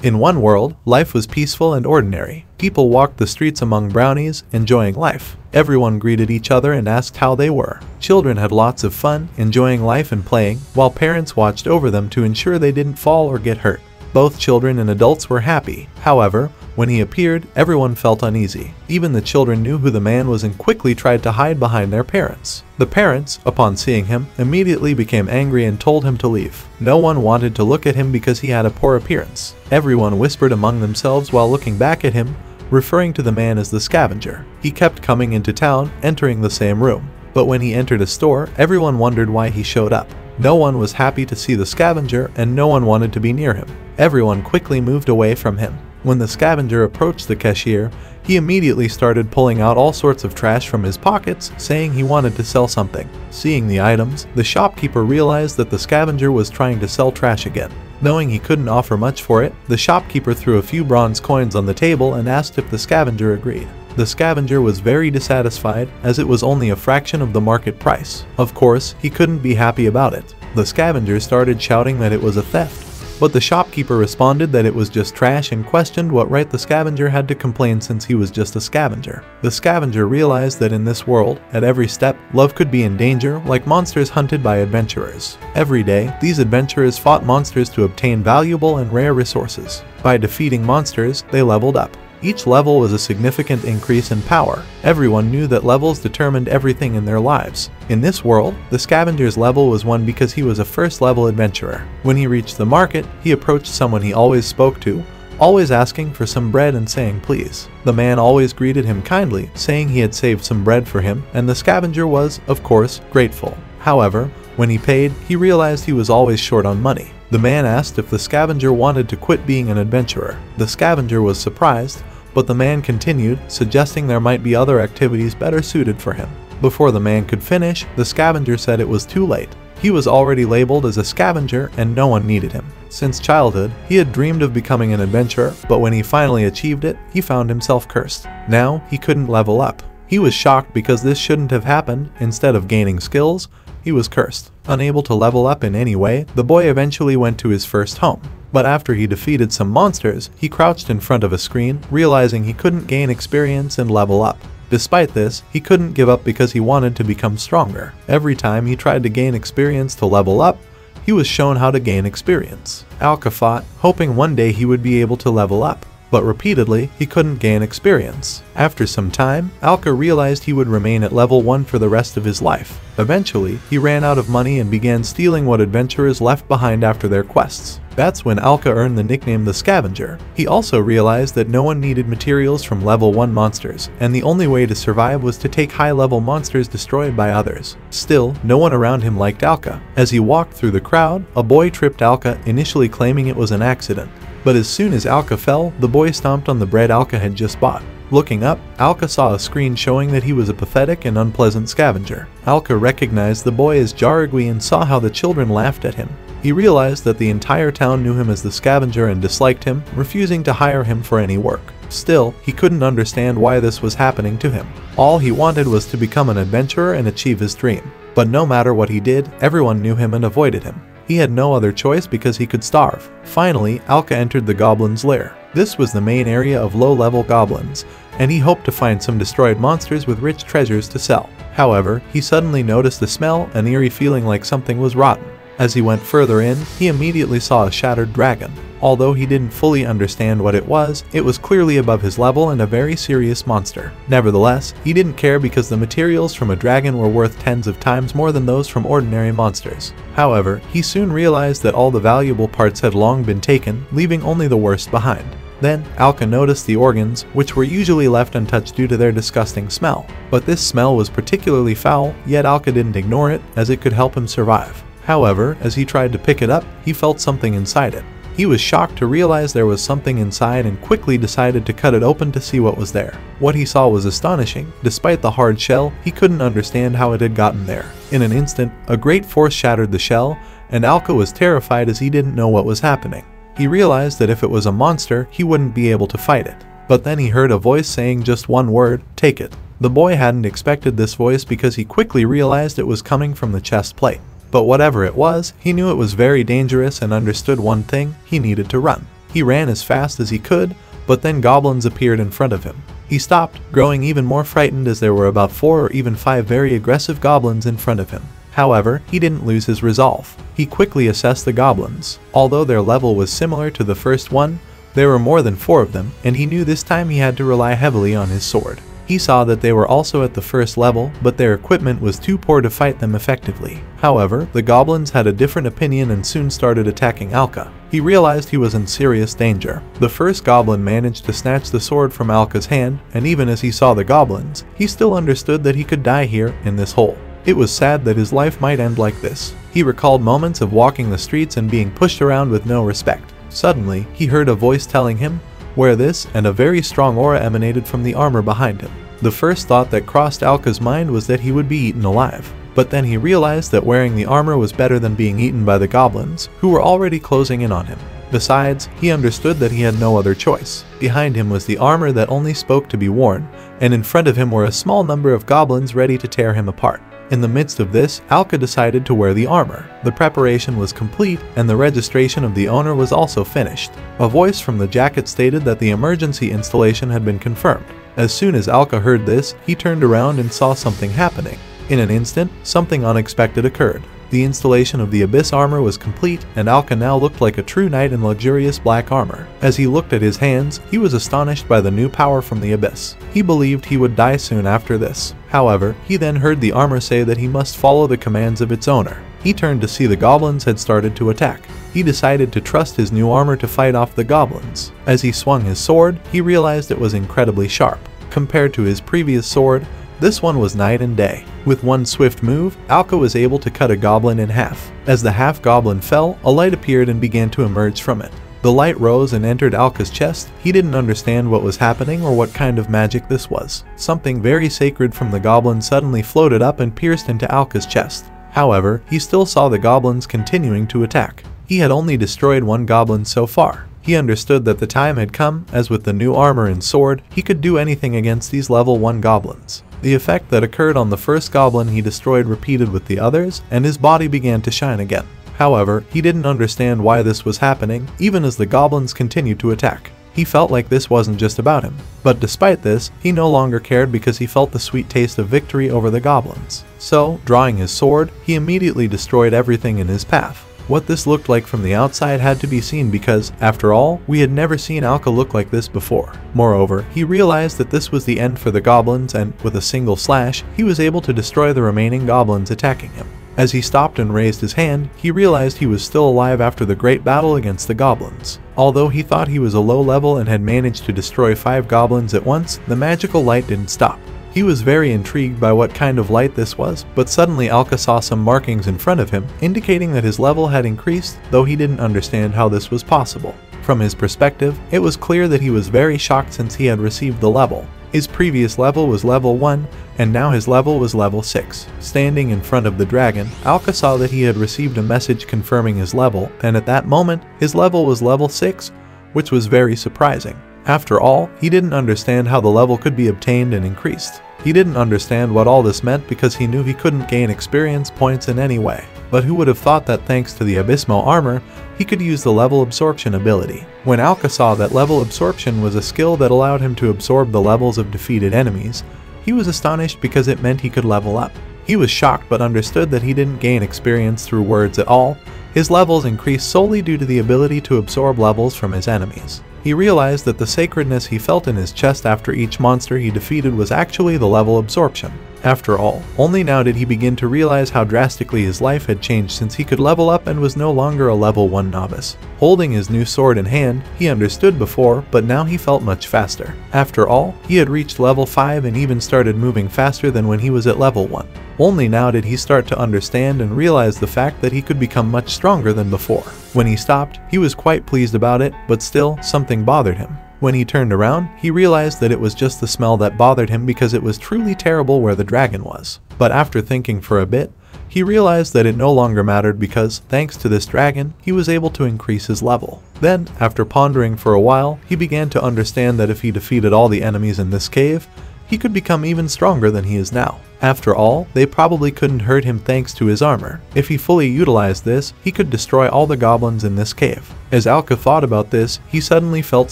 In one world, life was peaceful and ordinary. People walked the streets among brownies, enjoying life. Everyone greeted each other and asked how they were. Children had lots of fun, enjoying life and playing, while parents watched over them to ensure they didn't fall or get hurt. Both children and adults were happy. However, when he appeared, everyone felt uneasy. Even the children knew who the man was and quickly tried to hide behind their parents. The parents, upon seeing him, immediately became angry and told him to leave. No one wanted to look at him because he had a poor appearance. Everyone whispered among themselves while looking back at him, referring to the man as the Scavenger. He kept coming into town, entering the same room. But when he entered a store, everyone wondered why he showed up. No one was happy to see the Scavenger and no one wanted to be near him. Everyone quickly moved away from him. When the Scavenger approached the cashier, he immediately started pulling out all sorts of trash from his pockets, saying he wanted to sell something. Seeing the items, the shopkeeper realized that the Scavenger was trying to sell trash again. Knowing he couldn't offer much for it, the shopkeeper threw a few bronze coins on the table and asked if the Scavenger agreed. The Scavenger was very dissatisfied, as it was only a fraction of the market price. Of course, he couldn't be happy about it. The Scavenger started shouting that it was a theft. But the shopkeeper responded that it was just trash and questioned what right the Scavenger had to complain since he was just a scavenger. The Scavenger realized that in this world, at every step, love could be in danger, like monsters hunted by adventurers. Every day, these adventurers fought monsters to obtain valuable and rare resources. By defeating monsters, they leveled up. Each level was a significant increase in power. Everyone knew that levels determined everything in their lives. In this world, the Scavenger's level was 1 because he was a first-level adventurer. When he reached the market, he approached someone he always spoke to, always asking for some bread and saying please. The man always greeted him kindly, saying he had saved some bread for him, and the Scavenger was, of course, grateful. However, when he paid, he realized he was always short on money. The man asked if the Scavenger wanted to quit being an adventurer. The Scavenger was surprised, but the man continued, suggesting there might be other activities better suited for him. Before the man could finish, the Scavenger said it was too late. He was already labeled as a scavenger and no one needed him. Since childhood, he had dreamed of becoming an adventurer, but when he finally achieved it, he found himself cursed. Now, he couldn't level up. He was shocked because this shouldn't have happened. Instead of gaining skills, he was cursed. Unable to level up in any way, the boy eventually went to his first home. But after he defeated some monsters, he crouched in front of a screen, realizing he couldn't gain experience and level up. Despite this, he couldn't give up because he wanted to become stronger. Every time he tried to gain experience to level up, he was shown how to gain experience. Alka fought, hoping one day he would be able to level up. But repeatedly, he couldn't gain experience. After some time, Alka realized he would remain at level 1 for the rest of his life. Eventually, he ran out of money and began stealing what adventurers left behind after their quests. That's when Alka earned the nickname the Scavenger. He also realized that no one needed materials from level 1 monsters, and the only way to survive was to take high-level monsters destroyed by others. Still, no one around him liked Alka. As he walked through the crowd, a boy tripped Alka, initially claiming it was an accident. But as soon as Alka fell, the boy stomped on the bread Alka had just bought. Looking up, Alka saw a screen showing that he was a pathetic and unpleasant scavenger. Alka recognized the boy as Jaragui and saw how the children laughed at him. He realized that the entire town knew him as the Scavenger and disliked him, refusing to hire him for any work. Still, he couldn't understand why this was happening to him. All he wanted was to become an adventurer and achieve his dream. But no matter what he did, everyone knew him and avoided him. He had no other choice because he could starve. Finally, Alka entered the goblin's lair. This was the main area of low-level goblins, and he hoped to find some destroyed monsters with rich treasures to sell. However, he suddenly noticed the smell, an eerie feeling like something was rotten. As he went further in, he immediately saw a shattered dragon. Although he didn't fully understand what it was clearly above his level and a very serious monster. Nevertheless, he didn't care because the materials from a dragon were worth tens of times more than those from ordinary monsters. However, he soon realized that all the valuable parts had long been taken, leaving only the worst behind. Then, Alka noticed the organs, which were usually left untouched due to their disgusting smell. But this smell was particularly foul, yet Alka didn't ignore it, as it could help him survive. However, as he tried to pick it up, he felt something inside it. He was shocked to realize there was something inside and quickly decided to cut it open to see what was there. What he saw was astonishing. Despite the hard shell, he couldn't understand how it had gotten there. In an instant, a great force shattered the shell, and Alka was terrified as he didn't know what was happening. He realized that if it was a monster, he wouldn't be able to fight it. But then he heard a voice saying just one word, "Take it." The boy hadn't expected this voice because he quickly realized it was coming from the chest plate. But whatever it was, he knew it was very dangerous and understood one thing: he needed to run. He ran as fast as he could, but then goblins appeared in front of him. He stopped, growing even more frightened as there were about 4 or even 5 very aggressive goblins in front of him. However, he didn't lose his resolve. He quickly assessed the goblins. Although their level was similar to the first one, there were more than 4 of them, and he knew this time he had to rely heavily on his sword. He saw that they were also at the first level, but their equipment was too poor to fight them effectively. However, the goblins had a different opinion and soon started attacking Alka. He realized he was in serious danger. The first goblin managed to snatch the sword from Alka's hand, and even as he saw the goblins, he still understood that he could die here, in this hole. It was sad that his life might end like this. He recalled moments of walking the streets and being pushed around with no respect. Suddenly, he heard a voice telling him, "Wear this," and a very strong aura emanated from the armor behind him. The first thought that crossed Alka's mind was that he would be eaten alive. But then he realized that wearing the armor was better than being eaten by the goblins, who were already closing in on him. Besides, he understood that he had no other choice. Behind him was the armor that only spoke to be worn, and in front of him were a small number of goblins ready to tear him apart. In the midst of this, Alka decided to wear the armor. The preparation was complete, and the registration of the owner was also finished. A voice from the jacket stated that the emergency installation had been confirmed. As soon as Alka heard this, he turned around and saw something happening. In an instant, something unexpected occurred. The installation of the Abyss armor was complete, and Alka now looked like a true knight in luxurious black armor. As he looked at his hands, he was astonished by the new power from the Abyss. He believed he would die soon after this. However, he then heard the armor say that he must follow the commands of its owner. He turned to see the goblins had started to attack. He decided to trust his new armor to fight off the goblins. As he swung his sword, he realized it was incredibly sharp. Compared to his previous sword, this one was night and day. With one swift move, Alka was able to cut a goblin in half. As the half-goblin fell, a light appeared and began to emerge from it. The light rose and entered Alka's chest. He didn't understand what was happening or what kind of magic this was. Something very sacred from the goblin suddenly floated up and pierced into Alka's chest. However, he still saw the goblins continuing to attack. He had only destroyed one goblin so far. He understood that the time had come, as with the new armor and sword, he could do anything against these level 1 goblins. The effect that occurred on the first goblin he destroyed repeated with the others, and his body began to shine again. However, he didn't understand why this was happening, even as the goblins continued to attack. He felt like this wasn't just about him. But despite this, he no longer cared because he felt the sweet taste of victory over the goblins. So, drawing his sword, he immediately destroyed everything in his path. What this looked like from the outside had to be seen because, after all, we had never seen Alka look like this before. Moreover, he realized that this was the end for the goblins and, with a single slash, he was able to destroy the remaining goblins attacking him. As he stopped and raised his hand, he realized he was still alive after the great battle against the goblins. Although he thought he was a low level and had managed to destroy 5 goblins at once, the magical light didn't stop. He was very intrigued by what kind of light this was, but suddenly Alka saw some markings in front of him, indicating that his level had increased, though he didn't understand how this was possible. From his perspective, it was clear that he was very shocked since he had received the level. His previous level was level 1, and now his level was level 6. Standing in front of the dragon, Alka saw that he had received a message confirming his level, and at that moment, his level was level 6, which was very surprising. After all, he didn't understand how the level could be obtained and increased. He didn't understand what all this meant because he knew he couldn't gain experience points in any way. But who would have thought that thanks to the Abysmal armor, he could use the level absorption ability. When Alka saw that level absorption was a skill that allowed him to absorb the levels of defeated enemies, he was astonished because it meant he could level up. He was shocked but understood that he didn't gain experience through words at all. His levels increased solely due to the ability to absorb levels from his enemies. He realized that the sacredness he felt in his chest after each monster he defeated was actually the level absorption. After all, only now did he begin to realize how drastically his life had changed since he could level up and was no longer a level 1 novice. Holding his new sword in hand, he understood before, but now he felt much faster. After all, he had reached level 5 and even started moving faster than when he was at level 1. Only now did he start to understand and realize the fact that he could become much stronger than before. When he stopped, he was quite pleased about it, but still, something bothered him. When he turned around, he realized that it was just the smell that bothered him because it was truly terrible where the dragon was. But after thinking for a bit, he realized that it no longer mattered because, thanks to this dragon, he was able to increase his level. Then, after pondering for a while, he began to understand that if he defeated all the enemies in this cave, he could become even stronger than he is now. After all, they probably couldn't hurt him thanks to his armor. If he fully utilized this, he could destroy all the goblins in this cave. As Alka thought about this, he suddenly felt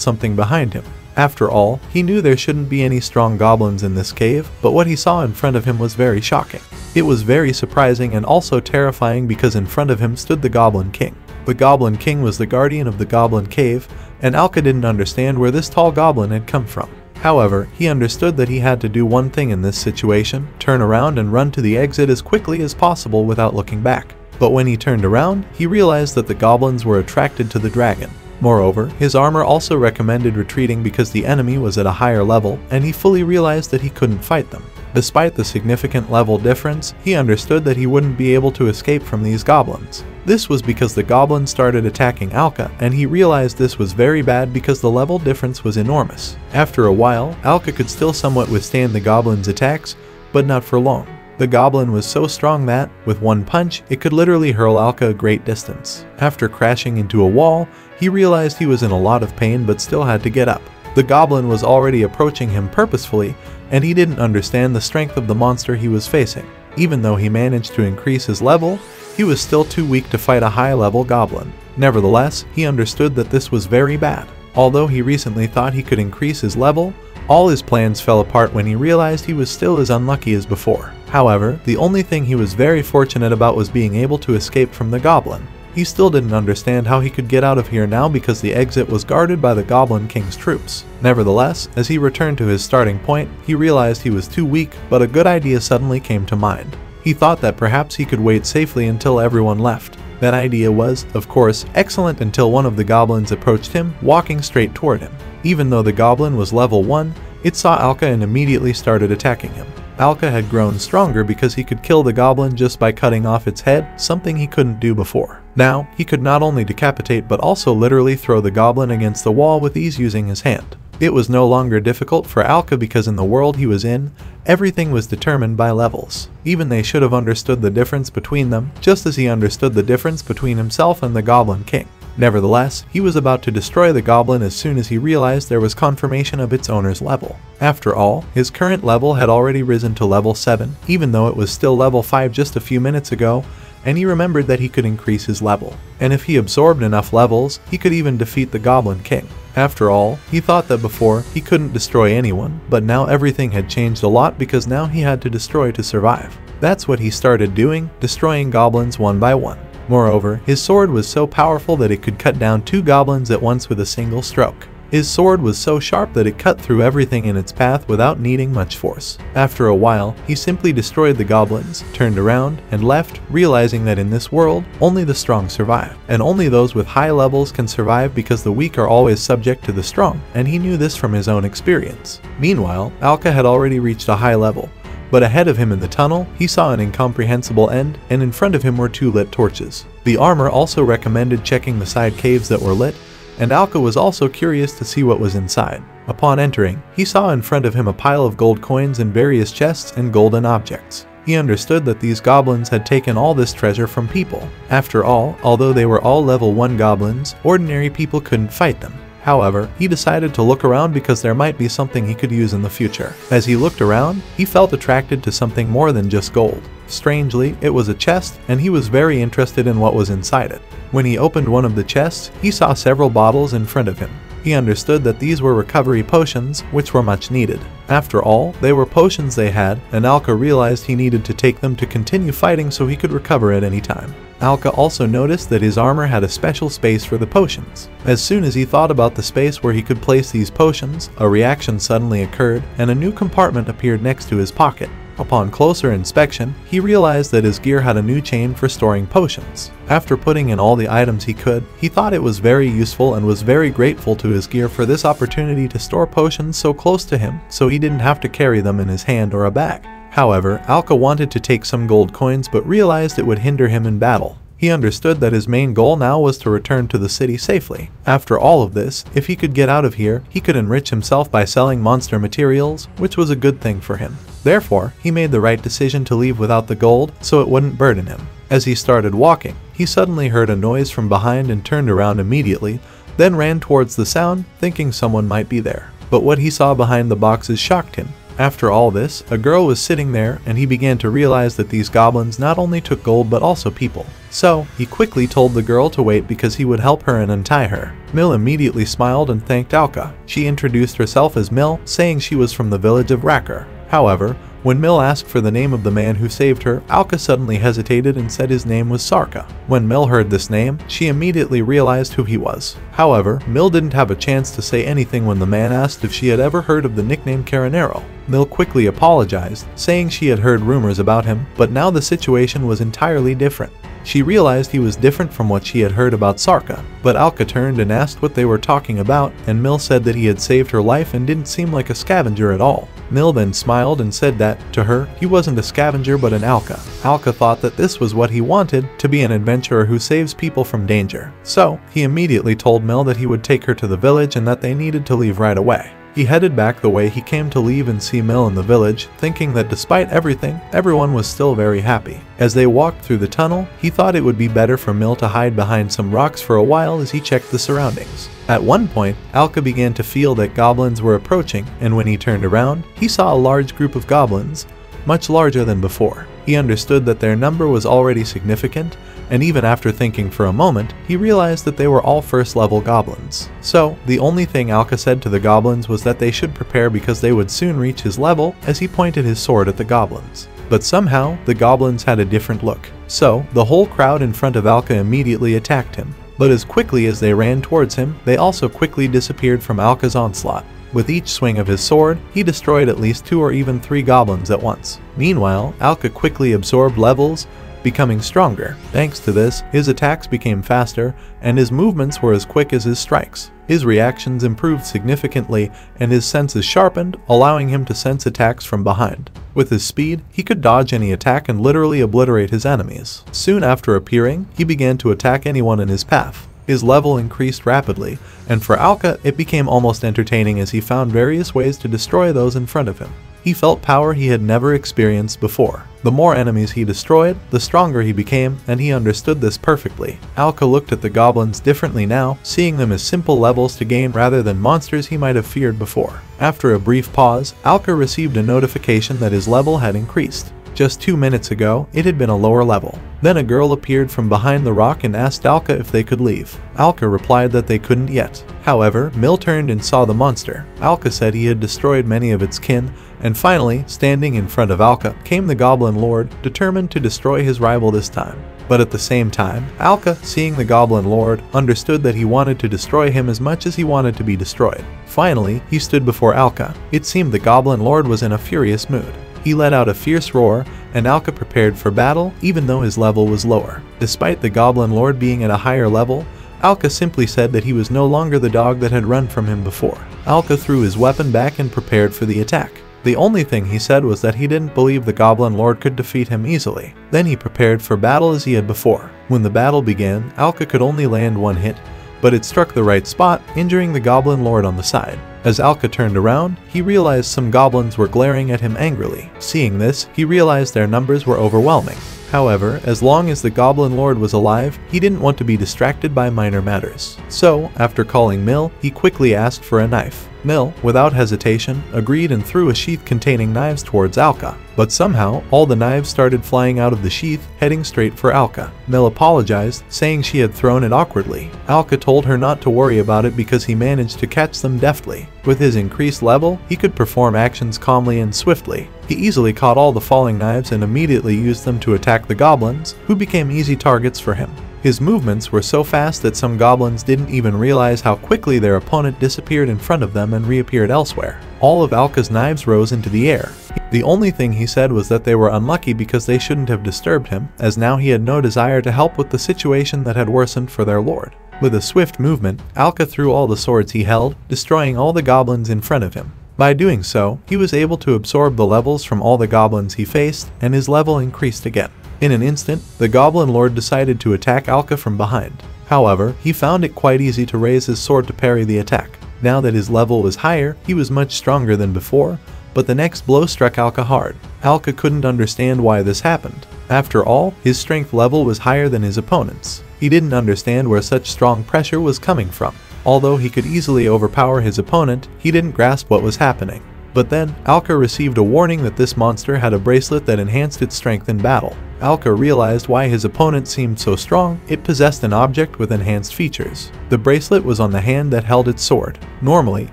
something behind him. After all, he knew there shouldn't be any strong goblins in this cave, but what he saw in front of him was very shocking. It was very surprising and also terrifying because in front of him stood the Goblin King. The Goblin King was the guardian of the Goblin Cave, and Alka didn't understand where this tall goblin had come from. However, he understood that he had to do one thing in this situation: turn around and run to the exit as quickly as possible without looking back. But when he turned around, he realized that the goblins were attracted to the dragon. Moreover, his armor also recommended retreating because the enemy was at a higher level, and he fully realized that he couldn't fight them. Despite the significant level difference, he understood that he wouldn't be able to escape from these goblins. This was because the goblins started attacking Alka, and he realized this was very bad because the level difference was enormous. After a while, Alka could still somewhat withstand the goblins' attacks, but not for long. The goblin was so strong that, with one punch, it could literally hurl Alka a great distance. After crashing into a wall, he realized he was in a lot of pain but still had to get up. The goblin was already approaching him purposefully, and he didn't understand the strength of the monster he was facing. Even though he managed to increase his level, he was still too weak to fight a high-level goblin. Nevertheless, he understood that this was very bad. Although he recently thought he could increase his level, all his plans fell apart when he realized he was still as unlucky as before. However, the only thing he was very fortunate about was being able to escape from the goblin. He still didn't understand how he could get out of here now because the exit was guarded by the Goblin King's troops. Nevertheless, as he returned to his starting point, he realized he was too weak, but a good idea suddenly came to mind. He thought that perhaps he could wait safely until everyone left. That idea was, of course, excellent until one of the goblins approached him, walking straight toward him. Even though the goblin was level 1, it saw Alka and immediately started attacking him. Alka had grown stronger because he could kill the goblin just by cutting off its head, something he couldn't do before. Now, he could not only decapitate but also literally throw the goblin against the wall with ease using his hand. It was no longer difficult for Alka because in the world he was in, everything was determined by levels. Even they should have understood the difference between them, just as he understood the difference between himself and the Goblin King. Nevertheless, he was about to destroy the goblin as soon as he realized there was confirmation of its owner's level. After all, his current level had already risen to level 7, even though it was still level 5 just a few minutes ago, and he remembered that he could increase his level. And if he absorbed enough levels, he could even defeat the Goblin King. After all, he thought that before he couldn't destroy anyone, but now everything had changed a lot because now he had to destroy to survive. That's what he started doing, destroying goblins one by one. Moreover, his sword was so powerful that it could cut down 2 goblins at once with a single stroke. His sword was so sharp that it cut through everything in its path without needing much force. After a while, he simply destroyed the goblins, turned around, and left, realizing that in this world, only the strong survive. And only those with high levels can survive because the weak are always subject to the strong, and he knew this from his own experience. Meanwhile, Alka had already reached a high level. But ahead of him in the tunnel, he saw an incomprehensible end, and in front of him were 2 lit torches. The armor also recommended checking the side caves that were lit, and Alka was also curious to see what was inside. Upon entering, he saw in front of him a pile of gold coins in various chests and golden objects. He understood that these goblins had taken all this treasure from people. After all, although they were all level 1 goblins, ordinary people couldn't fight them. However, he decided to look around because there might be something he could use in the future. As he looked around, he felt attracted to something more than just gold. Strangely, it was a chest, and he was very interested in what was inside it. When he opened one of the chests, he saw several bottles in front of him. He understood that these were recovery potions, which were much needed. After all, they were potions they had, and Alka realized he needed to take them to continue fighting so he could recover at any time. Alka also noticed that his armor had a special space for the potions. As soon as he thought about the space where he could place these potions, a reaction suddenly occurred, and a new compartment appeared next to his pocket. Upon closer inspection, he realized that his gear had a new chain for storing potions. After putting in all the items he could, he thought it was very useful and was very grateful to his gear for this opportunity to store potions so close to him, so he didn't have to carry them in his hand or a bag. However, Alka wanted to take some gold coins but realized it would hinder him in battle. He understood that his main goal now was to return to the city safely. After all of this, if he could get out of here, he could enrich himself by selling monster materials, which was a good thing for him. Therefore, he made the right decision to leave without the gold so it wouldn't burden him. As he started walking, he suddenly heard a noise from behind and turned around immediately, then ran towards the sound, thinking someone might be there. But what he saw behind the boxes shocked him. After all this, a girl was sitting there and he began to realize that these goblins not only took gold but also people. So, he quickly told the girl to wait because he would help her and untie her. Mill immediately smiled and thanked Alka. She introduced herself as Mill, saying she was from the village of Racker. However, when Mill asked for the name of the man who saved her, Alka suddenly hesitated and said his name was Sarka. When Mill heard this name, she immediately realized who he was. However, Mill didn't have a chance to say anything when the man asked if she had ever heard of the nickname Caranero. Mill quickly apologized, saying she had heard rumors about him, but now the situation was entirely different. She realized he was different from what she had heard about Sarka, but Alka turned and asked what they were talking about, and Mill said that he had saved her life and didn't seem like a scavenger at all. Mill then smiled and said that, to her, he wasn't a scavenger but an Alka. Alka thought that this was what he wanted, to be an adventurer who saves people from danger. So, he immediately told Mill that he would take her to the village and that they needed to leave right away. He headed back the way he came to leave and see Mill in the village, thinking that despite everything, everyone was still very happy. As they walked through the tunnel, he thought it would be better for Mill to hide behind some rocks for a while as he checked the surroundings. At one point, Alka began to feel that goblins were approaching, and when he turned around, he saw a large group of goblins, much larger than before. He understood that their number was already significant, and even after thinking for a moment, he realized that they were all first-level goblins. So, the only thing Alka said to the goblins was that they should prepare because they would soon reach his level, as he pointed his sword at the goblins. But somehow, the goblins had a different look. So, the whole crowd in front of Alka immediately attacked him. But as quickly as they ran towards him, they also quickly disappeared from Alka's onslaught. With each swing of his sword, he destroyed at least 2 or even 3 goblins at once. Meanwhile, Alka quickly absorbed levels, becoming stronger. Thanks to this, his attacks became faster, and his movements were as quick as his strikes. His reactions improved significantly, and his senses sharpened, allowing him to sense attacks from behind. With his speed, he could dodge any attack and literally obliterate his enemies. Soon after appearing, he began to attack anyone in his path. His level increased rapidly, and for Alka, it became almost entertaining as he found various ways to destroy those in front of him. He felt power he had never experienced before. The more enemies he destroyed, the stronger he became, and he understood this perfectly. Alka looked at the goblins differently now, seeing them as simple levels to gain rather than monsters he might have feared before. After a brief pause, Alka received a notification that his level had increased. Just 2 minutes ago, it had been a lower level. Then a girl appeared from behind the rock and asked Alka if they could leave. Alka replied that they couldn't yet. However, Mill turned and saw the monster. Alka said he had destroyed many of its kin, and finally, standing in front of Alka, came the Goblin Lord, determined to destroy his rival this time. But at the same time, Alka, seeing the Goblin Lord, understood that he wanted to destroy him as much as he wanted to be destroyed. Finally, he stood before Alka. It seemed the Goblin Lord was in a furious mood. He let out a fierce roar, and Alka prepared for battle even though his level was lower. Despite the Goblin Lord being at a higher level, Alka simply said that he was no longer the dog that had run from him before. Alka threw his weapon back and prepared for the attack. The only thing he said was that he didn't believe the Goblin Lord could defeat him easily. Then he prepared for battle as he had before. When the battle began, Alka could only land one hit, but it struck the right spot, injuring the Goblin Lord on the side. As Alka turned around, he realized some goblins were glaring at him angrily. Seeing this, he realized their numbers were overwhelming. However, as long as the Goblin Lord was alive, he didn't want to be distracted by minor matters. So, after calling Mill, he quickly asked for a knife. Mill, without hesitation, agreed and threw a sheath containing knives towards Alka. But somehow, all the knives started flying out of the sheath, heading straight for Alka. Mill apologized, saying she had thrown it awkwardly. Alka told her not to worry about it because he managed to catch them deftly. With his increased level, he could perform actions calmly and swiftly. He easily caught all the falling knives and immediately used them to attack the goblins, who became easy targets for him. His movements were so fast that some goblins didn't even realize how quickly their opponent disappeared in front of them and reappeared elsewhere. All of Alka's knives rose into the air. The only thing he said was that they were unlucky because they shouldn't have disturbed him, as now he had no desire to help with the situation that had worsened for their lord. With a swift movement, Alka threw all the swords he held, destroying all the goblins in front of him. By doing so, he was able to absorb the levels from all the goblins he faced, and his level increased again. In an instant, the Goblin Lord decided to attack Alka from behind. However, he found it quite easy to raise his sword to parry the attack. Now that his level was higher, he was much stronger than before, but the next blow struck Alka hard. Alka couldn't understand why this happened. After all, his strength level was higher than his opponent's. He didn't understand where such strong pressure was coming from. Although he could easily overpower his opponent, he didn't grasp what was happening. But then, Alka received a warning that this monster had a bracelet that enhanced its strength in battle. Alka realized why his opponent seemed so strong. It possessed an object with enhanced features. The bracelet was on the hand that held its sword. Normally,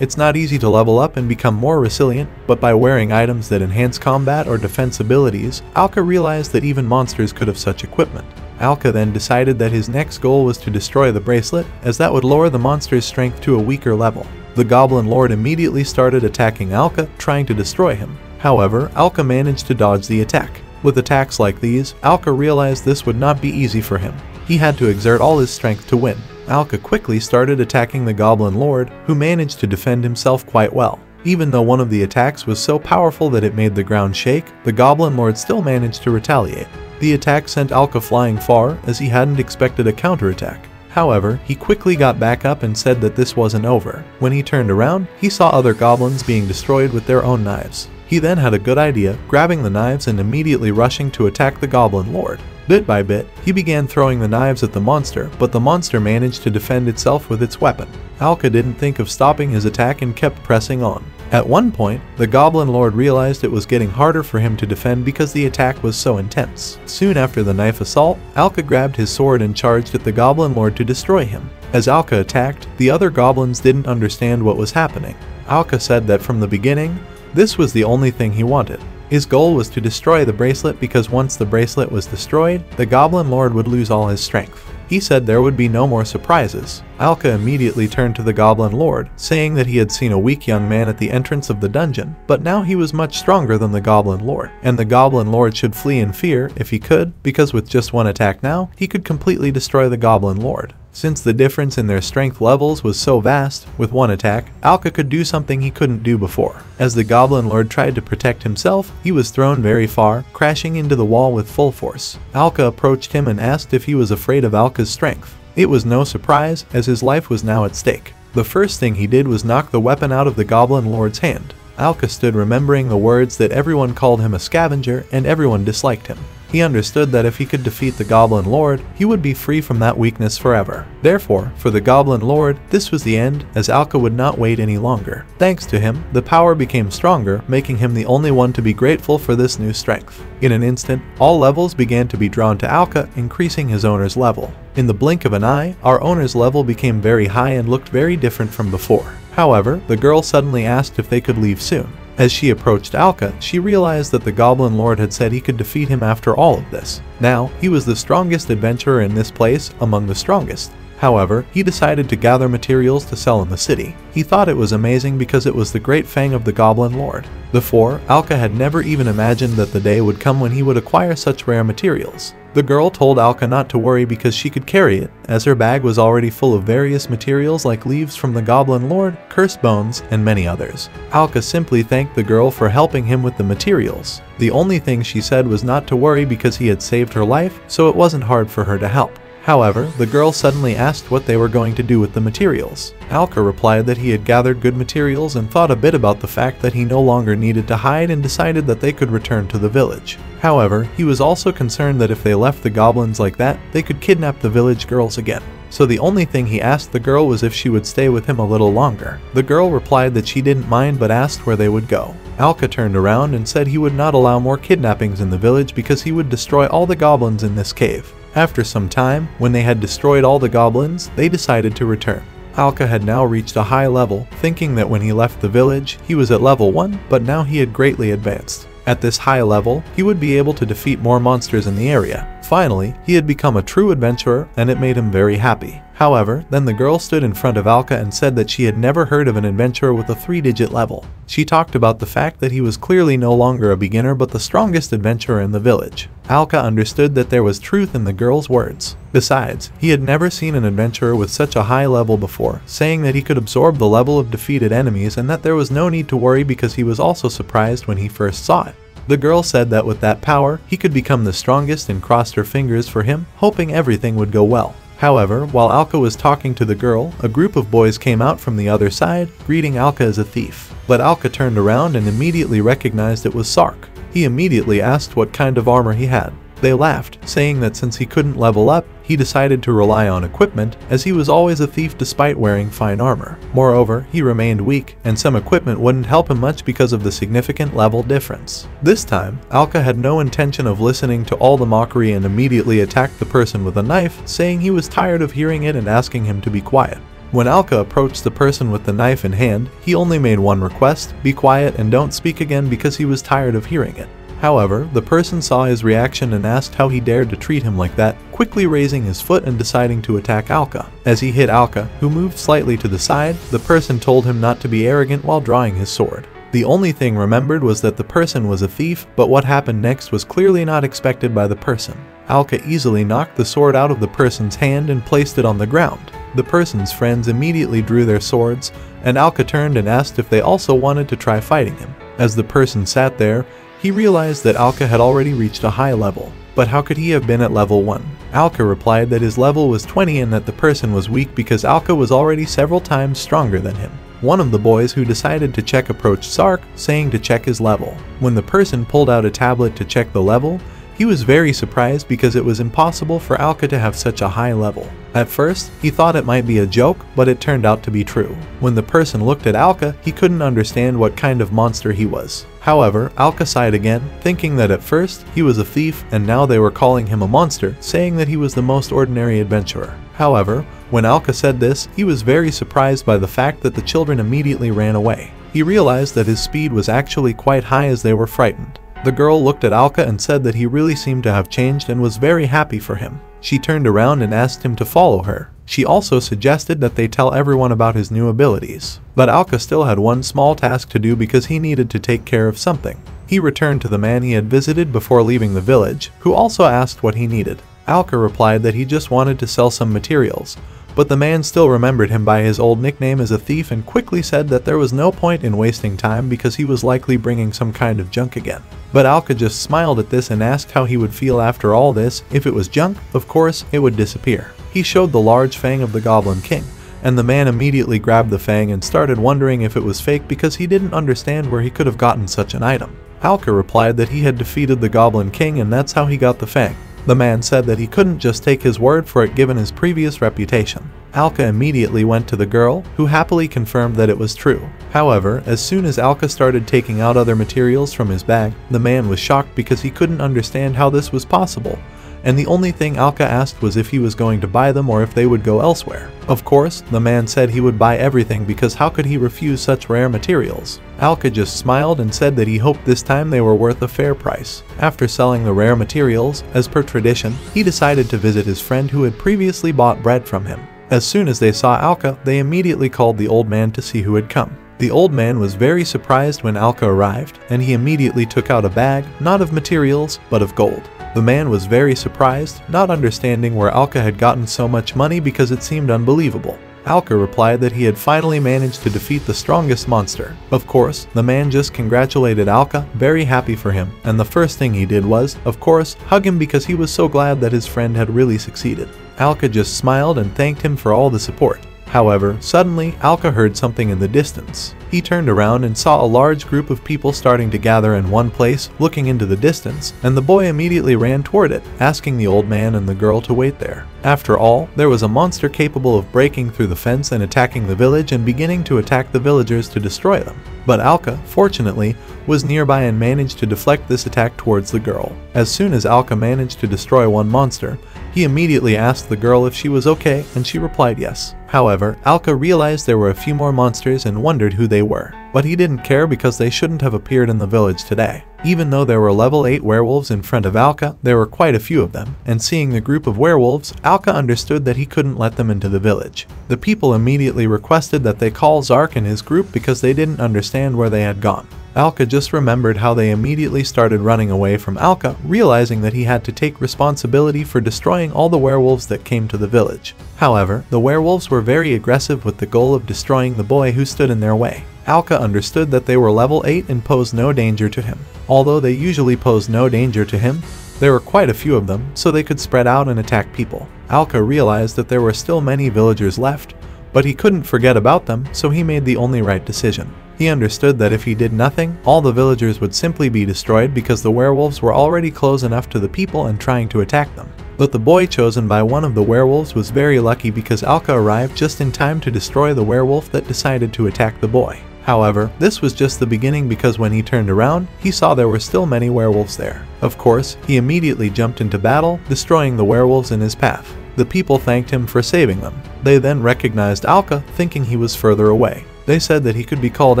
it's not easy to level up and become more resilient, but by wearing items that enhance combat or defense abilities, Alka realized that even monsters could have such equipment. Alka then decided that his next goal was to destroy the bracelet, as that would lower the monster's strength to a weaker level. The Goblin Lord immediately started attacking Alka, trying to destroy him. However, Alka managed to dodge the attack. With attacks like these, Alka realized this would not be easy for him. He had to exert all his strength to win. Alka quickly started attacking the Goblin Lord, who managed to defend himself quite well. Even though one of the attacks was so powerful that it made the ground shake, the Goblin Lord still managed to retaliate. The attack sent Alka flying far, as he hadn't expected a counterattack. However, he quickly got back up and said that this wasn't over. When he turned around, he saw other goblins being destroyed with their own knives. He then had a good idea, grabbing the knives and immediately rushing to attack the Goblin Lord. Bit by bit, he began throwing the knives at the monster, but the monster managed to defend itself with its weapon. Alka didn't think of stopping his attack and kept pressing on. At one point, the Goblin Lord realized it was getting harder for him to defend because the attack was so intense. Soon after the knife assault, Alka grabbed his sword and charged at the Goblin Lord to destroy him. As Alka attacked, the other goblins didn't understand what was happening. Alka said that from the beginning, this was the only thing he wanted. His goal was to destroy the bracelet because once the bracelet was destroyed, the Goblin Lord would lose all his strength. He said there would be no more surprises. Alka immediately turned to the Goblin Lord, saying that he had seen a weak young man at the entrance of the dungeon, but now he was much stronger than the Goblin Lord, and the Goblin Lord should flee in fear if he could, because with just one attack now, he could completely destroy the Goblin Lord. Since the difference in their strength levels was so vast, with one attack, Alka could do something he couldn't do before. As the Goblin Lord tried to protect himself, he was thrown very far, crashing into the wall with full force. Alka approached him and asked if he was afraid of Alka's strength. It was no surprise, as his life was now at stake. The first thing he did was knock the weapon out of the Goblin Lord's hand. Alka stood remembering the words that everyone called him a scavenger and everyone disliked him. He understood that if he could defeat the Goblin Lord, he would be free from that weakness forever. Therefore, for the Goblin Lord, this was the end, as Alka would not wait any longer. Thanks to him, the power became stronger, making him the only one to be grateful for this new strength. In an instant, all levels began to be drawn to Alka, increasing his owner's level. In the blink of an eye, our owner's level became very high and looked very different from before. However, the girl suddenly asked if they could leave soon. As she approached Alka, she realized that the Goblin Lord had said he could defeat him after all of this. Now, he was the strongest adventurer in this place, among the strongest. However, he decided to gather materials to sell in the city. He thought it was amazing because it was the great fang of the Goblin Lord. Before, Alka had never even imagined that the day would come when he would acquire such rare materials. The girl told Alka not to worry because she could carry it, as her bag was already full of various materials like leaves from the Goblin Lord, cursed bones, and many others. Alka simply thanked the girl for helping him with the materials. The only thing she said was not to worry because he had saved her life, so it wasn't hard for her to help. However, the girl suddenly asked what they were going to do with the materials. Alka replied that he had gathered good materials and thought a bit about the fact that he no longer needed to hide and decided that they could return to the village. However, he was also concerned that if they left the goblins like that, they could kidnap the village girls again. So the only thing he asked the girl was if she would stay with him a little longer. The girl replied that she didn't mind but asked where they would go. Alka turned around and said he would not allow more kidnappings in the village because he would destroy all the goblins in this cave. After some time, when they had destroyed all the goblins, they decided to return. Alka had now reached a high level, thinking that when he left the village, he was at level 1, but now he had greatly advanced. At this high level, he would be able to defeat more monsters in the area. Finally, he had become a true adventurer, and it made him very happy. However, then the girl stood in front of Alka and said that she had never heard of an adventurer with a 3-digit level. She talked about the fact that he was clearly no longer a beginner but the strongest adventurer in the village. Alka understood that there was truth in the girl's words. Besides, he had never seen an adventurer with such a high level before, saying that he could absorb the level of defeated enemies and that there was no need to worry because he was also surprised when he first saw it. The girl said that with that power, he could become the strongest and crossed her fingers for him, hoping everything would go well. However, while Alka was talking to the girl, a group of boys came out from the other side, greeting Alka as a thief. But Alka turned around and immediately recognized it was Sark. He immediately asked what kind of armor he had. They laughed, saying that since he couldn't level up, he decided to rely on equipment, as he was always a thief despite wearing fine armor. Moreover, he remained weak, and some equipment wouldn't help him much because of the significant level difference. This time, Alka had no intention of listening to all the mockery and immediately attacked the person with a knife, saying he was tired of hearing it and asking him to be quiet. When Alka approached the person with the knife in hand, he only made one request: be quiet and don't speak again, because he was tired of hearing it. However, the person saw his reaction and asked how he dared to treat him like that, quickly raising his foot and deciding to attack Alka. As he hit Alka, who moved slightly to the side, the person told him not to be arrogant while drawing his sword. The only thing remembered was that the person was a thief, but what happened next was clearly not expected by the person. Alka easily knocked the sword out of the person's hand and placed it on the ground. The person's friends immediately drew their swords, and Alka turned and asked if they also wanted to try fighting him. As the person sat there, he realized that Alka had already reached a high level. But how could he have been at level 1? Alka replied that his level was 20 and that the person was weak because Alka was already several times stronger than him. One of the boys who decided to check approached Sark, saying to check his level. When the person pulled out a tablet to check the level, he was very surprised because it was impossible for Alka to have such a high level. At first, he thought it might be a joke, but it turned out to be true. When the person looked at Alka, he couldn't understand what kind of monster he was. However, Alka sighed again, thinking that at first he was a thief and now they were calling him a monster, saying that he was the most ordinary adventurer. However, when Alka said this, he was very surprised by the fact that the children immediately ran away. He realized that his speed was actually quite high as they were frightened. The girl looked at Alka and said that he really seemed to have changed and was very happy for him. She turned around and asked him to follow her. She also suggested that they tell everyone about his new abilities. But Alka still had one small task to do because he needed to take care of something. He returned to the man he had visited before leaving the village, who also asked what he needed. Alka replied that he just wanted to sell some materials, but the man still remembered him by his old nickname as a thief and quickly said that there was no point in wasting time because he was likely bringing some kind of junk again. But Alka just smiled at this and asked how he would feel after all this. If it was junk, of course, it would disappear. He showed the large fang of the Goblin King, and the man immediately grabbed the fang and started wondering if it was fake because he didn't understand where he could have gotten such an item. Alka replied that he had defeated the Goblin King and that's how he got the fang. The man said that he couldn't just take his word for it given his previous reputation. Alka immediately went to the girl, who happily confirmed that it was true. However, as soon as Alka started taking out other materials from his bag, the man was shocked because he couldn't understand how this was possible, and the only thing Alka asked was if he was going to buy them or if they would go elsewhere. Of course, the man said he would buy everything because how could he refuse such rare materials? Alka just smiled and said that he hoped this time they were worth a fair price. After selling the rare materials, as per tradition, he decided to visit his friend who had previously bought bread from him. As soon as they saw Alka, they immediately called the old man to see who had come. The old man was very surprised when Alka arrived, and he immediately took out a bag, not of materials, but of gold. The man was very surprised, not understanding where Alka had gotten so much money because it seemed unbelievable. Alka replied that he had finally managed to defeat the strongest monster. Of course, the man just congratulated Alka, very happy for him, and the first thing he did was, of course, hug him because he was so glad that his friend had really succeeded. Alka just smiled and thanked him for all the support. However, suddenly, Alka heard something in the distance. He turned around and saw a large group of people starting to gather in one place, looking into the distance, and the boy immediately ran toward it, asking the old man and the girl to wait there. After all, there was a monster capable of breaking through the fence and attacking the village and beginning to attack the villagers to destroy them. But Alka, fortunately, was nearby and managed to deflect this attack towards the girl. As soon as Alka managed to destroy one monster, he immediately asked the girl if she was okay, and she replied yes. However, Alka realized there were a few more monsters and wondered who they were. But he didn't care because they shouldn't have appeared in the village today. Even though there were level 8 werewolves in front of Alka, there were quite a few of them, and seeing the group of werewolves, Alka understood that he couldn't let them into the village. The people immediately requested that they call Zark and his group because they didn't understand where they had gone. Alka just remembered how they immediately started running away from Alka, realizing that he had to take responsibility for destroying all the werewolves that came to the village. However, the werewolves were very aggressive with the goal of destroying the boy who stood in their way. Alka understood that they were level 8 and posed no danger to him. Although they usually posed no danger to him, there were quite a few of them, so they could spread out and attack people. Alka realized that there were still many villagers left, but he couldn't forget about them, so he made the only right decision. He understood that if he did nothing, all the villagers would simply be destroyed because the werewolves were already close enough to the people and trying to attack them. But the boy chosen by one of the werewolves was very lucky because Alka arrived just in time to destroy the werewolf that decided to attack the boy. However, this was just the beginning because when he turned around, he saw there were still many werewolves there. Of course, he immediately jumped into battle, destroying the werewolves in his path. The people thanked him for saving them. They then recognized Alka, thinking he was further away. They said that he could be called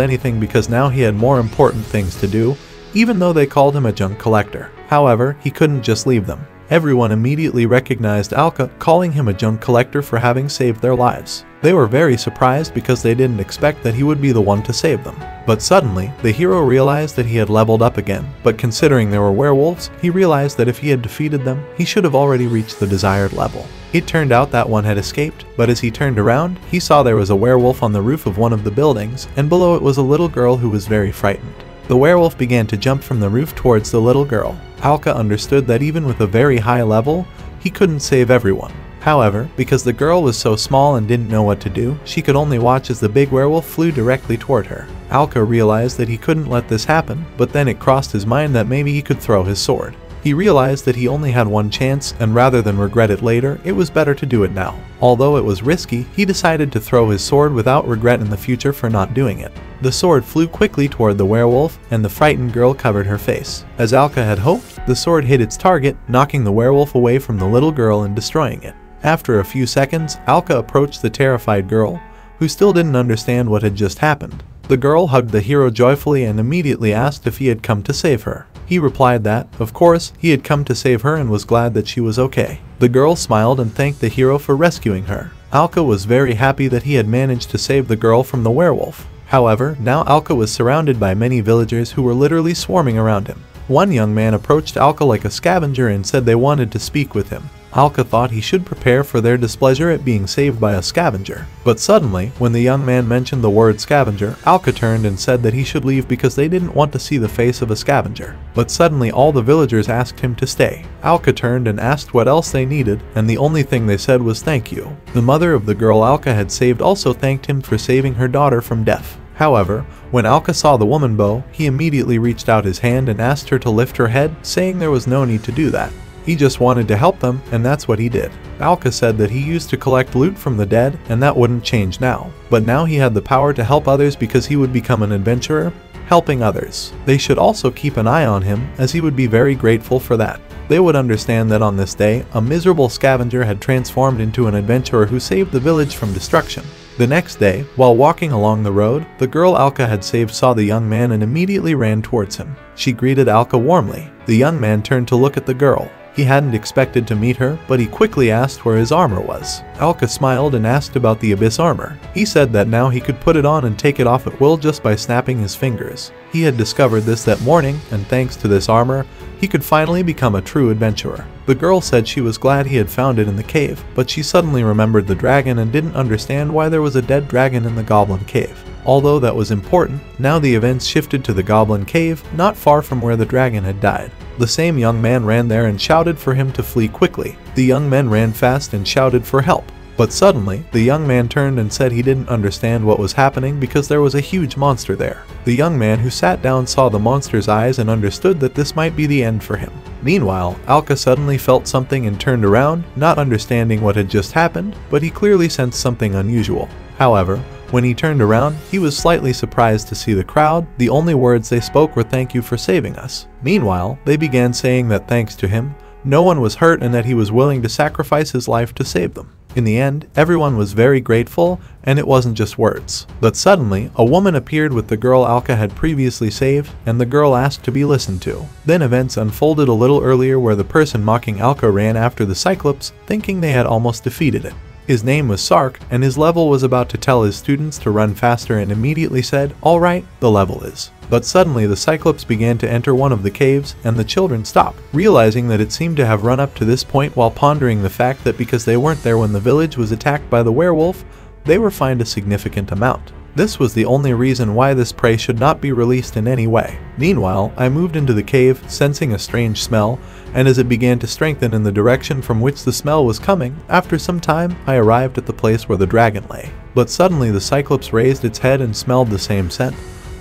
anything because now he had more important things to do, even though they called him a junk collector. However, he couldn't just leave them. Everyone immediately recognized Alka, calling him a junk collector for having saved their lives. They were very surprised because they didn't expect that he would be the one to save them. But suddenly, the hero realized that he had leveled up again, but considering there were werewolves, he realized that if he had defeated them, he should have already reached the desired level. It turned out that one had escaped, but as he turned around, he saw there was a werewolf on the roof of one of the buildings, and below it was a little girl who was very frightened. The werewolf began to jump from the roof towards the little girl. Alka understood that even with a very high level, he couldn't save everyone. However, because the girl was so small and didn't know what to do, she could only watch as the big werewolf flew directly toward her. Alka realized that he couldn't let this happen, but then it crossed his mind that maybe he could throw his sword. He realized that he only had one chance, and rather than regret it later, it was better to do it now. Although it was risky, he decided to throw his sword without regret in the future for not doing it. The sword flew quickly toward the werewolf, and the frightened girl covered her face. As Alka had hoped, the sword hit its target, knocking the werewolf away from the little girl and destroying it. After a few seconds, Alka approached the terrified girl, who still didn't understand what had just happened. The girl hugged the hero joyfully and immediately asked if he had come to save her. He replied that, of course, he had come to save her and was glad that she was okay. The girl smiled and thanked the hero for rescuing her. Alka was very happy that he had managed to save the girl from the werewolf. However, now Alka was surrounded by many villagers who were literally swarming around him. One young man approached Alka like a scavenger and said they wanted to speak with him. Alka thought he should prepare for their displeasure at being saved by a scavenger. But suddenly, when the young man mentioned the word scavenger, Alka turned and said that he should leave because they didn't want to see the face of a scavenger. But suddenly all the villagers asked him to stay. Alka turned and asked what else they needed, and the only thing they said was thank you. The mother of the girl Alka had saved also thanked him for saving her daughter from death. However, when Alka saw the woman bow, he immediately reached out his hand and asked her to lift her head, saying there was no need to do that. He just wanted to help them, and that's what he did. Alka said that he used to collect loot from the dead, and that wouldn't change now. But now he had the power to help others because he would become an adventurer, helping others. They should also keep an eye on him, as he would be very grateful for that. They would understand that on this day, a miserable scavenger had transformed into an adventurer who saved the village from destruction. The next day, while walking along the road, the girl Alka had saved saw the young man and immediately ran towards him. She greeted Alka warmly. The young man turned to look at the girl. He hadn't expected to meet her, but he quickly asked where his armor was. Alka smiled and asked about the abyss armor. He said that now he could put it on and take it off at will just by snapping his fingers. He had discovered this that morning, and thanks to this armor, he could finally become a true adventurer. The girl said she was glad he had found it in the cave, but she suddenly remembered the dragon and didn't understand why there was a dead dragon in the goblin cave. Although that was important, now the events shifted to the goblin cave, not far from where the dragon had died. The same young man ran there and shouted for him to flee quickly. The young men ran fast and shouted for help. But suddenly, the young man turned and said he didn't understand what was happening because there was a huge monster there. The young man who sat down saw the monster's eyes and understood that this might be the end for him. Meanwhile, Alka suddenly felt something and turned around, not understanding what had just happened, but he clearly sensed something unusual. However, when he turned around, he was slightly surprised to see the crowd. The only words they spoke were "Thank you for saving us." Meanwhile, they began saying that thanks to him, no one was hurt and that he was willing to sacrifice his life to save them. In the end, everyone was very grateful, and it wasn't just words. But suddenly, a woman appeared with the girl Alka had previously saved, and the girl asked to be listened to. Then events unfolded a little earlier where the person mocking Alka ran after the Cyclops, thinking they had almost defeated it. His name was SRank, and his level was about to tell his students to run faster and immediately said, "Alright, the level is." But suddenly the Cyclops began to enter one of the caves, and the children stopped, realizing that it seemed to have run up to this point while pondering the fact that because they weren't there when the village was attacked by the werewolf, they were fined a significant amount. This was the only reason why this prey should not be released in any way. Meanwhile, I moved into the cave, sensing a strange smell, and as it began to strengthen in the direction from which the smell was coming, after some time, I arrived at the place where the dragon lay. But suddenly the Cyclops raised its head and smelled the same scent,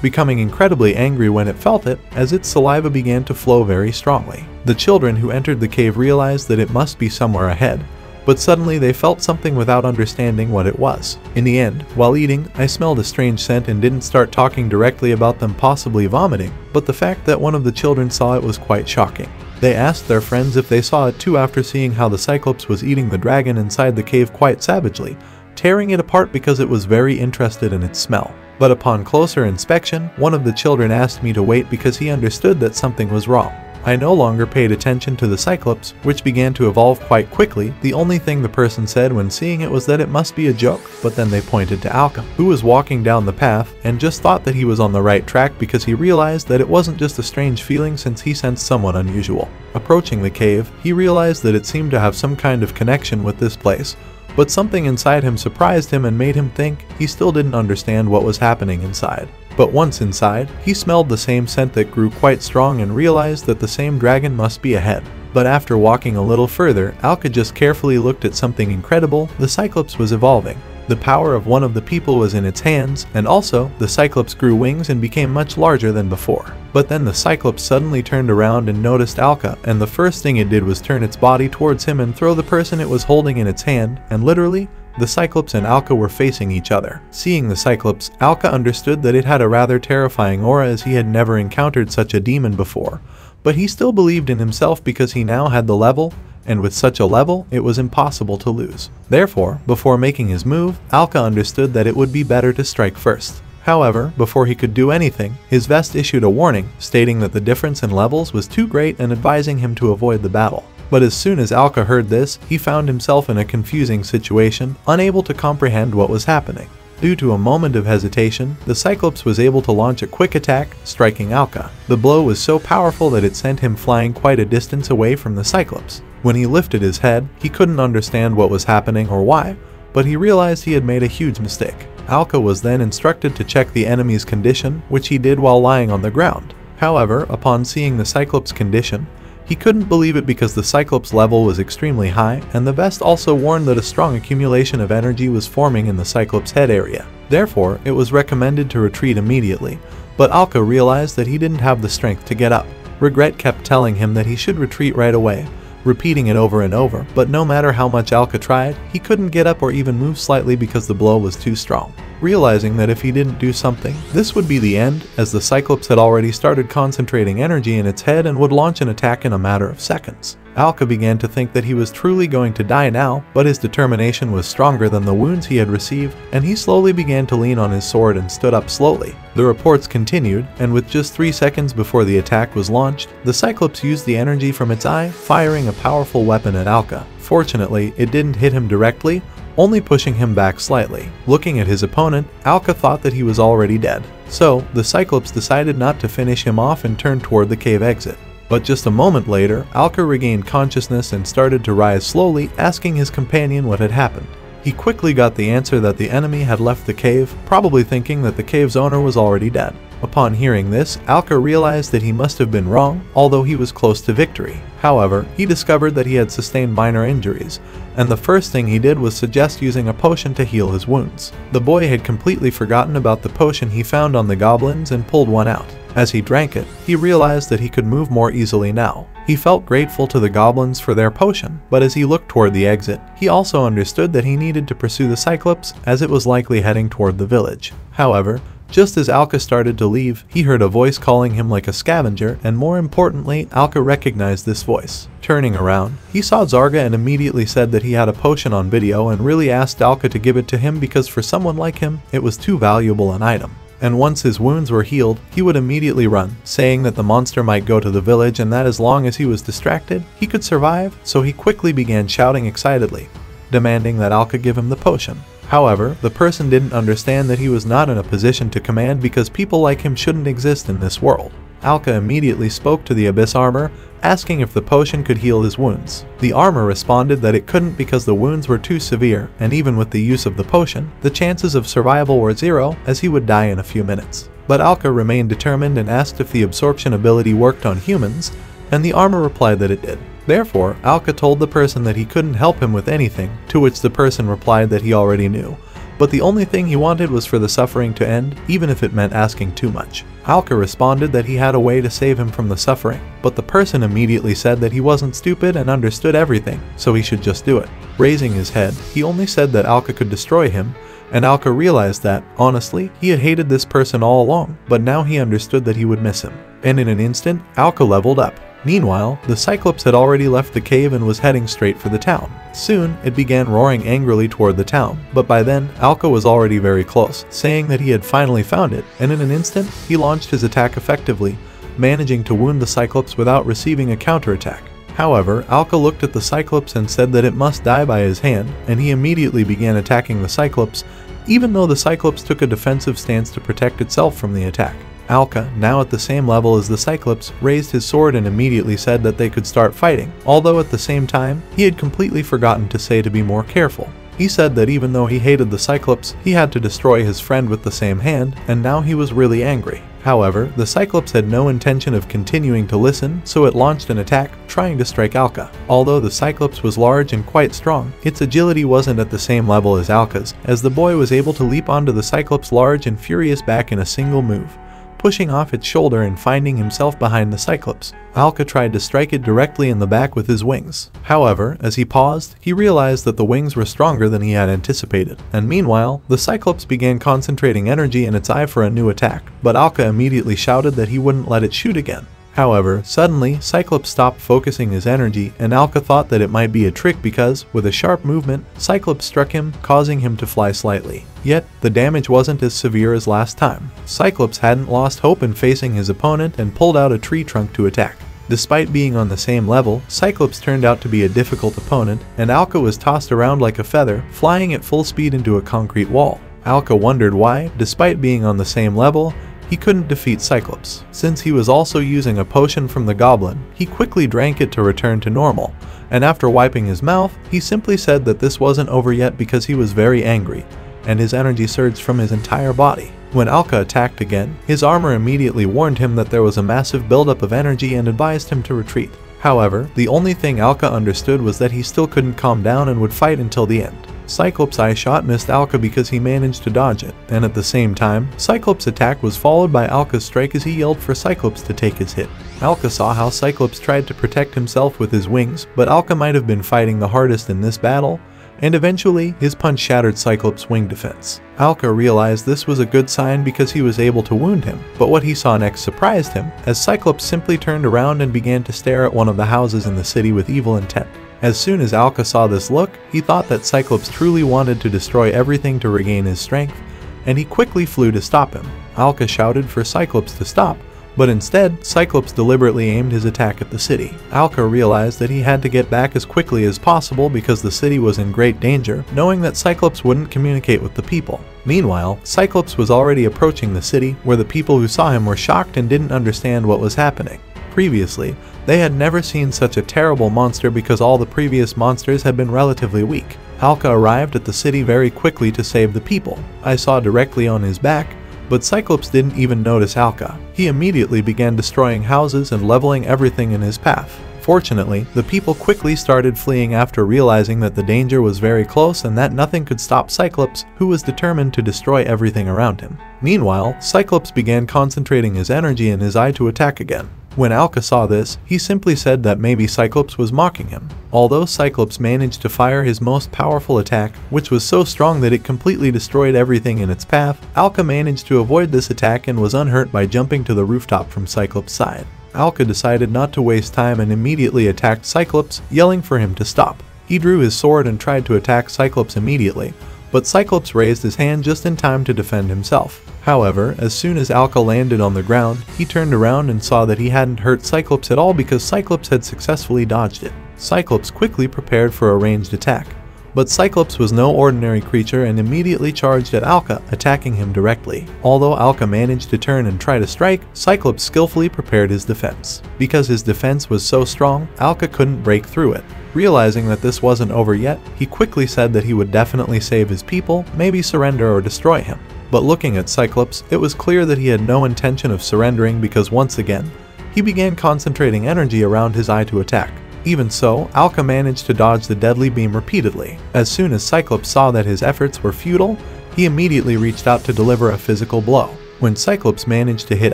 becoming incredibly angry when it felt it, as its saliva began to flow very strongly. The children who entered the cave realized that it must be somewhere ahead, but suddenly they felt something without understanding what it was. In the end, while eating, I smelled a strange scent and didn't start talking directly about them possibly vomiting, but the fact that one of the children saw it was quite shocking. They asked their friends if they saw it too after seeing how the Cyclops was eating the dragon inside the cave quite savagely, tearing it apart because it was very interested in its smell. But upon closer inspection, one of the children asked me to wait because he understood that something was wrong. I no longer paid attention to the Cyclops, which began to evolve quite quickly. The only thing the person said when seeing it was that it must be a joke, but then they pointed to Alka, who was walking down the path and just thought that he was on the right track because he realized that it wasn't just a strange feeling since he sensed someone unusual. Approaching the cave, he realized that it seemed to have some kind of connection with this place, but something inside him surprised him and made him think he still didn't understand what was happening inside. But once inside, he smelled the same scent that grew quite strong and realized that the same dragon must be ahead. But after walking a little further, Alka just carefully looked at something incredible. The Cyclops was evolving. The power of one of the people was in its hands, and also, the Cyclops grew wings and became much larger than before. But then the Cyclops suddenly turned around and noticed Alka, and the first thing it did was turn its body towards him and throw the person it was holding in its hand, and literally, the Cyclops and Alka were facing each other. Seeing the Cyclops, Alka understood that it had a rather terrifying aura as he had never encountered such a demon before, but he still believed in himself because he now had the level, and with such a level, it was impossible to lose. Therefore, before making his move, Alka understood that it would be better to strike first. However, before he could do anything, his vest issued a warning, stating that the difference in levels was too great and advising him to avoid the battle. But as soon as Alka heard this, he found himself in a confusing situation, unable to comprehend what was happening. Due to a moment of hesitation, the Cyclops was able to launch a quick attack, striking Alka. The blow was so powerful that it sent him flying quite a distance away from the Cyclops. When he lifted his head, he couldn't understand what was happening or why, but he realized he had made a huge mistake. Alka was then instructed to check the enemy's condition, which he did while lying on the ground. However, upon seeing the Cyclops' condition, he couldn't believe it because the Cyclops level was extremely high, and the vest also warned that a strong accumulation of energy was forming in the Cyclops' head area. Therefore, it was recommended to retreat immediately, but Alka realized that he didn't have the strength to get up. Regret kept telling him that he should retreat right away, repeating it over and over, but no matter how much Alka tried, he couldn't get up or even move slightly because the blow was too strong. Realizing that if he didn't do something, this would be the end, as the Cyclops had already started concentrating energy in its head and would launch an attack in a matter of seconds. Alka began to think that he was truly going to die now, but his determination was stronger than the wounds he had received, and he slowly began to lean on his sword and stood up slowly. The reports continued, and with just 3 seconds before the attack was launched, the Cyclops used the energy from its eye, firing a powerful weapon at Alka. Fortunately, it didn't hit him directly, only pushing him back slightly. Looking at his opponent, Alka thought that he was already dead. So, the Cyclops decided not to finish him off and turned toward the cave exit. But just a moment later, Alka regained consciousness and started to rise slowly, asking his companion what had happened. He quickly got the answer that the enemy had left the cave, probably thinking that the cave's owner was already dead. Upon hearing this, Alka realized that he must have been wrong, although he was close to victory. However, he discovered that he had sustained minor injuries, and the first thing he did was suggest using a potion to heal his wounds. The boy had completely forgotten about the potion he found on the goblins and pulled one out. As he drank it, he realized that he could move more easily now. He felt grateful to the goblins for their potion, but as he looked toward the exit, he also understood that he needed to pursue the Cyclops, as it was likely heading toward the village. However, just as Alka started to leave, he heard a voice calling him like a scavenger, and more importantly, Alka recognized this voice. Turning around, he saw Zarga and immediately said that he had a potion on video and really asked Alka to give it to him because for someone like him, it was too valuable an item. And once his wounds were healed, he would immediately run, saying that the monster might go to the village and that as long as he was distracted, he could survive, so he quickly began shouting excitedly, demanding that Alka give him the potion. However, the person didn't understand that he was not in a position to command because people like him shouldn't exist in this world. Alka immediately spoke to the Abyss armor, asking if the potion could heal his wounds. The armor responded that it couldn't because the wounds were too severe, and even with the use of the potion, the chances of survival were 0, as he would die in a few minutes. But Alka remained determined and asked if the absorption ability worked on humans, and the armor replied that it did. Therefore, Alka told the person that he couldn't help him with anything, to which the person replied that he already knew, but the only thing he wanted was for the suffering to end, even if it meant asking too much. Alka responded that he had a way to save him from the suffering, but the person immediately said that he wasn't stupid and understood everything, so he should just do it. Raising his head, he only said that Alka could destroy him, and Alka realized that, honestly, he had hated this person all along, but now he understood that he would miss him. And in an instant, Alka leveled up. Meanwhile, the Cyclops had already left the cave and was heading straight for the town. Soon, it began roaring angrily toward the town, but by then, Alka was already very close, saying that he had finally found it, and in an instant, he launched his attack effectively, managing to wound the Cyclops without receiving a counterattack. However, Alka looked at the Cyclops and said that it must die by his hand, and he immediately began attacking the Cyclops, even though the Cyclops took a defensive stance to protect itself from the attack. Alka, now at the same level as the Cyclops, raised his sword and immediately said that they could start fighting, although at the same time, he had completely forgotten to say to be more careful. He said that even though he hated the Cyclops, he had to destroy his friend with the same hand, and now he was really angry. However, the Cyclops had no intention of continuing to listen, so it launched an attack, trying to strike Alka. Although the Cyclops was large and quite strong, its agility wasn't at the same level as Alka's, as the boy was able to leap onto the Cyclops' large and furious back in a single move, pushing off its shoulder and finding himself behind the Cyclops. Alka tried to strike it directly in the back with his wings. However, as he paused, he realized that the wings were stronger than he had anticipated, and meanwhile, the Cyclops began concentrating energy in its eye for a new attack, but Alka immediately shouted that he wouldn't let it shoot again. However, suddenly, Cyclops stopped focusing his energy, and Alka thought that it might be a trick because, with a sharp movement, Cyclops struck him, causing him to fly slightly. Yet, the damage wasn't as severe as last time. Cyclops hadn't lost hope in facing his opponent and pulled out a tree trunk to attack. Despite being on the same level, Cyclops turned out to be a difficult opponent, and Alka was tossed around like a feather, flying at full speed into a concrete wall. Alka wondered why, despite being on the same level, he couldn't defeat Cyclops. Since he was also using a potion from the goblin, he quickly drank it to return to normal, and after wiping his mouth, he simply said that this wasn't over yet because he was very angry, and his energy surged from his entire body. When Alka attacked again, his armor immediately warned him that there was a massive buildup of energy and advised him to retreat. However, the only thing Alka understood was that he still couldn't calm down and would fight until the end. Cyclops' eye shot missed Alka because he managed to dodge it, and at the same time, Cyclops' attack was followed by Alka's strike as he yelled for Cyclops to take his hit. Alka saw how Cyclops tried to protect himself with his wings, but Alka might have been fighting the hardest in this battle, and eventually, his punch shattered Cyclops' wing defense. Alka realized this was a good sign because he was able to wound him, but what he saw next surprised him, as Cyclops simply turned around and began to stare at one of the houses in the city with evil intent. As soon as Alka saw this look, he thought that Cyclops truly wanted to destroy everything to regain his strength, and he quickly flew to stop him. Alka shouted for Cyclops to stop, but instead, Cyclops deliberately aimed his attack at the city. Alka realized that he had to get back as quickly as possible because the city was in great danger, knowing that Cyclops wouldn't communicate with the people. Meanwhile, Cyclops was already approaching the city, where the people who saw him were shocked and didn't understand what was happening. Previously, they had never seen such a terrible monster because all the previous monsters had been relatively weak. Alka arrived at the city very quickly to save the people. I saw directly on his back, but Cyclops didn't even notice Alka. He immediately began destroying houses and leveling everything in his path. Fortunately, the people quickly started fleeing after realizing that the danger was very close and that nothing could stop Cyclops, who was determined to destroy everything around him. Meanwhile, Cyclops began concentrating his energy in his eye to attack again. When Alka saw this, he simply said that maybe Cyclops was mocking him. Although Cyclops managed to fire his most powerful attack, which was so strong that it completely destroyed everything in its path, Alka managed to avoid this attack and was unhurt by jumping to the rooftop from Cyclops' side. Alka decided not to waste time and immediately attacked Cyclops, yelling for him to stop. He drew his sword and tried to attack Cyclops immediately, but Cyclops raised his hand just in time to defend himself. However, as soon as Alka landed on the ground, he turned around and saw that he hadn't hurt Cyclops at all because Cyclops had successfully dodged it. Cyclops quickly prepared for a ranged attack, but Cyclops was no ordinary creature and immediately charged at Alka, attacking him directly. Although Alka managed to turn and try to strike, Cyclops skillfully prepared his defense. Because his defense was so strong, Alka couldn't break through it. Realizing that this wasn't over yet, he quickly said that he would definitely save his people, maybe surrender or destroy him. But looking at Cyclops, it was clear that he had no intention of surrendering because once again, he began concentrating energy around his eye to attack. Even so, Alka managed to dodge the deadly beam repeatedly. As soon as Cyclops saw that his efforts were futile, he immediately reached out to deliver a physical blow. When Cyclops managed to hit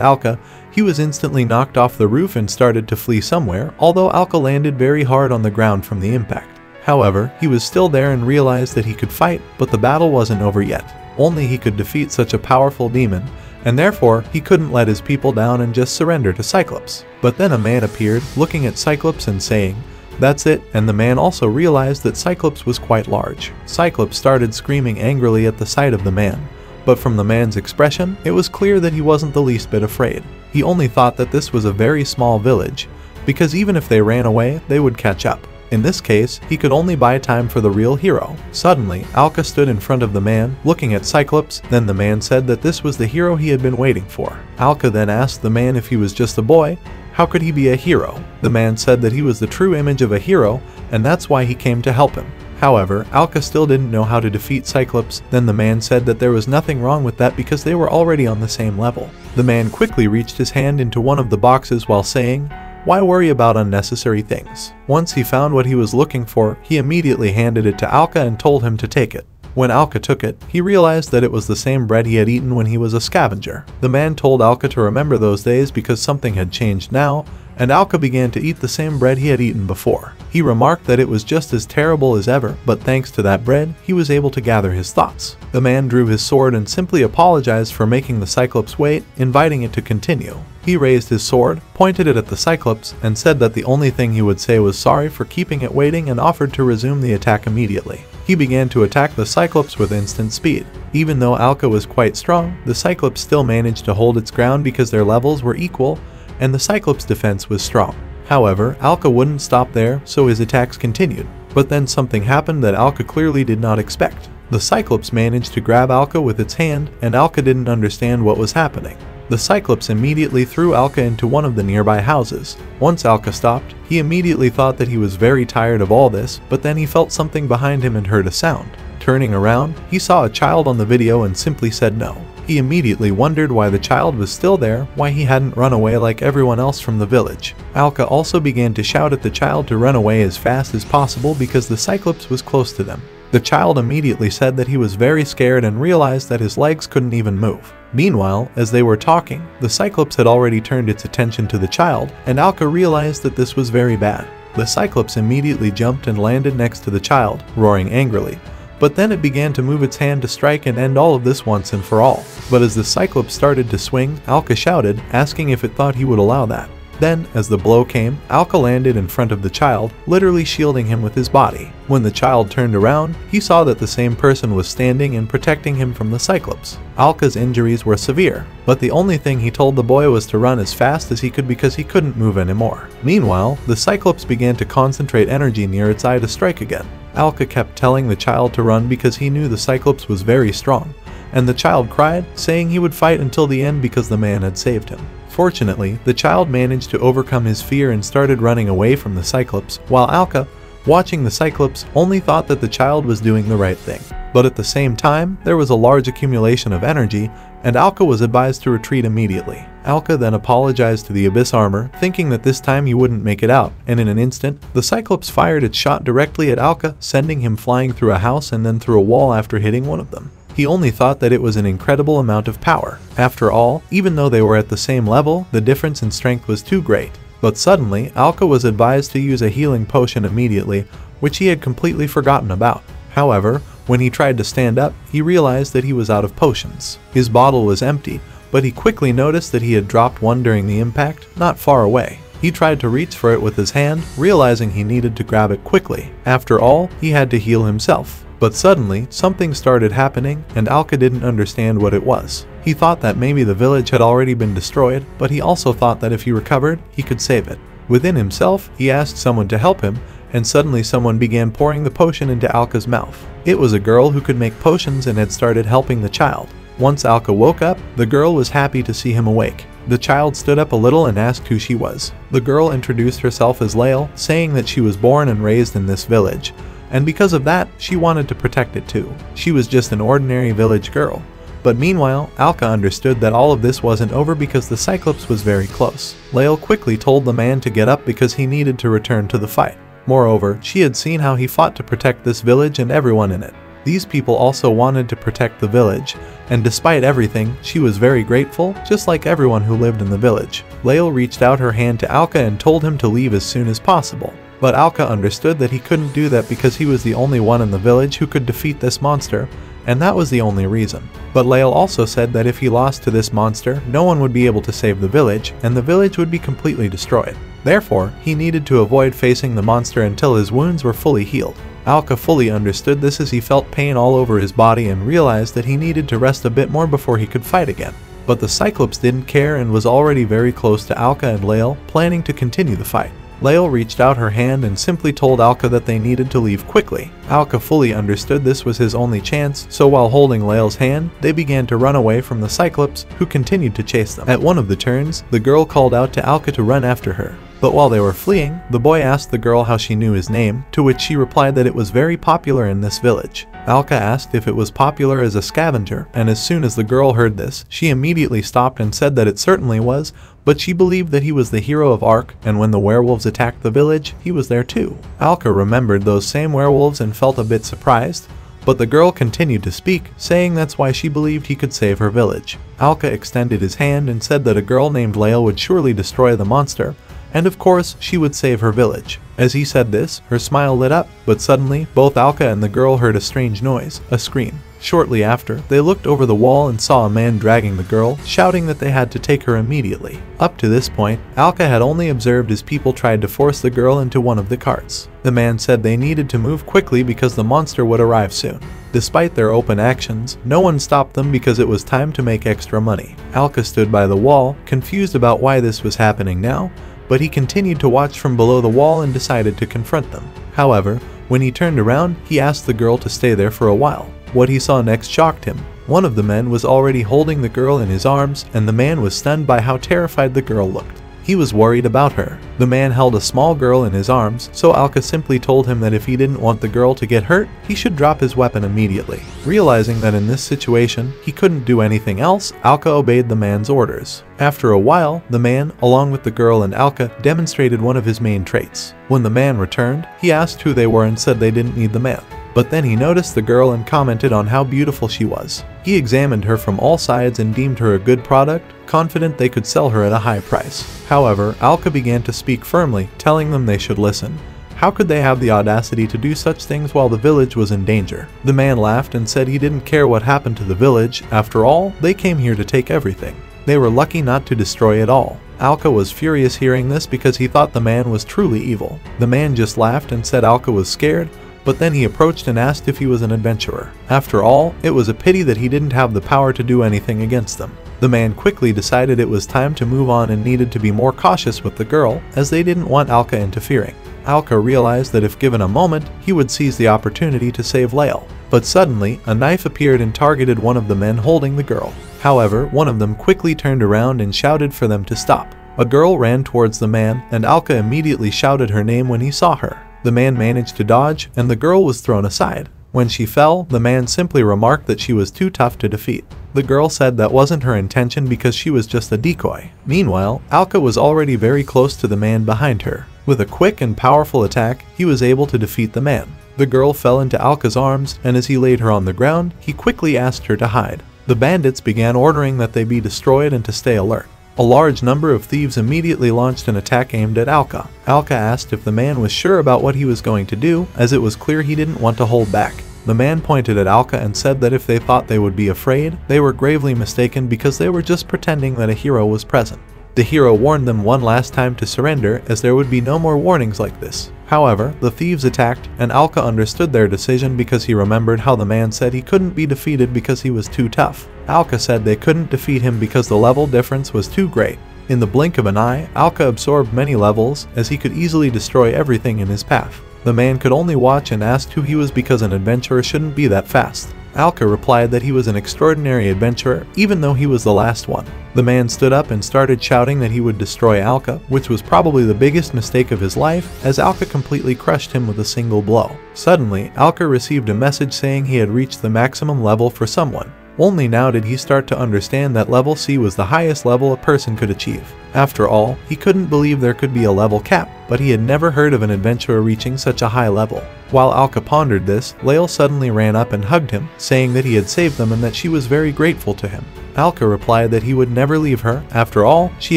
Alka, he was instantly knocked off the roof and started to flee somewhere, although Alka landed very hard on the ground from the impact. However, he was still there and realized that he could fight, but the battle wasn't over yet. Only he could defeat such a powerful demon, and therefore he couldn't let his people down and just surrender to Cyclops. But then a man appeared, looking at Cyclops and saying, "That's it," and the man also realized that Cyclops was quite large. Cyclops started screaming angrily at the sight of the man, but from the man's expression, it was clear that he wasn't the least bit afraid. He only thought that this was a very small village, because even if they ran away, they would catch up. In this case, he could only buy time for the real hero. Suddenly, Alka stood in front of the man, looking at Cyclops. Then the man said that this was the hero he had been waiting for. Alka then asked the man if he was just a boy, how could he be a hero? The man said that he was the true image of a hero, and that's why he came to help him. However, Alka still didn't know how to defeat Cyclops. Then the man said that there was nothing wrong with that because they were already on the same level. The man quickly reached his hand into one of the boxes while saying, "Why worry about unnecessary things?" Once he found what he was looking for, he immediately handed it to Alka and told him to take it. When Alka took it, he realized that it was the same bread he had eaten when he was a scavenger. The man told Alka to remember those days because something had changed now, and Alka began to eat the same bread he had eaten before. He remarked that it was just as terrible as ever, but thanks to that bread, he was able to gather his thoughts. The man drew his sword and simply apologized for making the Cyclops wait, inviting it to continue. He raised his sword, pointed it at the Cyclops, and said that the only thing he would say was sorry for keeping it waiting and offered to resume the attack immediately. He began to attack the Cyclops with instant speed. Even though Alka was quite strong, the Cyclops still managed to hold its ground because their levels were equal, and the Cyclops' defense was strong. However, Alka wouldn't stop there, so his attacks continued. But then something happened that Alka clearly did not expect. The Cyclops managed to grab Alka with its hand, and Alka didn't understand what was happening. The Cyclops immediately threw Alka into one of the nearby houses. Once Alka stopped, he immediately thought that he was very tired of all this, but then he felt something behind him and heard a sound. Turning around, he saw a child on the video and simply said no. He immediately wondered why the child was still there, why he hadn't run away like everyone else from the village. Alka also began to shout at the child to run away as fast as possible because the Cyclops was close to them. The child immediately said that he was very scared and realized that his legs couldn't even move. Meanwhile, as they were talking, the Cyclops had already turned its attention to the child, and Alka realized that this was very bad. The Cyclops immediately jumped and landed next to the child, roaring angrily. But then it began to move its hand to strike and end all of this once and for all. But as the Cyclops started to swing, Alka shouted, asking if it thought he would allow that. Then, as the blow came, Alka landed in front of the child, literally shielding him with his body. When the child turned around, he saw that the same person was standing and protecting him from the Cyclops. Alka's injuries were severe, but the only thing he told the boy was to run as fast as he could because he couldn't move anymore. Meanwhile, the Cyclops began to concentrate energy near its eye to strike again. Alka kept telling the child to run because he knew the Cyclops was very strong, and the child cried, saying he would fight until the end because the man had saved him. Fortunately, the child managed to overcome his fear and started running away from the Cyclops, while Alka, watching the Cyclops, only thought that the child was doing the right thing. But at the same time, there was a large accumulation of energy, and Alka was advised to retreat immediately. Alka then apologized to the Abyss armor, thinking that this time he wouldn't make it out, and in an instant, the Cyclops fired its shot directly at Alka, sending him flying through a house and then through a wall after hitting one of them. He only thought that it was an incredible amount of power. After all, even though they were at the same level, the difference in strength was too great. But suddenly, Alka was advised to use a healing potion immediately, which he had completely forgotten about. However, when he tried to stand up, he realized that he was out of potions. His bottle was empty, but he quickly noticed that he had dropped one during the impact, not far away. He tried to reach for it with his hand, realizing he needed to grab it quickly. After all, he had to heal himself. But suddenly, something started happening, and Alka didn't understand what it was. He thought that maybe the village had already been destroyed, but he also thought that if he recovered, he could save it. Within himself, he asked someone to help him, and suddenly someone began pouring the potion into Alka's mouth. It was a girl who could make potions and had started helping the child. Once Alka woke up, the girl was happy to see him awake. The child stood up a little and asked who she was. The girl introduced herself as Lael, saying that she was born and raised in this village, and because of that, she wanted to protect it too. She was just an ordinary village girl. But meanwhile, Alka understood that all of this wasn't over because the Cyclops was very close. Lael quickly told the man to get up because he needed to return to the fight. Moreover, she had seen how he fought to protect this village and everyone in it. These people also wanted to protect the village, and despite everything, she was very grateful, just like everyone who lived in the village. Lael reached out her hand to Alka and told him to leave as soon as possible. But Alka understood that he couldn't do that because he was the only one in the village who could defeat this monster, and that was the only reason. But Lael also said that if he lost to this monster, no one would be able to save the village, and the village would be completely destroyed. Therefore, he needed to avoid facing the monster until his wounds were fully healed. Alka fully understood this as he felt pain all over his body and realized that he needed to rest a bit more before he could fight again. But the Cyclops didn't care and was already very close to Alka and Lael, planning to continue the fight. Lael reached out her hand and simply told Alka that they needed to leave quickly. Alka fully understood this was his only chance, so while holding Lael's hand, they began to run away from the Cyclops, who continued to chase them. At one of the turns, the girl called out to Alka to run after her. But while they were fleeing, the boy asked the girl how she knew his name, to which she replied that it was very popular in this village. Alka asked if it was popular as a scavenger, and as soon as the girl heard this, she immediately stopped and said that it certainly was, but she believed that he was the hero of Ark, and when the werewolves attacked the village, he was there too. Alka remembered those same werewolves and felt a bit surprised, but the girl continued to speak, saying that's why she believed he could save her village. Alka extended his hand and said that a girl named Lael would surely destroy the monster, and of course, she would save her village. As he said this, her smile lit up, but suddenly, both Alka and the girl heard a strange noise, a scream. Shortly after, they looked over the wall and saw a man dragging the girl, shouting that they had to take her immediately. Up to this point, Alka had only observed as people tried to force the girl into one of the carts. The man said they needed to move quickly because the monster would arrive soon. Despite their open actions, no one stopped them because it was time to make extra money. Alka stood by the wall, confused about why this was happening now, but he continued to watch from below the wall and decided to confront them. However, when he turned around, he asked the girl to stay there for a while. What he saw next shocked him. One of the men was already holding the girl in his arms, and the man was stunned by how terrified the girl looked. He was worried about her. The man held a small girl in his arms, so Alka simply told him that if he didn't want the girl to get hurt, he should drop his weapon immediately. Realizing that in this situation, he couldn't do anything else, Alka obeyed the man's orders. After a while, the man, along with the girl and Alka, demonstrated one of his main traits. When the man returned, he asked who they were and said they didn't need the man. But then he noticed the girl and commented on how beautiful she was. He examined her from all sides and deemed her a good product, confident they could sell her at a high price. However, Alka began to speak firmly, telling them they should listen. How could they have the audacity to do such things while the village was in danger? The man laughed and said he didn't care what happened to the village. After all, they came here to take everything. They were lucky not to destroy it all. Alka was furious hearing this because he thought the man was truly evil. The man just laughed and said Alka was scared, but then he approached and asked if he was an adventurer. After all, it was a pity that he didn't have the power to do anything against them. The man quickly decided it was time to move on and needed to be more cautious with the girl, as they didn't want Alka interfering. Alka realized that if given a moment, he would seize the opportunity to save Lael. But suddenly, a knife appeared and targeted one of the men holding the girl. However, one of them quickly turned around and shouted for them to stop. A girl ran towards the man, and Alka immediately shouted her name when he saw her. The man managed to dodge, and the girl was thrown aside. When she fell, the man simply remarked that she was too tough to defeat. The girl said that wasn't her intention because she was just a decoy. Meanwhile, Alka was already very close to the man behind her. With a quick and powerful attack, he was able to defeat the man. The girl fell into Alka's arms, and as he laid her on the ground, he quickly asked her to hide. The bandits began ordering that they be destroyed and to stay alert. A large number of thieves immediately launched an attack aimed at Alka. Alka asked if the man was sure about what he was going to do, as it was clear he didn't want to hold back. The man pointed at Alka and said that if they thought they would be afraid, they were gravely mistaken because they were just pretending that a hero was present. The hero warned them one last time to surrender, as there would be no more warnings like this. However, the thieves attacked, and Alka understood their decision because he remembered how the man said he couldn't be defeated because he was too tough. Alka said they couldn't defeat him because the level difference was too great. In the blink of an eye, Alka absorbed many levels, as he could easily destroy everything in his path. The man could only watch and asked who he was because an adventurer shouldn't be that fast. Alka replied that he was an extraordinary adventurer, even though he was the last one. The man stood up and started shouting that he would destroy Alka, which was probably the biggest mistake of his life, as Alka completely crushed him with a single blow. Suddenly, Alka received a message saying he had reached the maximum level for someone. Only now did he start to understand that level C was the highest level a person could achieve. After all, he couldn't believe there could be a level cap, but he had never heard of an adventurer reaching such a high level. While Alka pondered this, Lael suddenly ran up and hugged him, saying that he had saved them and that she was very grateful to him. Alka replied that he would never leave her. After all, she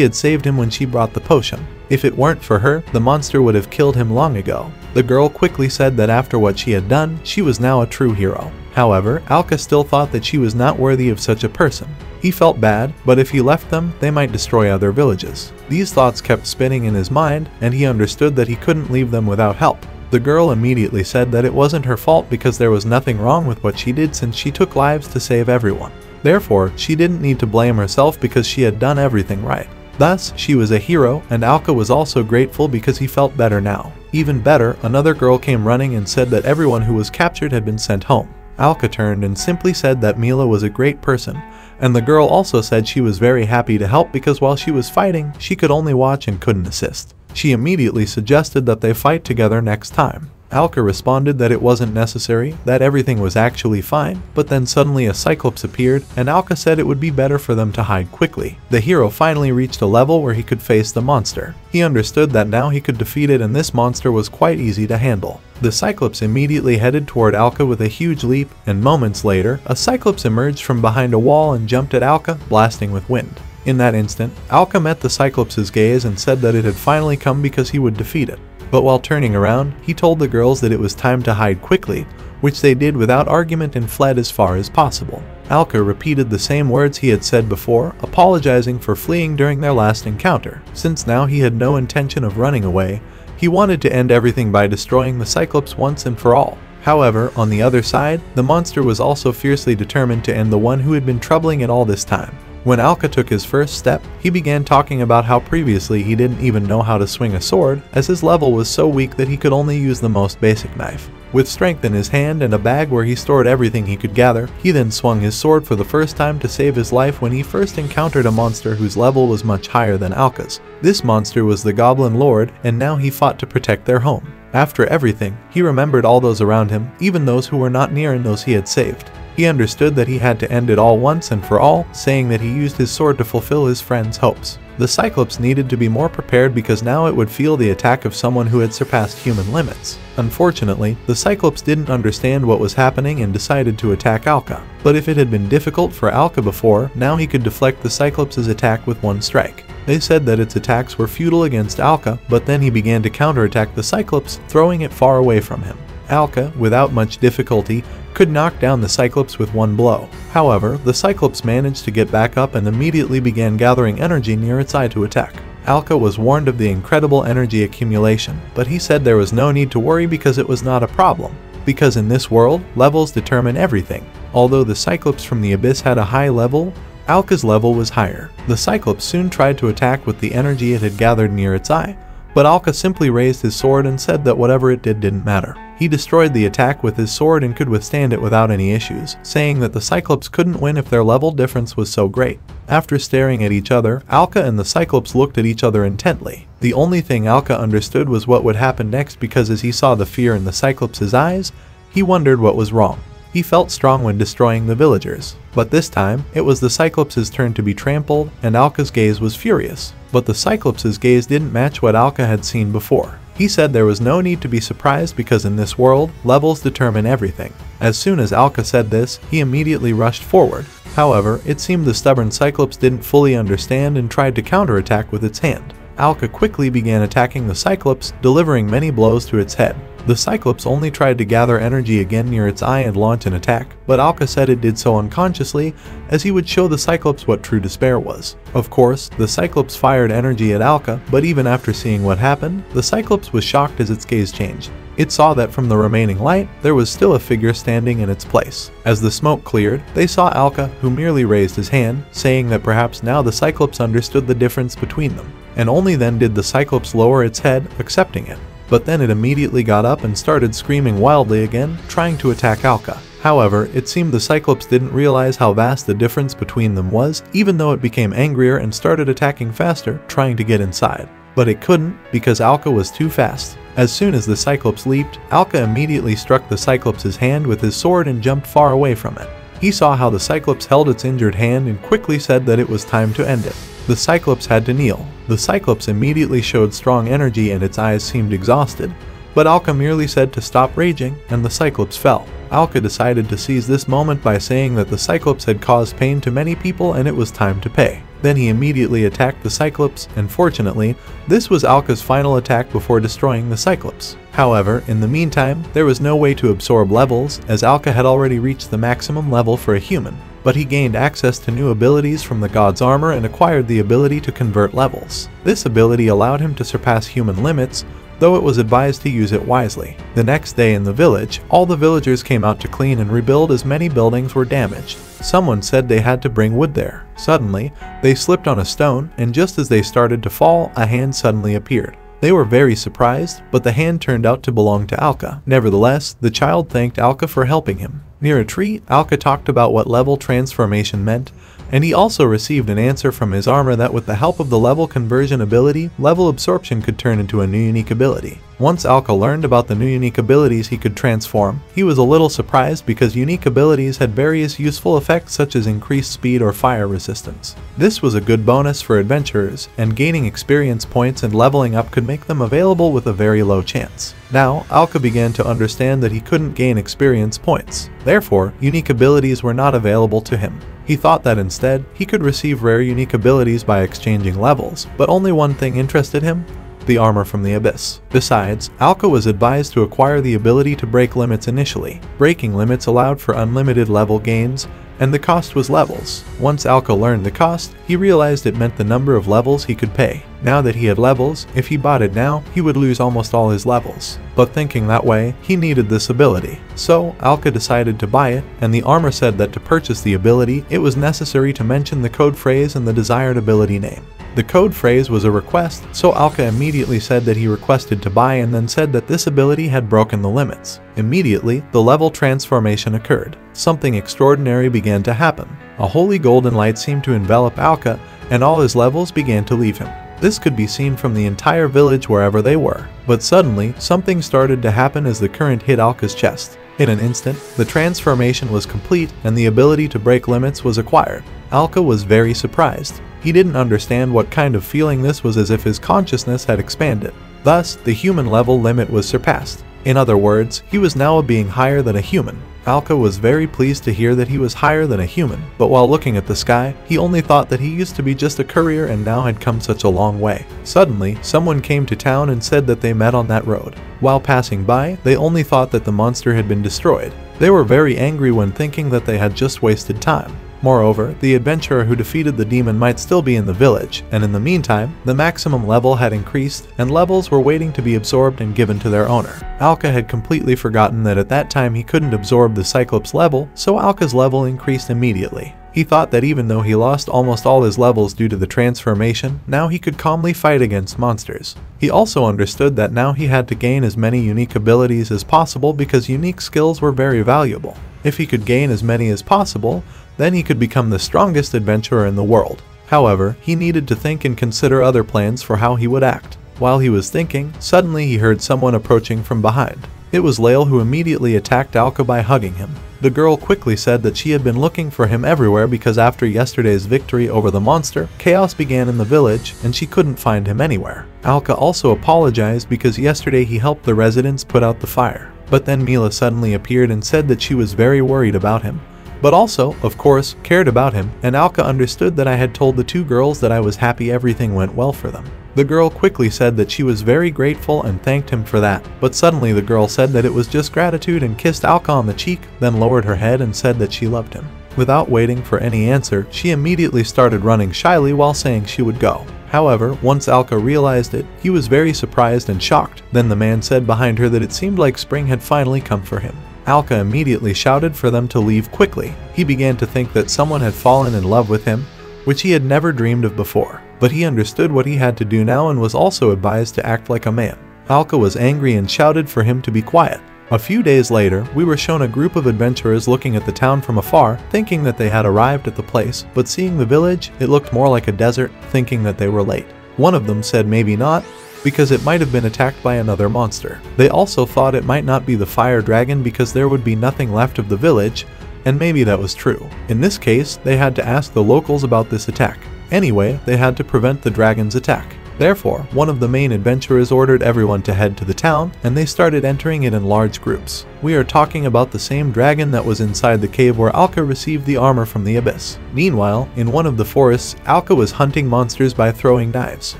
had saved him when she brought the potion. If it weren't for her, the monster would have killed him long ago. The girl quickly said that after what she had done, she was now a true hero. However, Alka still thought that she was not worthy of such a person. He felt bad, but if he left them, they might destroy other villages. These thoughts kept spinning in his mind, and he understood that he couldn't leave them without help. The girl immediately said that it wasn't her fault because there was nothing wrong with what she did since she took lives to save everyone. Therefore, she didn't need to blame herself because she had done everything right. Thus, she was a hero, and Alka was also grateful because he felt better now. Even better, another girl came running and said that everyone who was captured had been sent home. Alka turned and simply said that Mila was a great person, and the girl also said she was very happy to help because while she was fighting, she could only watch and couldn't assist. She immediately suggested that they fight together next time. Alka responded that it wasn't necessary, that everything was actually fine, but then suddenly a Cyclops appeared, and Alka said it would be better for them to hide quickly. The hero finally reached a level where he could face the monster. He understood that now he could defeat it, and this monster was quite easy to handle. The Cyclops immediately headed toward Alka with a huge leap, and moments later, a Cyclops emerged from behind a wall and jumped at Alka, blasting with wind. In that instant, Alka met the Cyclops' gaze and said that it had finally come because he would defeat it. But while turning around, he told the girls that it was time to hide quickly, which they did without argument and fled as far as possible. Alka repeated the same words he had said before, apologizing for fleeing during their last encounter. Since now he had no intention of running away, he wanted to end everything by destroying the Cyclops once and for all. However, on the other side, the monster was also fiercely determined to end the one who had been troubling it all this time. When Alka took his first step, he began talking about how previously he didn't even know how to swing a sword, as his level was so weak that he could only use the most basic knife. With strength in his hand and a bag where he stored everything he could gather, he then swung his sword for the first time to save his life when he first encountered a monster whose level was much higher than Alka's. This monster was the Goblin Lord, and now he fought to protect their home. After everything, he remembered all those around him, even those who were not near and those he had saved. He understood that he had to end it all once and for all, saying that he used his sword to fulfill his friend's hopes. The Cyclops needed to be more prepared because now it would feel the attack of someone who had surpassed human limits. Unfortunately, the Cyclops didn't understand what was happening and decided to attack Alka. But if it had been difficult for Alka before, now he could deflect the Cyclops' attack with one strike. They said that its attacks were futile against Alka, but then he began to counterattack the Cyclops, throwing it far away from him. Alka, without much difficulty, could knock down the Cyclops with one blow. However, the Cyclops managed to get back up and immediately began gathering energy near its eye to attack. Alka was warned of the incredible energy accumulation, but he said there was no need to worry because it was not a problem. Because in this world, levels determine everything. Although the Cyclops from the Abyss had a high level, Alka's level was higher. The Cyclops soon tried to attack with the energy it had gathered near its eye, but Alka simply raised his sword and said that whatever it did didn't matter. He destroyed the attack with his sword and could withstand it without any issues, saying that the Cyclops couldn't win if their level difference was so great. After staring at each other, Alka and the Cyclops looked at each other intently. The only thing Alka understood was what would happen next because as he saw the fear in the Cyclops' eyes, he wondered what was wrong. He felt strong when destroying the villagers, but this time, it was the Cyclops' turn to be trampled, and Alka's gaze was furious. But the Cyclops' gaze didn't match what Alka had seen before. He said there was no need to be surprised because in this world, levels determine everything. As soon as Alka said this, he immediately rushed forward. However, it seemed the stubborn Cyclops didn't fully understand and tried to counterattack with its hand. Alka quickly began attacking the Cyclops, delivering many blows to its head. The Cyclops only tried to gather energy again near its eye and launch an attack, but Alka said it did so unconsciously, as he would show the Cyclops what true despair was. Of course, the Cyclops fired energy at Alka, but even after seeing what happened, the Cyclops was shocked as its gaze changed. It saw that from the remaining light, there was still a figure standing in its place. As the smoke cleared, they saw Alka, who merely raised his hand, saying that perhaps now the Cyclops understood the difference between them. And only then did the Cyclops lower its head, accepting it. But then it immediately got up and started screaming wildly again, trying to attack Alka. However, it seemed the Cyclops didn't realize how vast the difference between them was, even though it became angrier and started attacking faster, trying to get inside. But it couldn't, because Alka was too fast. As soon as the Cyclops leaped, Alka immediately struck the Cyclops' hand with his sword and jumped far away from it. He saw how the Cyclops held its injured hand and quickly said that it was time to end it. The Cyclops had to kneel. The Cyclops immediately showed strong energy and its eyes seemed exhausted, but Alka merely said to stop raging, and the Cyclops fell. Alka decided to seize this moment by saying that the Cyclops had caused pain to many people and it was time to pay. Then he immediately attacked the Cyclops, and fortunately, this was Alka's final attack before destroying the Cyclops. However, in the meantime, there was no way to absorb levels, as Alka had already reached the maximum level for a human. But he gained access to new abilities from the god's armor and acquired the ability to convert levels. This ability allowed him to surpass human limits, though it was advised to use it wisely. The next day in the village, all the villagers came out to clean and rebuild as many buildings were damaged. Someone said they had to bring wood there. Suddenly, they slipped on a stone, and just as they started to fall, a hand suddenly appeared. They were very surprised, but the hand turned out to belong to Alka. Nevertheless, the child thanked Alka for helping him. Near a tree, Alka talked about what level transformation meant, and he also received an answer from his armor that with the help of the level conversion ability, level absorption could turn into a new unique ability. Once Alka learned about the new unique abilities he could transform, he was a little surprised because unique abilities had various useful effects such as increased speed or fire resistance. This was a good bonus for adventurers, and gaining experience points and leveling up could make them available with a very low chance. Now, Alka began to understand that he couldn't gain experience points. Therefore, unique abilities were not available to him. He thought that instead, he could receive rare unique abilities by exchanging levels, but only one thing interested him: the armor from the abyss. Besides, Alka was advised to acquire the ability to break limits initially. Breaking limits allowed for unlimited level gains, and the cost was levels. Once Alka learned the cost, he realized it meant the number of levels he could pay. Now that he had levels, if he bought it now, he would lose almost all his levels. But thinking that way, he needed this ability. So, Alka decided to buy it, and the armor said that to purchase the ability, it was necessary to mention the code phrase and the desired ability name. The code phrase was a request, so Alka immediately said that he requested to buy and then said that this ability had broken the limits. Immediately, the level transformation occurred. Something extraordinary began to happen. A holy golden light seemed to envelop Alka, and all his levels began to leave him. This could be seen from the entire village wherever they were. But suddenly, something started to happen as the current hit Alka's chest. In an instant, the transformation was complete and the ability to break limits was acquired. Alka was very surprised. He didn't understand what kind of feeling this was, as if his consciousness had expanded. Thus, the human level limit was surpassed. In other words, he was now a being higher than a human. Alka was very pleased to hear that he was higher than a human, but while looking at the sky, he only thought that he used to be just a courier and now had come such a long way. Suddenly, someone came to town and said that they met on that road. While passing by, they only thought that the monster had been destroyed. They were very angry when thinking that they had just wasted time. Moreover, the adventurer who defeated the demon might still be in the village, and in the meantime, the maximum level had increased, and levels were waiting to be absorbed and given to their owner. Alka had completely forgotten that at that time he couldn't absorb the Cyclops level, so Alka's level increased immediately. He thought that even though he lost almost all his levels due to the transformation, now he could calmly fight against monsters. He also understood that now he had to gain as many unique abilities as possible because unique skills were very valuable. If he could gain as many as possible, then he could become the strongest adventurer in the world. However, he needed to think and consider other plans for how he would act. While he was thinking, suddenly he heard someone approaching from behind. It was Lael, who immediately attacked Alka by hugging him. The girl quickly said that she had been looking for him everywhere because after yesterday's victory over the monster, chaos began in the village and she couldn't find him anywhere. Alka also apologized because yesterday he helped the residents put out the fire. But then Mila suddenly appeared and said that she was very worried about him, but also, of course, cared about him, and Alka understood that I had told the two girls that I was happy everything went well for them. The girl quickly said that she was very grateful and thanked him for that, but suddenly the girl said that it was just gratitude and kissed Alka on the cheek, then lowered her head and said that she loved him. Without waiting for any answer, she immediately started running shyly while saying she would go. However, once Alka realized it, he was very surprised and shocked. Then the man said behind her that it seemed like spring had finally come for him. Alka immediately shouted for them to leave quickly. He began to think that someone had fallen in love with him, which he had never dreamed of before. But he understood what he had to do now and was also advised to act like a man. Alka was angry and shouted for him to be quiet. A few days later, we were shown a group of adventurers looking at the town from afar, thinking that they had arrived at the place, but seeing the village, it looked more like a desert, thinking that they were late. One of them said maybe not, because it might have been attacked by another monster. They also thought it might not be the fire dragon because there would be nothing left of the village, and maybe that was true. In this case, they had to ask the locals about this attack. Anyway, they had to prevent the dragon's attack. Therefore, one of the main adventurers ordered everyone to head to the town, and they started entering it in large groups. We are talking about the same dragon that was inside the cave where Alka received the armor from the abyss. Meanwhile, in one of the forests, Alka was hunting monsters by throwing knives.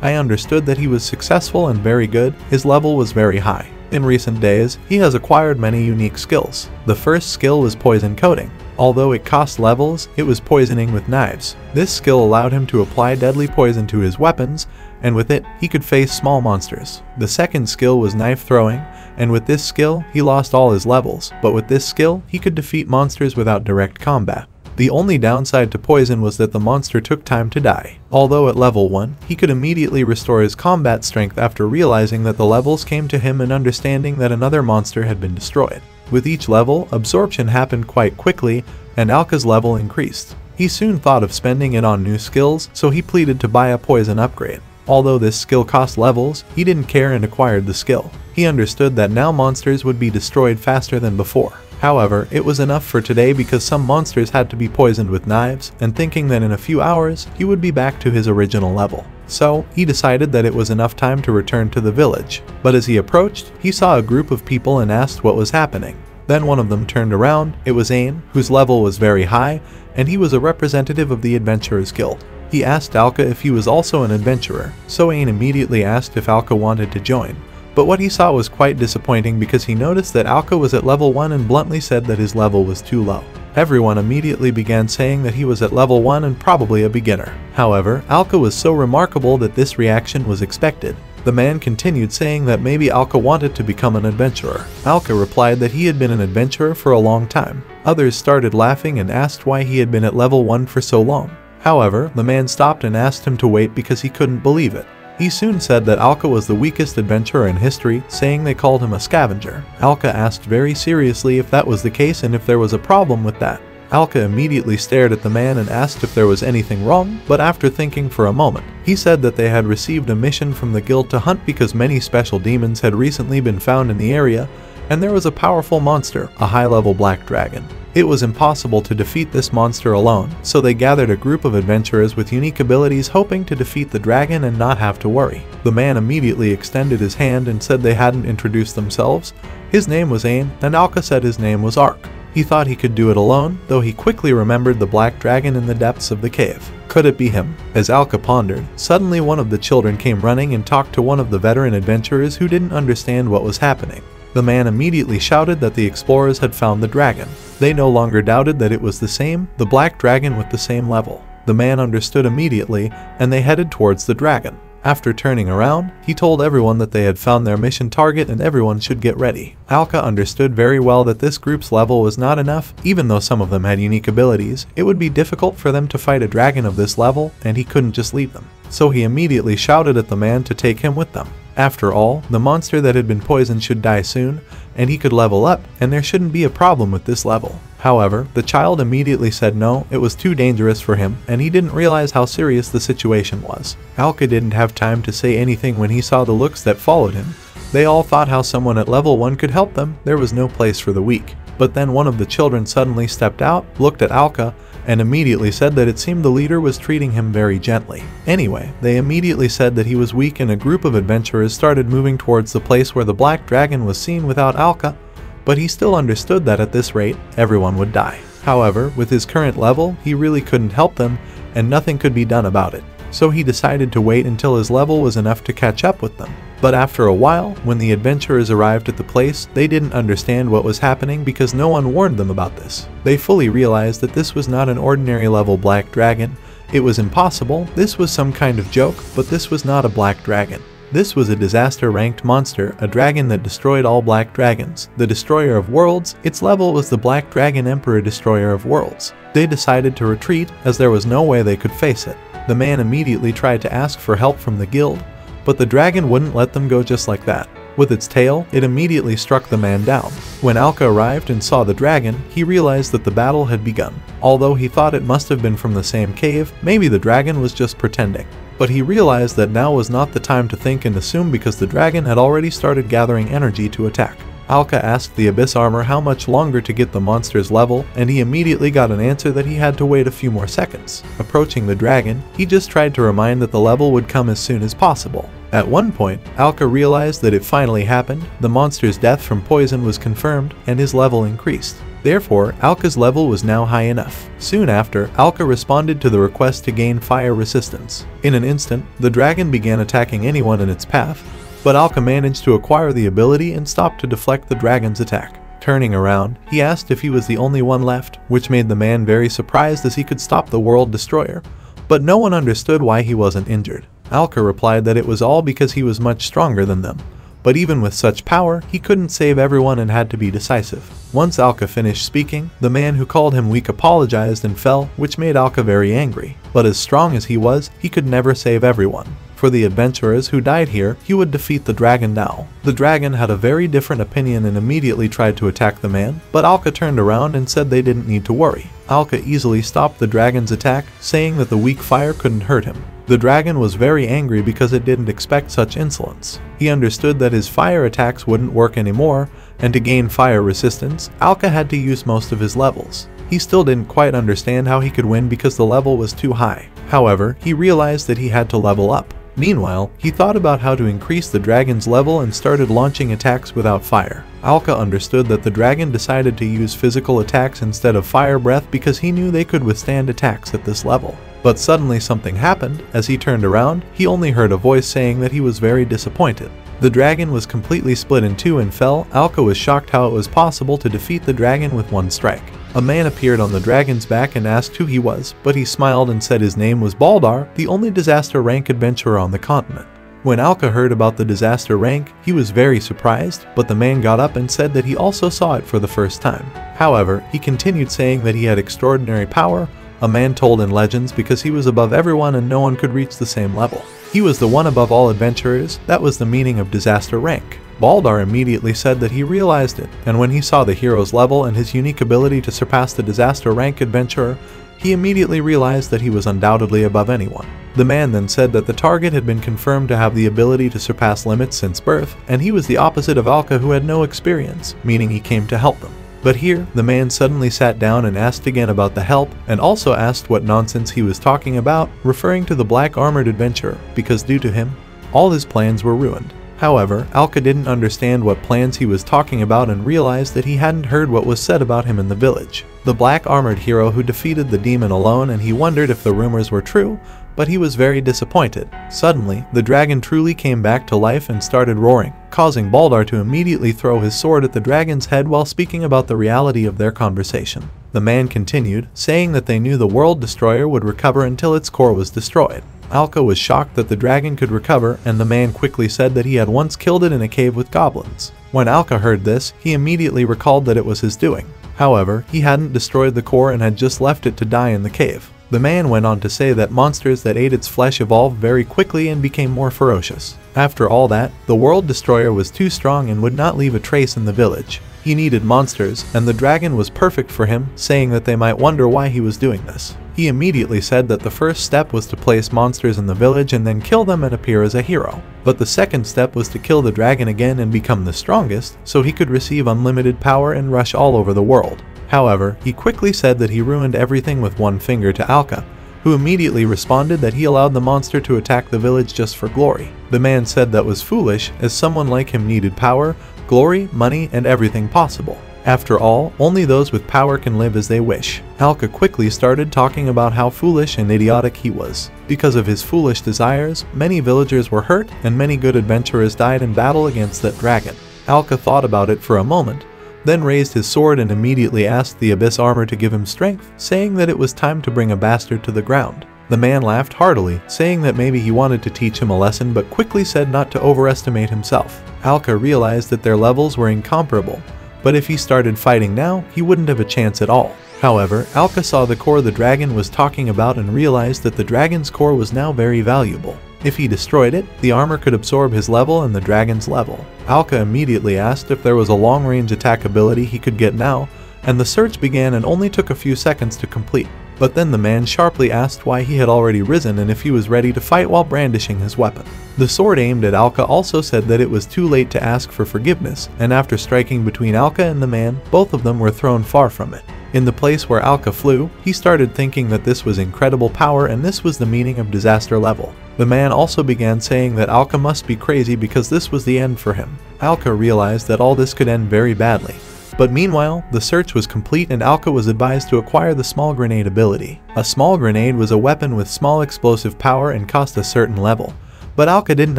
I understood that he was successful and very good. His level was very high. In recent days, he has acquired many unique skills. The first skill was poison coating. Although it cost levels, it was poisoning with knives. This skill allowed him to apply deadly poison to his weapons, and with it, he could face small monsters. The second skill was knife throwing, and with this skill, he lost all his levels, but with this skill, he could defeat monsters without direct combat. The only downside to poison was that the monster took time to die. Although at level 1, he could immediately restore his combat strength after realizing that the levels came to him and understanding that another monster had been destroyed. With each level, absorption happened quite quickly, and Alka's level increased. He soon thought of spending it on new skills, so he pleaded to buy a poison upgrade. Although this skill cost levels, he didn't care and acquired the skill. He understood that now monsters would be destroyed faster than before. However, it was enough for today because some monsters had to be poisoned with knives, and thinking that in a few hours, he would be back to his original level. So, he decided that it was enough time to return to the village. But as he approached, he saw a group of people and asked what was happening. Then one of them turned around. It was Ain, whose level was very high, and he was a representative of the Adventurers Guild. He asked Alka if he was also an adventurer, so Ain immediately asked if Alka wanted to join. But what he saw was quite disappointing because he noticed that Alka was at level 1 and bluntly said that his level was too low. Everyone immediately began saying that he was at level 1 and probably a beginner. However, Alka was so remarkable that this reaction was expected. The man continued saying that maybe Alka wanted to become an adventurer. Alka replied that he had been an adventurer for a long time. Others started laughing and asked why he had been at level 1 for so long. However, the man stopped and asked him to wait because he couldn't believe it. He soon said that Alka was the weakest adventurer in history, saying they called him a scavenger. Alka asked very seriously if that was the case and if there was a problem with that. Alka immediately stared at the man and asked if there was anything wrong, but after thinking for a moment, he said that they had received a mission from the guild to hunt because many special demons had recently been found in the area, and there was a powerful monster, a high-level black dragon. It was impossible to defeat this monster alone, so they gathered a group of adventurers with unique abilities hoping to defeat the dragon and not have to worry. The man immediately extended his hand and said they hadn't introduced themselves. His name was Ain, and Alka said his name was Ark. He thought he could do it alone, though he quickly remembered the black dragon in the depths of the cave. Could it be him? As Alka pondered, suddenly one of the children came running and talked to one of the veteran adventurers who didn't understand what was happening. The man immediately shouted that the explorers had found the dragon. They no longer doubted that it was the black dragon with the same level. The man understood immediately, and they headed towards the dragon. After turning around, he told everyone that they had found their mission target and everyone should get ready. Alka understood very well that this group's level was not enough. Even though some of them had unique abilities, it would be difficult for them to fight a dragon of this level, and he couldn't just leave them. So he immediately shouted at the man to take him with them. After all, the monster that had been poisoned should die soon, and he could level up, and there shouldn't be a problem with this level. However, the child immediately said no, it was too dangerous for him, and he didn't realize how serious the situation was. Alka didn't have time to say anything when he saw the looks that followed him. They all thought how someone at level 1 could help them. There was no place for the weak. But then one of the children suddenly stepped out, looked at Alka, and immediately said that it seemed the leader was treating him very gently. Anyway, they immediately said that he was weak, and a group of adventurers started moving towards the place where the black dragon was seen without Alka, but he still understood that at this rate, everyone would die. However, with his current level, he really couldn't help them, and nothing could be done about it. So he decided to wait until his level was enough to catch up with them. But after a while, when the adventurers arrived at the place, they didn't understand what was happening because no one warned them about this. They fully realized that this was not an ordinary level black dragon. It was impossible. This was some kind of joke, but this was not a black dragon. This was a disaster-ranked monster, a dragon that destroyed all black dragons. The Destroyer of Worlds, its level was the Black Dragon Emperor Destroyer of Worlds. They decided to retreat as there was no way they could face it. The man immediately tried to ask for help from the guild, but the dragon wouldn't let them go just like that. With its tail, it immediately struck the man down. When Alka arrived and saw the dragon, he realized that the battle had begun. Although he thought it must have been from the same cave, maybe the dragon was just pretending. But he realized that now was not the time to think and assume because the dragon had already started gathering energy to attack. Alka asked the Abyss Armor how much longer to get the monster's level, and he immediately got an answer that he had to wait a few more seconds. Approaching the dragon, he just tried to remind that the level would come as soon as possible. At one point, Alka realized that it finally happened, the monster's death from poison was confirmed, and his level increased. Therefore, Alka's level was now high enough. Soon after, Alka responded to the request to gain fire resistance. In an instant, the dragon began attacking anyone in its path, but Alka managed to acquire the ability and stopped to deflect the dragon's attack. Turning around, he asked if he was the only one left, which made the man very surprised as he could stop the world destroyer, but no one understood why he wasn't injured. Alka replied that it was all because he was much stronger than them. But even with such power, he couldn't save everyone and had to be decisive. Once Alka finished speaking, the man who called him weak apologized and fell, which made Alka very angry. But as strong as he was, he could never save everyone. For the adventurers who died here, he would defeat the dragon now. The dragon had a very different opinion and immediately tried to attack the man, but Alka turned around and said they didn't need to worry. Alka easily stopped the dragon's attack, saying that the weak fire couldn't hurt him. The dragon was very angry because it didn't expect such insolence. He understood that his fire attacks wouldn't work anymore, and to gain fire resistance, Alka had to use most of his levels. He still didn't quite understand how he could win because the level was too high. However, he realized that he had to level up. Meanwhile, he thought about how to increase the dragon's level and started launching attacks without fire. Alka understood that the dragon decided to use physical attacks instead of fire breath because he knew they could withstand attacks at this level. But suddenly something happened. As he turned around, he only heard a voice saying that he was very disappointed. The dragon was completely split in two and fell. Alka was shocked how it was possible to defeat the dragon with one strike. A man appeared on the dragon's back and asked who he was, but he smiled and said his name was Baldar, the only disaster rank adventurer on the continent. When Alka heard about the disaster rank, he was very surprised, but the man got up and said that he also saw it for the first time. However, he continued saying that he had extraordinary power, a man told in legends, because he was above everyone and no one could reach the same level. He was the one above all adventurers. That was the meaning of disaster rank. Baldar immediately said that he realized it, and when he saw the hero's level and his unique ability to surpass the disaster rank adventurer, he immediately realized that he was undoubtedly above anyone. The man then said that the target had been confirmed to have the ability to surpass limits since birth, and he was the opposite of Alka, who had no experience, meaning he came to help them. But here, the man suddenly sat down and asked again about the help, and also asked what nonsense he was talking about, referring to the black armored adventurer, because due to him, all his plans were ruined. However, Alka didn't understand what plans he was talking about and realized that he hadn't heard what was said about him in the village. The black armored hero who defeated the demon alone, and he wondered if the rumors were true, but he was very disappointed. Suddenly, the dragon truly came back to life and started roaring, causing Baldar to immediately throw his sword at the dragon's head while speaking about the reality of their conversation. The man continued, saying that they knew the world destroyer would recover until its core was destroyed. Alka was shocked that the dragon could recover, and the man quickly said that he had once killed it in a cave with goblins. When Alka heard this, he immediately recalled that it was his doing. However, he hadn't destroyed the core and had just left it to die in the cave. The man went on to say that monsters that ate its flesh evolved very quickly and became more ferocious. After all that, the world destroyer was too strong and would not leave a trace in the village. He needed monsters, and the dragon was perfect for him, saying that they might wonder why he was doing this. He immediately said that the first step was to place monsters in the village and then kill them and appear as a hero. But the second step was to kill the dragon again and become the strongest, so he could receive unlimited power and rush all over the world. However, he quickly said that he ruined everything with one finger to Alka, who immediately responded that he allowed the monster to attack the village just for glory. The man said that was foolish, as someone like him needed power, glory, money, and everything possible. After all, only those with power can live as they wish. Alka quickly started talking about how foolish and idiotic he was. Because of his foolish desires, many villagers were hurt and many good adventurers died in battle against that dragon. Alka thought about it for a moment, then raised his sword and immediately asked the Abyss Armor to give him strength, saying that it was time to bring a bastard to the ground. The man laughed heartily, saying that maybe he wanted to teach him a lesson, but quickly said not to overestimate himself. Alka realized that their levels were incomparable, but if he started fighting now, he wouldn't have a chance at all. However, Alka saw the core the dragon was talking about and realized that the dragon's core was now very valuable. If he destroyed it, the armor could absorb his level and the dragon's level. Alka immediately asked if there was a long-range attack ability he could get now, and the search began and only took a few seconds to complete. But then the man sharply asked why he had already risen and if he was ready to fight while brandishing his weapon. The sword aimed at Alka also said that it was too late to ask for forgiveness, and after striking between Alka and the man, both of them were thrown far from it. In the place where Alka flew, he started thinking that this was incredible power and this was the meaning of disaster level. The man also began saying that Alka must be crazy because this was the end for him. Alka realized that all this could end very badly. But meanwhile, the search was complete and Alka was advised to acquire the small grenade ability. A small grenade was a weapon with small explosive power and cost a certain level. But Alka didn't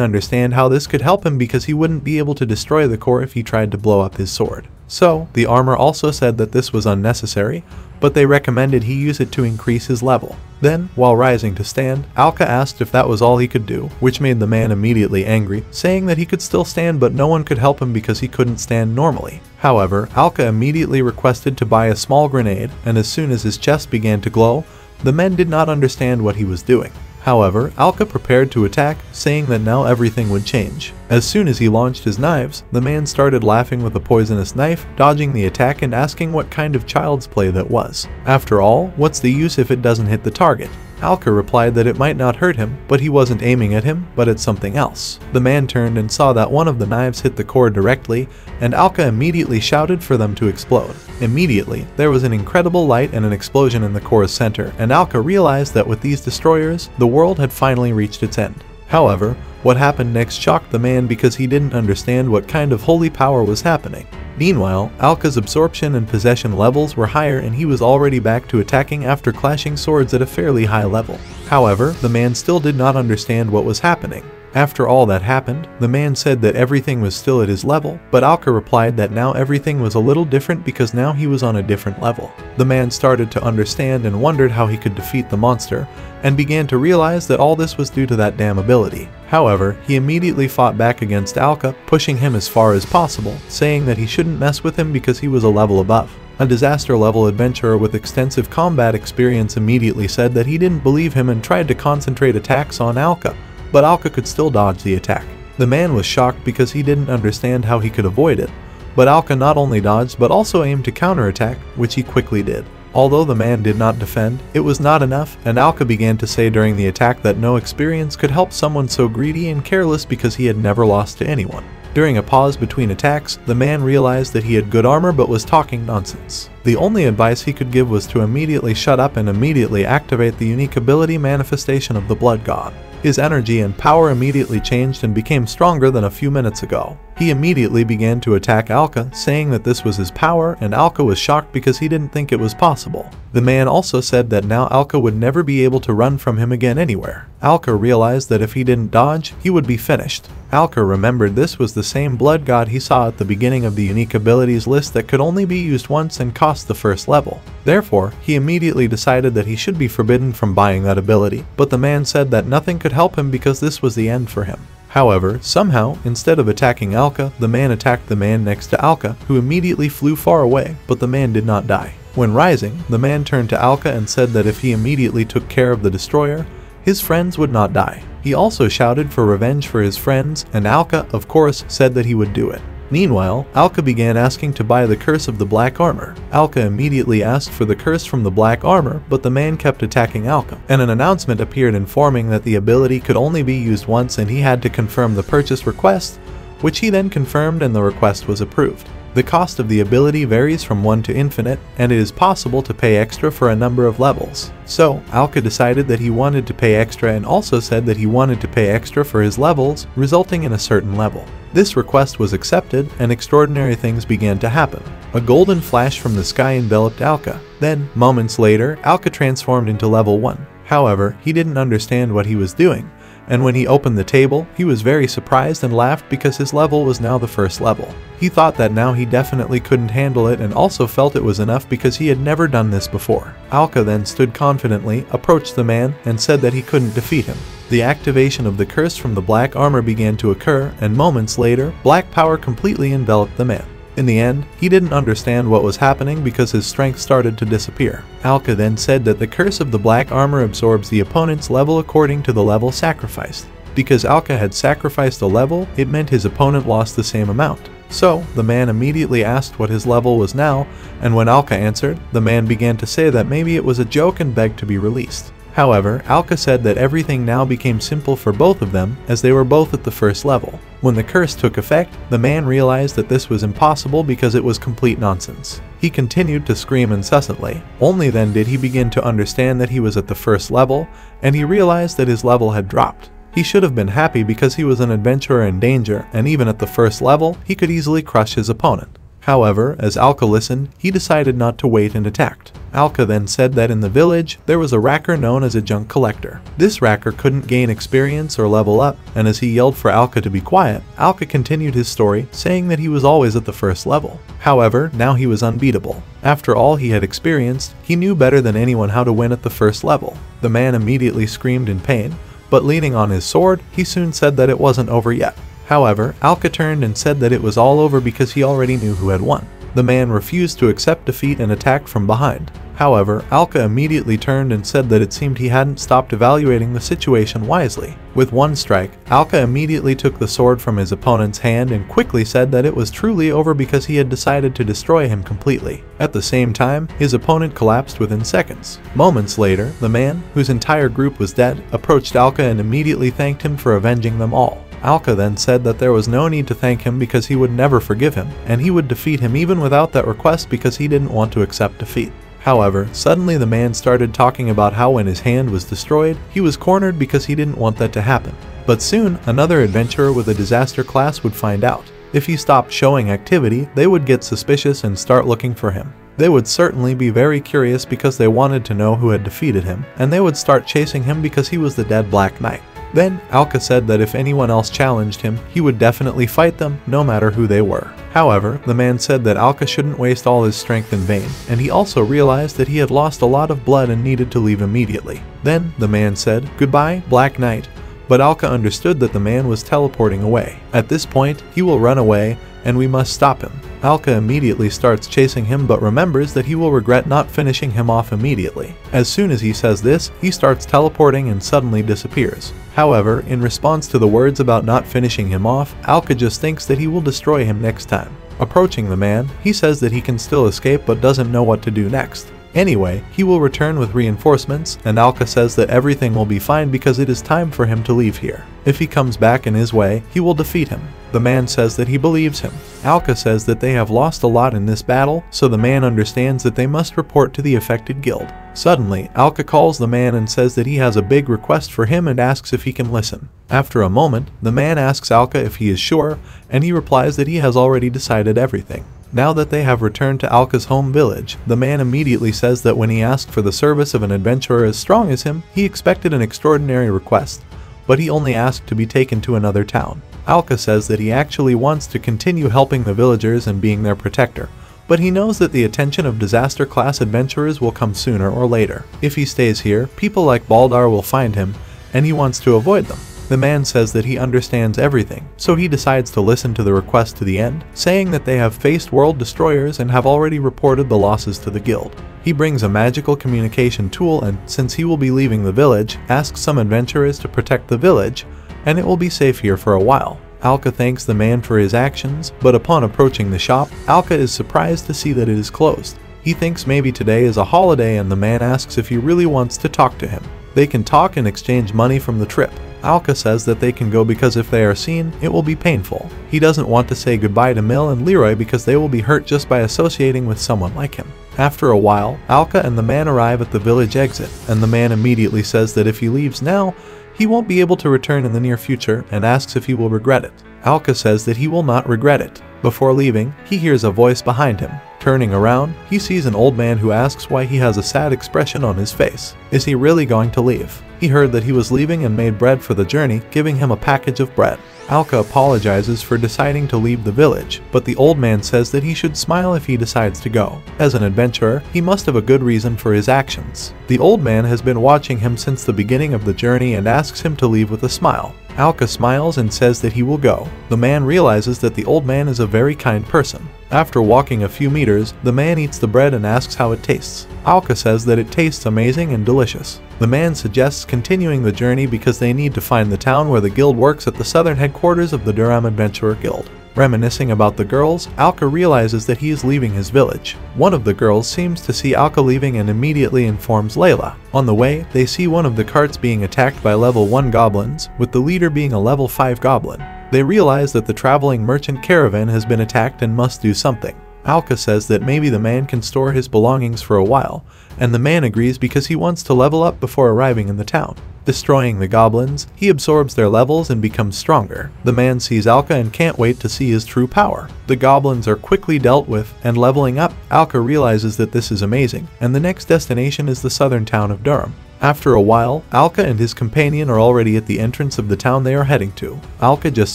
understand how this could help him because he wouldn't be able to destroy the core if he tried to blow up his sword. So, the armor also said that this was unnecessary, but they recommended he use it to increase his level. Then, while rising to stand, Alka asked if that was all he could do, which made the man immediately angry, saying that he could still stand but no one could help him because he couldn't stand normally. However, Alka immediately requested to buy a small grenade, and as soon as his chest began to glow, the men did not understand what he was doing. However, Alka prepared to attack, saying that now everything would change. As soon as he launched his knives, the man started laughing with a poisonous knife, dodging the attack and asking what kind of child's play that was. After all, what's the use if it doesn't hit the target? Alka replied that it might not hurt him, but he wasn't aiming at him, but at something else. The man turned and saw that one of the knives hit the core directly, and Alka immediately shouted for them to explode. Immediately, there was an incredible light and an explosion in the core's center, and Alka realized that with these destroyers, the world had finally reached its end. However, what happened next shocked the man because he didn't understand what kind of holy power was happening. Meanwhile, Alka's absorption and possession levels were higher and he was already back to attacking after clashing swords at a fairly high level. However, the man still did not understand what was happening. After all that happened, the man said that everything was still at his level, but Alka replied that now everything was a little different because now he was on a different level. The man started to understand and wondered how he could defeat the monster, and began to realize that all this was due to that damn ability. However, he immediately fought back against Alka, pushing him as far as possible, saying that he shouldn't mess with him because he was a level above. A disaster level adventurer with extensive combat experience immediately said that he didn't believe him and tried to concentrate attacks on Alka, but Alka could still dodge the attack. The man was shocked because he didn't understand how he could avoid it, but Alka not only dodged but also aimed to counterattack, which he quickly did. Although the man did not defend, it was not enough, and Alka began to say during the attack that no experience could help someone so greedy and careless because he had never lost to anyone. During a pause between attacks, the man realized that he had good armor but was talking nonsense. The only advice he could give was to immediately shut up and immediately activate the unique ability manifestation of the Blood God. His energy and power immediately changed and became stronger than a few minutes ago. He immediately began to attack Alka, saying that this was his power, and Alka was shocked because he didn't think it was possible. The man also said that now Alka would never be able to run from him again anywhere. Alka realized that if he didn't dodge, he would be finished. Alka remembered this was the same blood god he saw at the beginning of the unique abilities list that could only be used once and cost the first level. Therefore, he immediately decided that he should be forbidden from buying that ability, but the man said that nothing could help him because this was the end for him. However, somehow, instead of attacking Alka, the man attacked the man next to Alka, who immediately flew far away, but the man did not die. When rising, the man turned to Alka and said that if he immediately took care of the destroyer, his friends would not die. He also shouted for revenge for his friends, and Alka, of course, said that he would do it. Meanwhile, Alka began asking to buy the curse of the black armor. Alka immediately asked for the curse from the black armor, but the man kept attacking Alka, and an announcement appeared informing that the ability could only be used once and he had to confirm the purchase request, which he then confirmed and the request was approved. The cost of the ability varies from 1 to infinite, and it is possible to pay extra for a number of levels. So, Alka decided that he wanted to pay extra and also said that he wanted to pay extra for his levels, resulting in a certain level. This request was accepted, and extraordinary things began to happen. A golden flash from the sky enveloped Alka. Then, moments later, Alka transformed into level 1. However, he didn't understand what he was doing, and when he opened the table, he was very surprised and laughed because his level was now the first level. He thought that now he definitely couldn't handle it and also felt it was enough because he had never done this before. Alka then stood confidently, approached the man, and said that he couldn't defeat him. The activation of the curse from the black armor began to occur, and moments later, black power completely enveloped the man. In the end, he didn't understand what was happening because his strength started to disappear. Alka then said that the curse of the black armor absorbs the opponent's level according to the level sacrificed. Because Alka had sacrificed a level, it meant his opponent lost the same amount. So, the man immediately asked what his level was now, and when Alka answered, the man began to say that maybe it was a joke and begged to be released. However, Alka said that everything now became simple for both of them as they were both at the first level. When the curse took effect, the man realized that this was impossible because it was complete nonsense. He continued to scream incessantly. Only then did he begin to understand that he was at the first level, and he realized that his level had dropped. He should have been happy because he was an adventurer in danger, and even at the first level, he could easily crush his opponent. However, as Alka listened, he decided not to wait and attacked. Alka then said that in the village, there was a racker known as a junk collector. This racker couldn't gain experience or level up, and as he yelled for Alka to be quiet, Alka continued his story, saying that he was always at the first level. However, now he was unbeatable. After all he had experienced, he knew better than anyone how to win at the first level. The man immediately screamed in pain, but leaning on his sword, he soon said that it wasn't over yet. However, Alka turned and said that it was all over because he already knew who had won. The man refused to accept defeat and attacked from behind. However, Alka immediately turned and said that it seemed he hadn't stopped evaluating the situation wisely. With one strike, Alka immediately took the sword from his opponent's hand and quickly said that it was truly over because he had decided to destroy him completely. At the same time, his opponent collapsed within seconds. Moments later, the man, whose entire group was dead, approached Alka and immediately thanked him for avenging them all. Alka then said that there was no need to thank him because he would never forgive him, and he would defeat him even without that request because he didn't want to accept defeat. However, suddenly the man started talking about how when his hand was destroyed, he was cornered because he didn't want that to happen. But soon, another adventurer with a disaster class would find out. If he stopped showing activity, they would get suspicious and start looking for him. They would certainly be very curious because they wanted to know who had defeated him, and they would start chasing him because he was the dead Black Knight. Then, Alka said that if anyone else challenged him, he would definitely fight them, no matter who they were. However, the man said that Alka shouldn't waste all his strength in vain, and he also realized that he had lost a lot of blood and needed to leave immediately. Then, the man said, "Goodbye, Black Knight," but Alka understood that the man was teleporting away. At this point, he will run away, and we must stop him. Alka immediately starts chasing him but remembers that he will regret not finishing him off immediately. As soon as he says this, he starts teleporting and suddenly disappears. However, in response to the words about not finishing him off, Alka just thinks that he will destroy him next time. Approaching the man, he says that he can still escape but doesn't know what to do next. Anyway, he will return with reinforcements, and Alka says that everything will be fine because it is time for him to leave here. If he comes back in his way, he will defeat him. The man says that he believes him. Alka says that they have lost a lot in this battle, so the man understands that they must report to the affected guild. Suddenly, Alka calls the man and says that he has a big request for him and asks if he can listen. After a moment, the man asks Alka if he is sure, and he replies that he has already decided everything. Now that they have returned to Alka's home village, the man immediately says that when he asked for the service of an adventurer as strong as him, he expected an extraordinary request, but he only asked to be taken to another town. Alka says that he actually wants to continue helping the villagers and being their protector, but he knows that the attention of disaster-class adventurers will come sooner or later. If he stays here, people like Baldar will find him, and he wants to avoid them. The man says that he understands everything, so he decides to listen to the request to the end, saying that they have faced world destroyers and have already reported the losses to the guild. He brings a magical communication tool and, since he will be leaving the village, asks some adventurers to protect the village, and it will be safe here for a while. Alka thanks the man for his actions, but upon approaching the shop, Alka is surprised to see that it is closed. He thinks maybe today is a holiday and the man asks if he really wants to talk to him. They can talk and exchange money from the trip. Alka says that they can go because if they are seen, it will be painful. He doesn't want to say goodbye to Mill and Leroy because they will be hurt just by associating with someone like him. After a while, Alka and the man arrive at the village exit, and the man immediately says that if he leaves now, he won't be able to return in the near future and asks if he will regret it. Alka says that he will not regret it. Before leaving, he hears a voice behind him. Turning around, he sees an old man who asks why he has a sad expression on his face. Is he really going to leave? He heard that he was leaving and made bread for the journey, giving him a package of bread. Alka apologizes for deciding to leave the village, but the old man says that he should smile if he decides to go. As an adventurer, he must have a good reason for his actions. The old man has been watching him since the beginning of the journey and asks him to leave with a smile. Alka smiles and says that he will go. The man realizes that the old man is a very kind person. After walking a few meters, the man eats the bread and asks how it tastes. Alka says that it tastes amazing and delicious. The man suggests continuing the journey because they need to find the town where the guild works at the southern headquarters of the Durham Adventurer Guild. Reminiscing about the girls, Alka realizes that he is leaving his village. One of the girls seems to see Alka leaving and immediately informs Layla. On the way, they see one of the carts being attacked by level 1 goblins, with the leader being a level 5 goblin. They realize that the traveling merchant caravan has been attacked and must do something. Alka says that maybe the man can store his belongings for a while, and the man agrees because he wants to level up before arriving in the town. Destroying the goblins, he absorbs their levels and becomes stronger. The man sees Alka and can't wait to see his true power. The goblins are quickly dealt with, and leveling up, Alka realizes that this is amazing, and the next destination is the southern town of Durham. After a while, Alka and his companion are already at the entrance of the town they are heading to. Alka just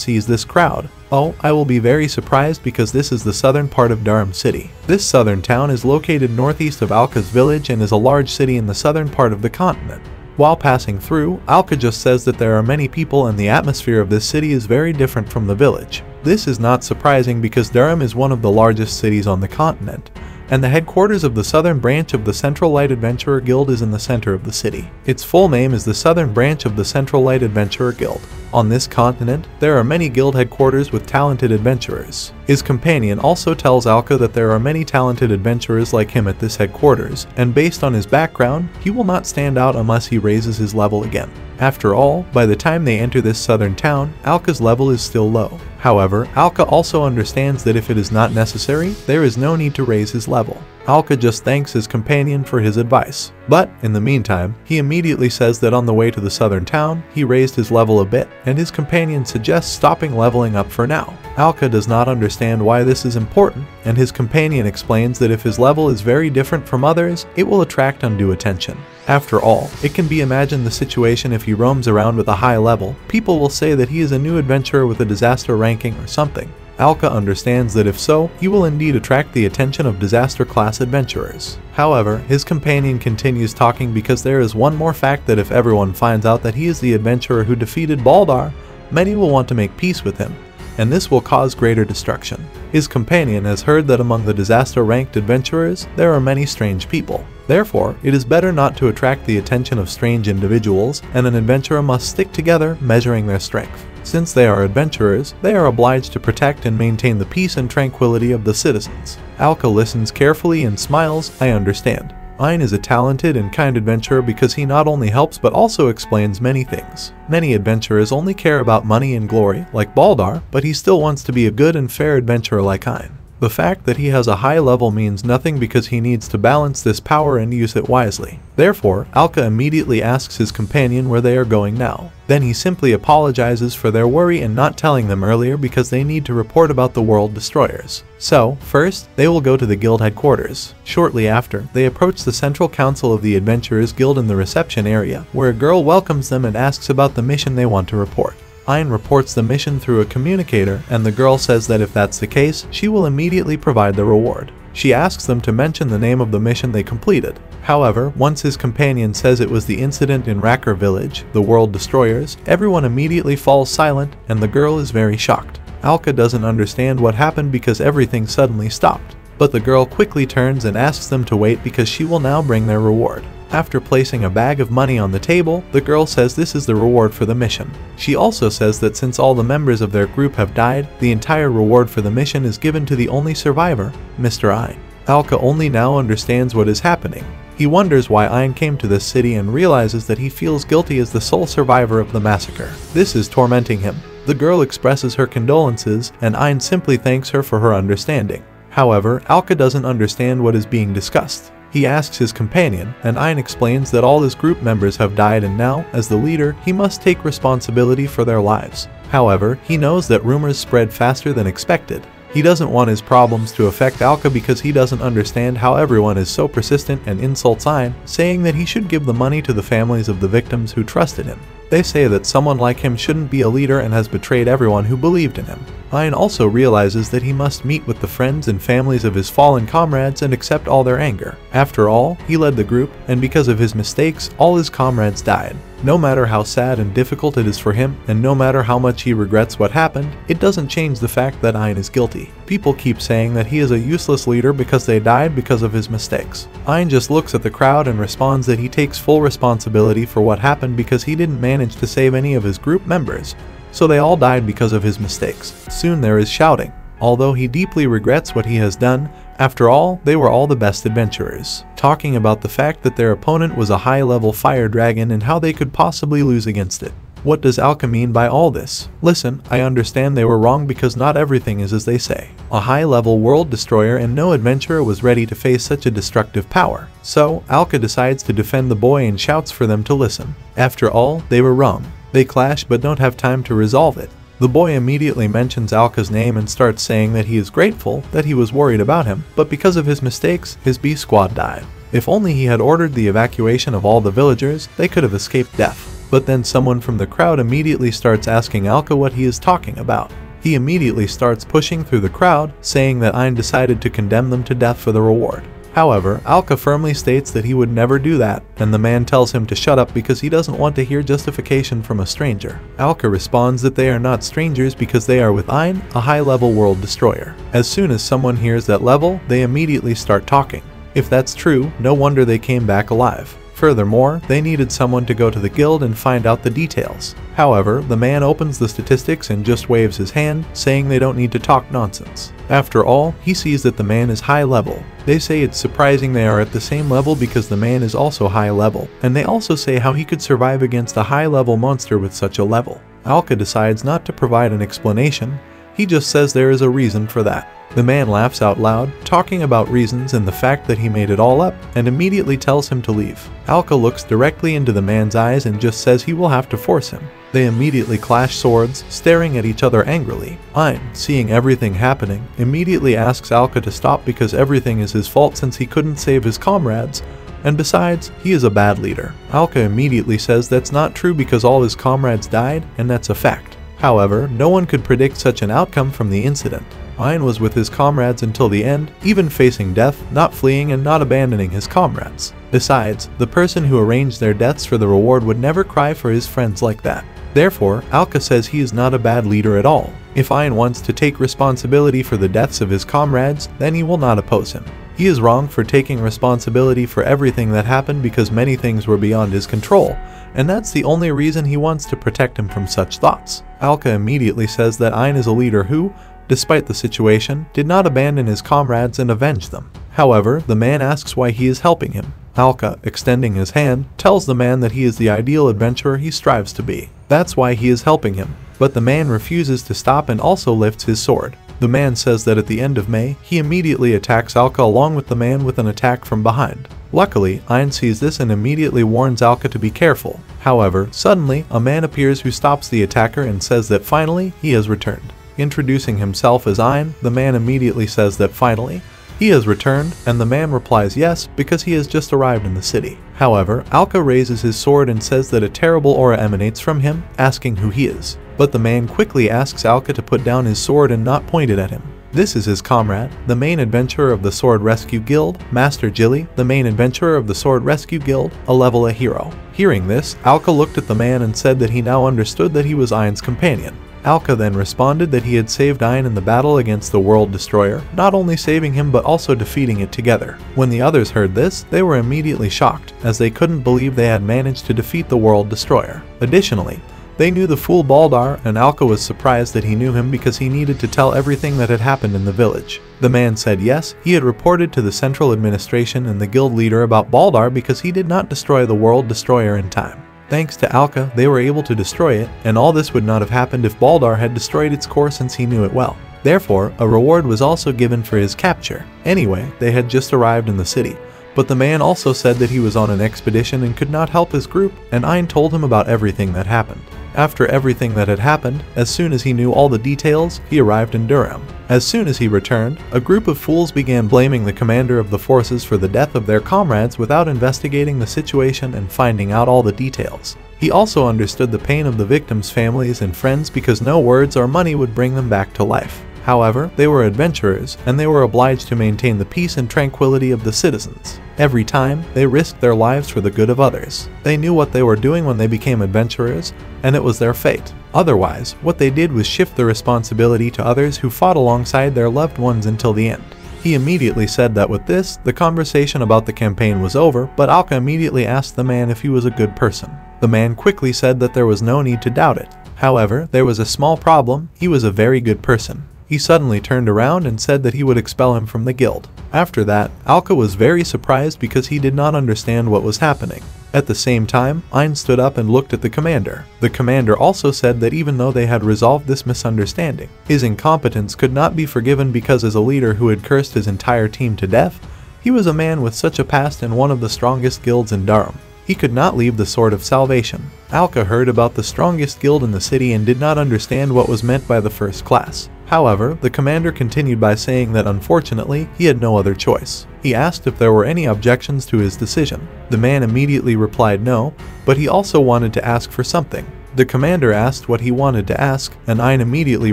sees this crowd. Oh, I will be very surprised because this is the southern part of Durham City. This southern town is located northeast of Alka's village and is a large city in the southern part of the continent. While passing through, Alka just says that there are many people and the atmosphere of this city is very different from the village. This is not surprising because Durham is one of the largest cities on the continent, and the headquarters of the southern branch of the Central Light Adventurer Guild is in the center of the city. Its full name is the Southern Branch of the Central Light Adventurer Guild. On this continent, there are many guild headquarters with talented adventurers. His companion also tells Alka that there are many talented adventurers like him at this headquarters, and based on his background, he will not stand out unless he raises his level again. After all, by the time they enter this southern town, Alka's level is still low. However, Alka also understands that if it is not necessary, there is no need to raise his level. Alka just thanks his companion for his advice. But, in the meantime, he immediately says that on the way to the southern town, he raised his level a bit, and his companion suggests stopping leveling up for now. Alka does not understand why this is important, and his companion explains that if his level is very different from others, it will attract undue attention. After all, it can be imagined the situation if he roams around with a high level, people will say that he is a new adventurer with a disaster ranking or something. Alka understands that if so, he will indeed attract the attention of disaster class adventurers. However, his companion continues talking because there is one more fact that if everyone finds out that he is the adventurer who defeated Baldar, many will want to make peace with him, and this will cause greater destruction. His companion has heard that among the disaster-ranked adventurers, there are many strange people. Therefore, it is better not to attract the attention of strange individuals, and an adventurer must stick together, measuring their strength. Since they are adventurers, they are obliged to protect and maintain the peace and tranquility of the citizens. Alka listens carefully and smiles. I understand. Ein is a talented and kind adventurer because he not only helps but also explains many things. Many adventurers only care about money and glory, like Baldar, but he still wants to be a good and fair adventurer like Ein. The fact that he has a high level means nothing because he needs to balance this power and use it wisely. Therefore, Alka immediately asks his companion where they are going now. Then he simply apologizes for their worry and not telling them earlier because they need to report about the world destroyers. So, first, they will go to the guild headquarters. Shortly after, they approach the central council of the Adventurers Guild in the reception area, where a girl welcomes them and asks about the mission they want to report. Ein reports the mission through a communicator, and the girl says that if that's the case, she will immediately provide the reward. She asks them to mention the name of the mission they completed. However, once his companion says it was the incident in Racker Village, the World Destroyers, everyone immediately falls silent, and the girl is very shocked. Alka doesn't understand what happened because everything suddenly stopped. But the girl quickly turns and asks them to wait because she will now bring their reward. After placing a bag of money on the table, the girl says this is the reward for the mission. She also says that since all the members of their group have died, the entire reward for the mission is given to the only survivor, Mr. Ein. Alka only now understands what is happening. He wonders why Ein came to this city and realizes that he feels guilty as the sole survivor of the massacre. This is tormenting him. The girl expresses her condolences, and Ein simply thanks her for her understanding. However, Alka doesn't understand what is being discussed. He asks his companion, and Ein explains that all his group members have died and now, as the leader, he must take responsibility for their lives. However, he knows that rumors spread faster than expected. He doesn't want his problems to affect Alka because he doesn't understand how everyone is so persistent and insults Ein, saying that he should give the money to the families of the victims who trusted him. They say that someone like him shouldn't be a leader and has betrayed everyone who believed in him. Ein also realizes that he must meet with the friends and families of his fallen comrades and accept all their anger. After all, he led the group, and because of his mistakes, all his comrades died. No matter how sad and difficult it is for him, and no matter how much he regrets what happened, it doesn't change the fact that Ein is guilty. People keep saying that he is a useless leader because they died because of his mistakes. Ein just looks at the crowd and responds that he takes full responsibility for what happened because he didn't manage to save any of his group members. so they all died because of his mistakes. Soon there is shouting. Although he deeply regrets what he has done, after all, they were all the best adventurers, talking about the fact that their opponent was a high-level fire dragon and how they could possibly lose against it. What does Alka mean by all this? Listen, I understand they were wrong because not everything is as they say. A high-level world destroyer and no adventurer was ready to face such a destructive power. So, Alka decides to defend the boy and shouts for them to listen. After all, they were wrong. They clash but don't have time to resolve it. The boy immediately mentions Alka's name and starts saying that he is grateful that he was worried about him, but because of his mistakes, his B squad died. If only he had ordered the evacuation of all the villagers, they could have escaped death. But then someone from the crowd immediately starts asking Alka what he is talking about. He immediately starts pushing through the crowd, saying that Ein decided to condemn them to death for the reward. However, Alka firmly states that he would never do that, and the man tells him to shut up because he doesn't want to hear justification from a stranger. Alka responds that they are not strangers because they are with Ein, a high-level world destroyer. As soon as someone hears that level, they immediately start talking. If that's true, no wonder they came back alive. Furthermore, they needed someone to go to the guild and find out the details. However, the man opens the statistics and just waves his hand, saying they don't need to talk nonsense. After all, he sees that the man is high level. They say it's surprising they are at the same level because the man is also high level, and they also say how he could survive against a high level monster with such a level. Alka decides not to provide an explanation, he just says there is a reason for that. The man laughs out loud, talking about reasons and the fact that he made it all up, and immediately tells him to leave. Alka looks directly into the man's eyes and just says he will have to force him. They immediately clash swords, staring at each other angrily. Ein, seeing everything happening, immediately asks Alka to stop because everything is his fault since he couldn't save his comrades, and besides, he is a bad leader. Alka immediately says that's not true because all his comrades died, and that's a fact. However, no one could predict such an outcome from the incident. Ein was with his comrades until the end, even facing death, not fleeing and not abandoning his comrades. Besides, the person who arranged their deaths for the reward would never cry for his friends like that. Therefore, Alka says he is not a bad leader at all. If Ein wants to take responsibility for the deaths of his comrades, then he will not oppose him. He is wrong for taking responsibility for everything that happened because many things were beyond his control, and that's the only reason he wants to protect him from such thoughts. Alka immediately says that Ein is a leader who, despite the situation, did not abandon his comrades and avenge them. However, the man asks why he is helping him. Alka, extending his hand, tells the man that he is the ideal adventurer he strives to be. That's why he is helping him. But the man refuses to stop and also lifts his sword. The man says that at the end of May, he immediately attacks Alka along with the man with an attack from behind. Luckily, Ein sees this and immediately warns Alka to be careful. However, suddenly, a man appears who stops the attacker and says that finally, he has returned. Introducing himself as Ein, the man immediately says that finally, he has returned, and the man replies yes because he has just arrived in the city. However, Alka raises his sword and says that a terrible aura emanates from him, asking who he is. But the man quickly asks Alka to put down his sword and not point it at him. This is his comrade, the main adventurer of the Sword Rescue Guild, Master Jilly, the main adventurer of the Sword Rescue Guild, a level A hero. Hearing this, Alka looked at the man and said that he now understood that he was Ein's companion. Alka then responded that he had saved Ein in the battle against the World Destroyer, not only saving him but also defeating it together. When the others heard this, they were immediately shocked, as they couldn't believe they had managed to defeat the World Destroyer. Additionally, they knew the fool Baldar, and Alka was surprised that he knew him because he needed to tell everything that had happened in the village. The man said yes, he had reported to the central administration and the guild leader about Baldar because he did not destroy the World Destroyer in time. Thanks to Alka, they were able to destroy it, and all this would not have happened if Baldar had destroyed its core since he knew it well. Therefore, a reward was also given for his capture. Anyway, they had just arrived in the city. But the man also said that he was on an expedition and could not help his group, and Ein told him about everything that happened. After everything that had happened, as soon as he knew all the details, he arrived in Durham. As soon as he returned, a group of fools began blaming the commander of the forces for the death of their comrades without investigating the situation and finding out all the details. He also understood the pain of the victims' families and friends because no words or money would bring them back to life. However, they were adventurers, and they were obliged to maintain the peace and tranquility of the citizens. Every time, they risked their lives for the good of others. They knew what they were doing when they became adventurers, and it was their fate. Otherwise, what they did was shift the responsibility to others who fought alongside their loved ones until the end. He immediately said that with this, the conversation about the campaign was over, but Alka immediately asked the man if he was a good person. The man quickly said that there was no need to doubt it. However, there was a small problem: he was a very good person. He suddenly turned around and said that he would expel him from the guild. After that, Alka was very surprised because he did not understand what was happening. At the same time, Ein stood up and looked at the commander. The commander also said that even though they had resolved this misunderstanding, his incompetence could not be forgiven because as a leader who had cursed his entire team to death, he was a man with such a past in one of the strongest guilds in Durham. He could not leave the Sword of Salvation. Alka heard about the strongest guild in the city and did not understand what was meant by the first class. However, the commander continued by saying that unfortunately, he had no other choice. He asked if there were any objections to his decision. The man immediately replied no, but he also wanted to ask for something. The commander asked what he wanted to ask, and Ein immediately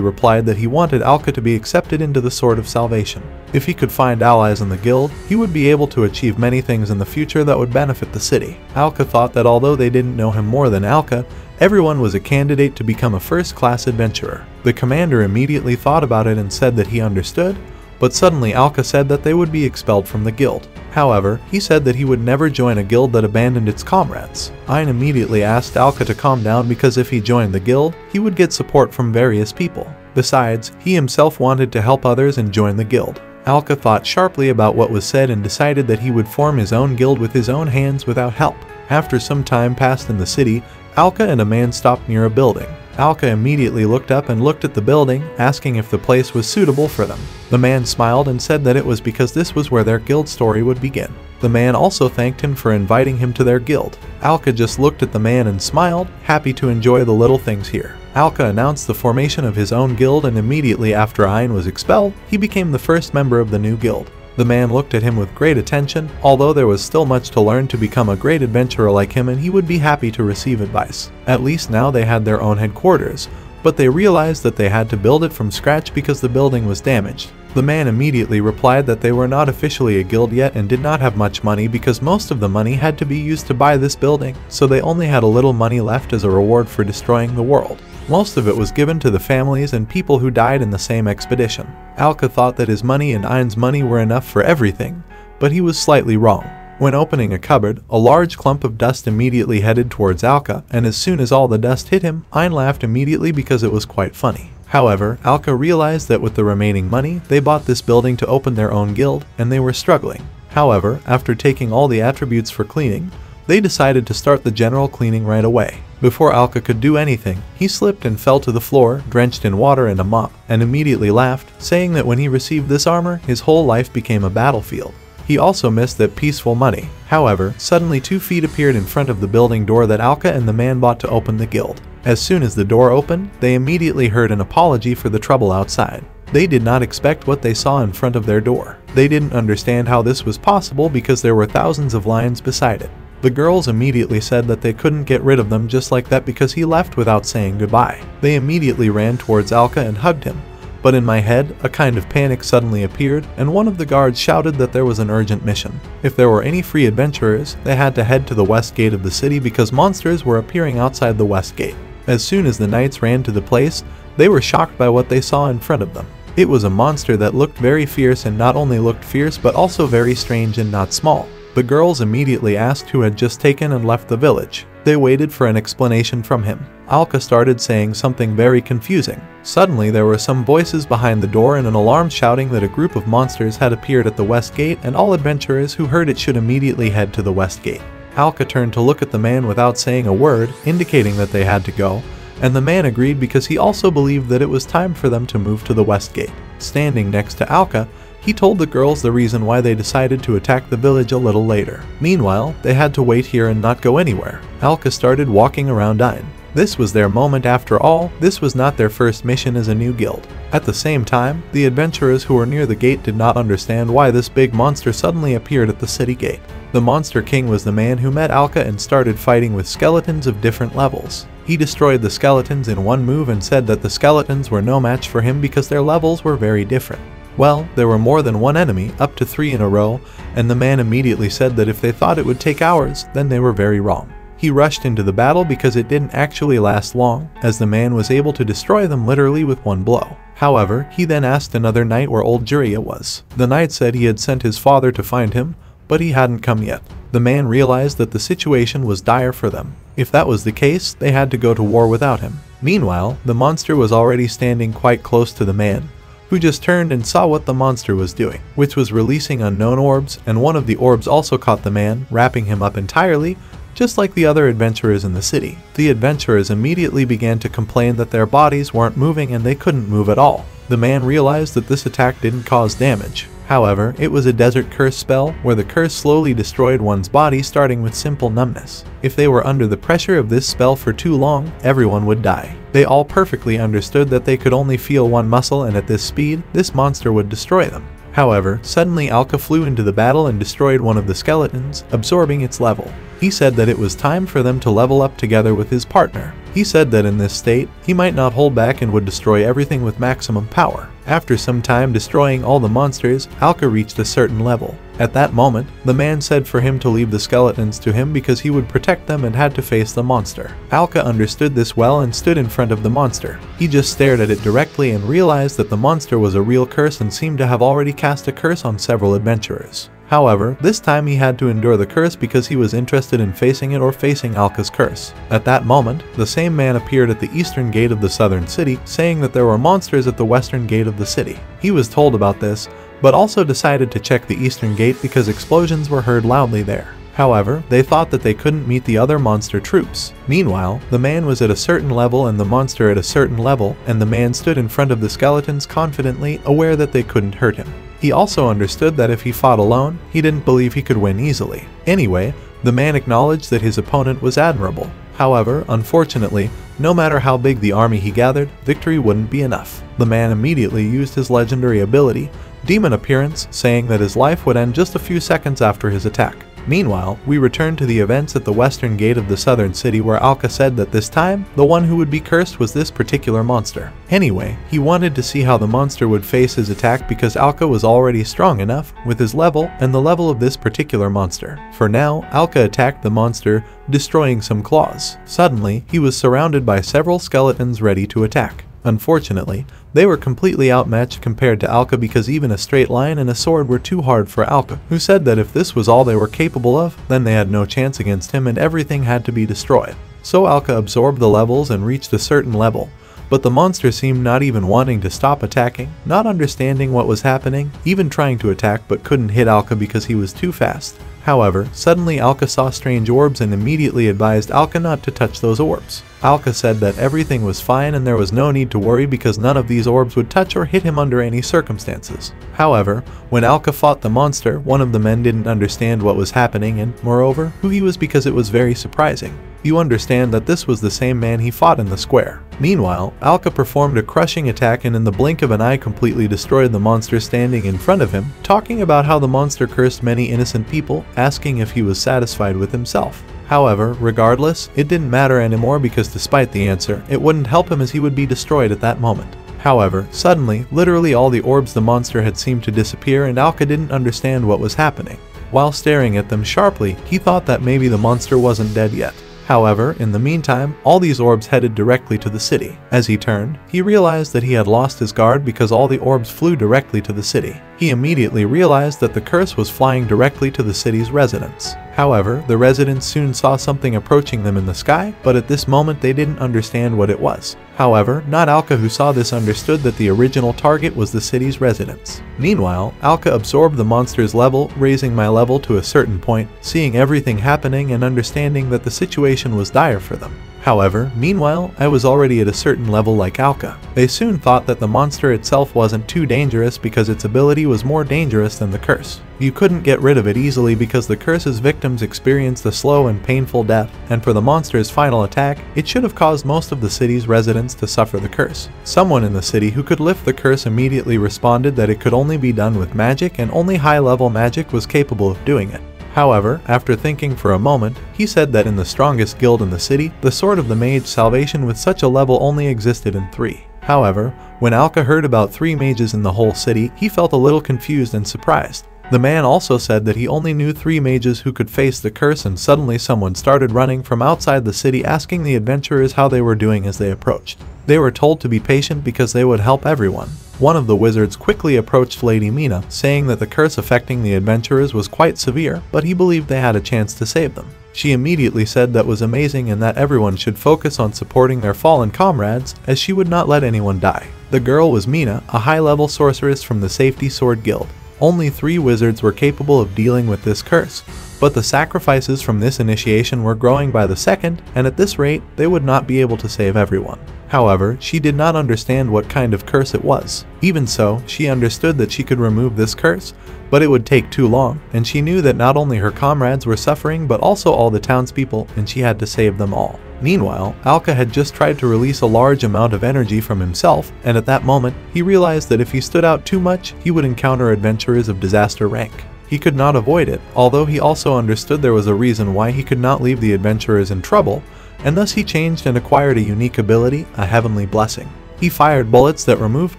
replied that he wanted Alka to be accepted into the Sword of Salvation. If he could find allies in the guild, he would be able to achieve many things in the future that would benefit the city. Alka thought that although they didn't know him more than Alka, everyone was a candidate to become a first-class adventurer. The commander immediately thought about it and said that he understood, but suddenly Alka said that they would be expelled from the guild. However, he said that he would never join a guild that abandoned its comrades. Ein immediately asked Alka to calm down because if he joined the guild, he would get support from various people. Besides, he himself wanted to help others and join the guild. Alka thought sharply about what was said and decided that he would form his own guild with his own hands without help. After some time passed in the city, Alka and a man stopped near a building. Alka immediately looked up and looked at the building, asking if the place was suitable for them. The man smiled and said that it was because this was where their guild story would begin. The man also thanked him for inviting him to their guild. Alka just looked at the man and smiled, happy to enjoy the little things here. Alka announced the formation of his own guild, and immediately after Ein was expelled, he became the first member of the new guild. The man looked at him with great attention, although there was still much to learn to become a great adventurer like him, and he would be happy to receive advice. At least now they had their own headquarters, but they realized that they had to build it from scratch because the building was damaged. The man immediately replied that they were not officially a guild yet and did not have much money because most of the money had to be used to buy this building, so they only had a little money left as a reward for destroying the world. Most of it was given to the families and people who died in the same expedition. Alka thought that his money and Ein's money were enough for everything, but he was slightly wrong. When opening a cupboard, a large clump of dust immediately headed towards Alka, and as soon as all the dust hit him, Ein laughed immediately because it was quite funny. However, Alka realized that with the remaining money, they bought this building to open their own guild, and they were struggling. However, after taking all the attributes for cleaning, they decided to start the general cleaning right away. Before Alka could do anything, he slipped and fell to the floor, drenched in water and a mop, and immediately laughed, saying that when he received this armor, his whole life became a battlefield. He also missed that peaceful money. However, suddenly 2 feet appeared in front of the building door that Alka and the man bought to open the guild. As soon as the door opened, they immediately heard an apology for the trouble outside. They did not expect what they saw in front of their door. They didn't understand how this was possible because there were thousands of lions beside it. The girls immediately said that they couldn't get rid of them just like that because he left without saying goodbye. They immediately ran towards Alka and hugged him. But in my head, a kind of panic suddenly appeared, and one of the guards shouted that there was an urgent mission. If there were any free adventurers, they had to head to the west gate of the city because monsters were appearing outside the west gate. As soon as the knights ran to the place, they were shocked by what they saw in front of them. It was a monster that looked very fierce, and not only looked fierce but also very strange and not small. The girls immediately asked who had just taken and left the village. They waited for an explanation from him. Alka started saying something very confusing. Suddenly there were some voices behind the door and an alarm shouting that a group of monsters had appeared at the west gate, and all adventurers who heard it should immediately head to the west gate. Alka turned to look at the man without saying a word, indicating that they had to go, and the man agreed because he also believed that it was time for them to move to the west gate. Standing next to Alka, he told the girls the reason why they decided to attack the village a little later. Meanwhile, they had to wait here and not go anywhere. Alka started walking around Ein. This was their moment after all. This was not their first mission as a new guild. At the same time, the adventurers who were near the gate did not understand why this big monster suddenly appeared at the city gate. The Monster King was the man who met Alka and started fighting with skeletons of different levels. He destroyed the skeletons in one move and said that the skeletons were no match for him because their levels were very different. Well, there were more than one enemy, up to 3 in a row, and the man immediately said that if they thought it would take hours, then they were very wrong. He rushed into the battle because it didn't actually last long, as the man was able to destroy them literally with one blow. However, he then asked another knight where old Juria was. The knight said he had sent his father to find him, but he hadn't come yet. The man realized that the situation was dire for them. If that was the case, they had to go to war without him. Meanwhile, the monster was already standing quite close to the man, who just turned and saw what the monster was doing, which was releasing unknown orbs, and one of the orbs also caught the man, wrapping him up entirely, just like the other adventurers in the city. The adventurers immediately began to complain that their bodies weren't moving and they couldn't move at all. The man realized that this attack didn't cause damage. However, it was a desert curse spell where the curse slowly destroyed one's body, starting with simple numbness. If they were under the pressure of this spell for too long, everyone would die. They all perfectly understood that they could only feel one muscle, and at this speed, this monster would destroy them. However, suddenly Alka flew into the battle and destroyed one of the skeletons, absorbing its level. He said that it was time for them to level up together with his partner. He said that in this state, he might not hold back and would destroy everything with maximum power. After some time destroying all the monsters, Alka reached a certain level. At that moment, the man said for him to leave the skeletons to him because he would protect them and had to face the monster. Alka understood this well and stood in front of the monster. He just stared at it directly and realized that the monster was a real curse and seemed to have already cast a curse on several adventurers. However, this time he had to endure the curse because he was interested in facing it or facing Alka's curse. At that moment, the same man appeared at the eastern gate of the southern city, saying that there were monsters at the western gate of the city. He was told about this, but also decided to check the eastern gate because explosions were heard loudly there. However, they thought that they couldn't meet the other monster troops. Meanwhile, the man was at a certain level and the monster at a certain level, and the man stood in front of the skeletons confidently, aware that they couldn't hurt him. He also understood that if he fought alone, he didn't believe he could win easily. Anyway, the man acknowledged that his opponent was admirable. However, unfortunately, no matter how big the army he gathered, victory wouldn't be enough. The man immediately used his legendary ability, Demon Appearance, saying that his life would end just a few seconds after his attack. Meanwhile, we return to the events at the western gate of the southern city, where Alka said that this time, the one who would be cursed was this particular monster. Anyway, he wanted to see how the monster would face his attack because Alka was already strong enough with his level and the level of this particular monster. For now, Alka attacked the monster, destroying some claws. Suddenly, he was surrounded by several skeletons ready to attack. Unfortunately, they were completely outmatched compared to Alka because even a straight line and a sword were too hard for Alka, who said that if this was all they were capable of, then they had no chance against him and everything had to be destroyed. So Alka absorbed the levels and reached a certain level, but the monster seemed not even wanting to stop attacking, not understanding what was happening, even trying to attack but couldn't hit Alka because he was too fast. However, suddenly Alka saw strange orbs and immediately advised Alka not to touch those orbs. Alka said that everything was fine and there was no need to worry because none of these orbs would touch or hit him under any circumstances. However, when Alka fought the monster, one of the men didn't understand what was happening and, moreover, who he was because it was very surprising. You understand that this was the same man he fought in the square. Meanwhile, Alka performed a crushing attack and in the blink of an eye completely destroyed the monster standing in front of him, talking about how the monster cursed many innocent people, asking if he was satisfied with himself. However, regardless, it didn't matter anymore because despite the answer, it wouldn't help him as he would be destroyed at that moment. However, suddenly, literally all the orbs the monster had seemed to disappear and Alka didn't understand what was happening. While staring at them sharply, he thought that maybe the monster wasn't dead yet. However, in the meantime, all these orbs headed directly to the city. As he turned, he realized that he had lost his guard because all the orbs flew directly to the city. He immediately realized that the curse was flying directly to the city's residents. However, the residents soon saw something approaching them in the sky, but at this moment they didn't understand what it was. However, not Alka, who saw this, understood that the original target was the city's residents. Meanwhile, Alka absorbed the monster's level, raising my level to a certain point, seeing everything happening and understanding that the situation was dire for them. However, meanwhile, I was already at a certain level like Alka. They soon thought that the monster itself wasn't too dangerous because its ability was more dangerous than the curse. You couldn't get rid of it easily because the curse's victims experienced a slow and painful death, and for the monster's final attack, it should have caused most of the city's residents to suffer the curse. Someone in the city who could lift the curse immediately responded that it could only be done with magic and only high-level magic was capable of doing it. However, after thinking for a moment, he said that in the strongest guild in the city, the Sword of the Mage Salvation with such a level only existed in 3. However, when Alka heard about 3 mages in the whole city, he felt a little confused and surprised. The man also said that he only knew 3 mages who could face the curse, and suddenly someone started running from outside the city asking the adventurers how they were doing as they approached. They were told to be patient because they would help everyone. One of the wizards quickly approached Lady Mina, saying that the curse affecting the adventurers was quite severe, but he believed they had a chance to save them. She immediately said that was amazing and that everyone should focus on supporting their fallen comrades, as she would not let anyone die. The girl was Mina, a high-level sorceress from the Safety Sword Guild. Only 3 wizards were capable of dealing with this curse, but the sacrifices from this initiation were growing by the second, and at this rate, they would not be able to save everyone. However, she did not understand what kind of curse it was. Even so, she understood that she could remove this curse, but it would take too long, and she knew that not only her comrades were suffering but also all the townspeople, and she had to save them all. Meanwhile, Alka had just tried to release a large amount of energy from himself, and at that moment, he realized that if he stood out too much, he would encounter adventurers of disaster rank. He could not avoid it, although he also understood there was a reason why he could not leave the adventurers in trouble, and thus he changed and acquired a unique ability, a heavenly blessing. He fired bullets that removed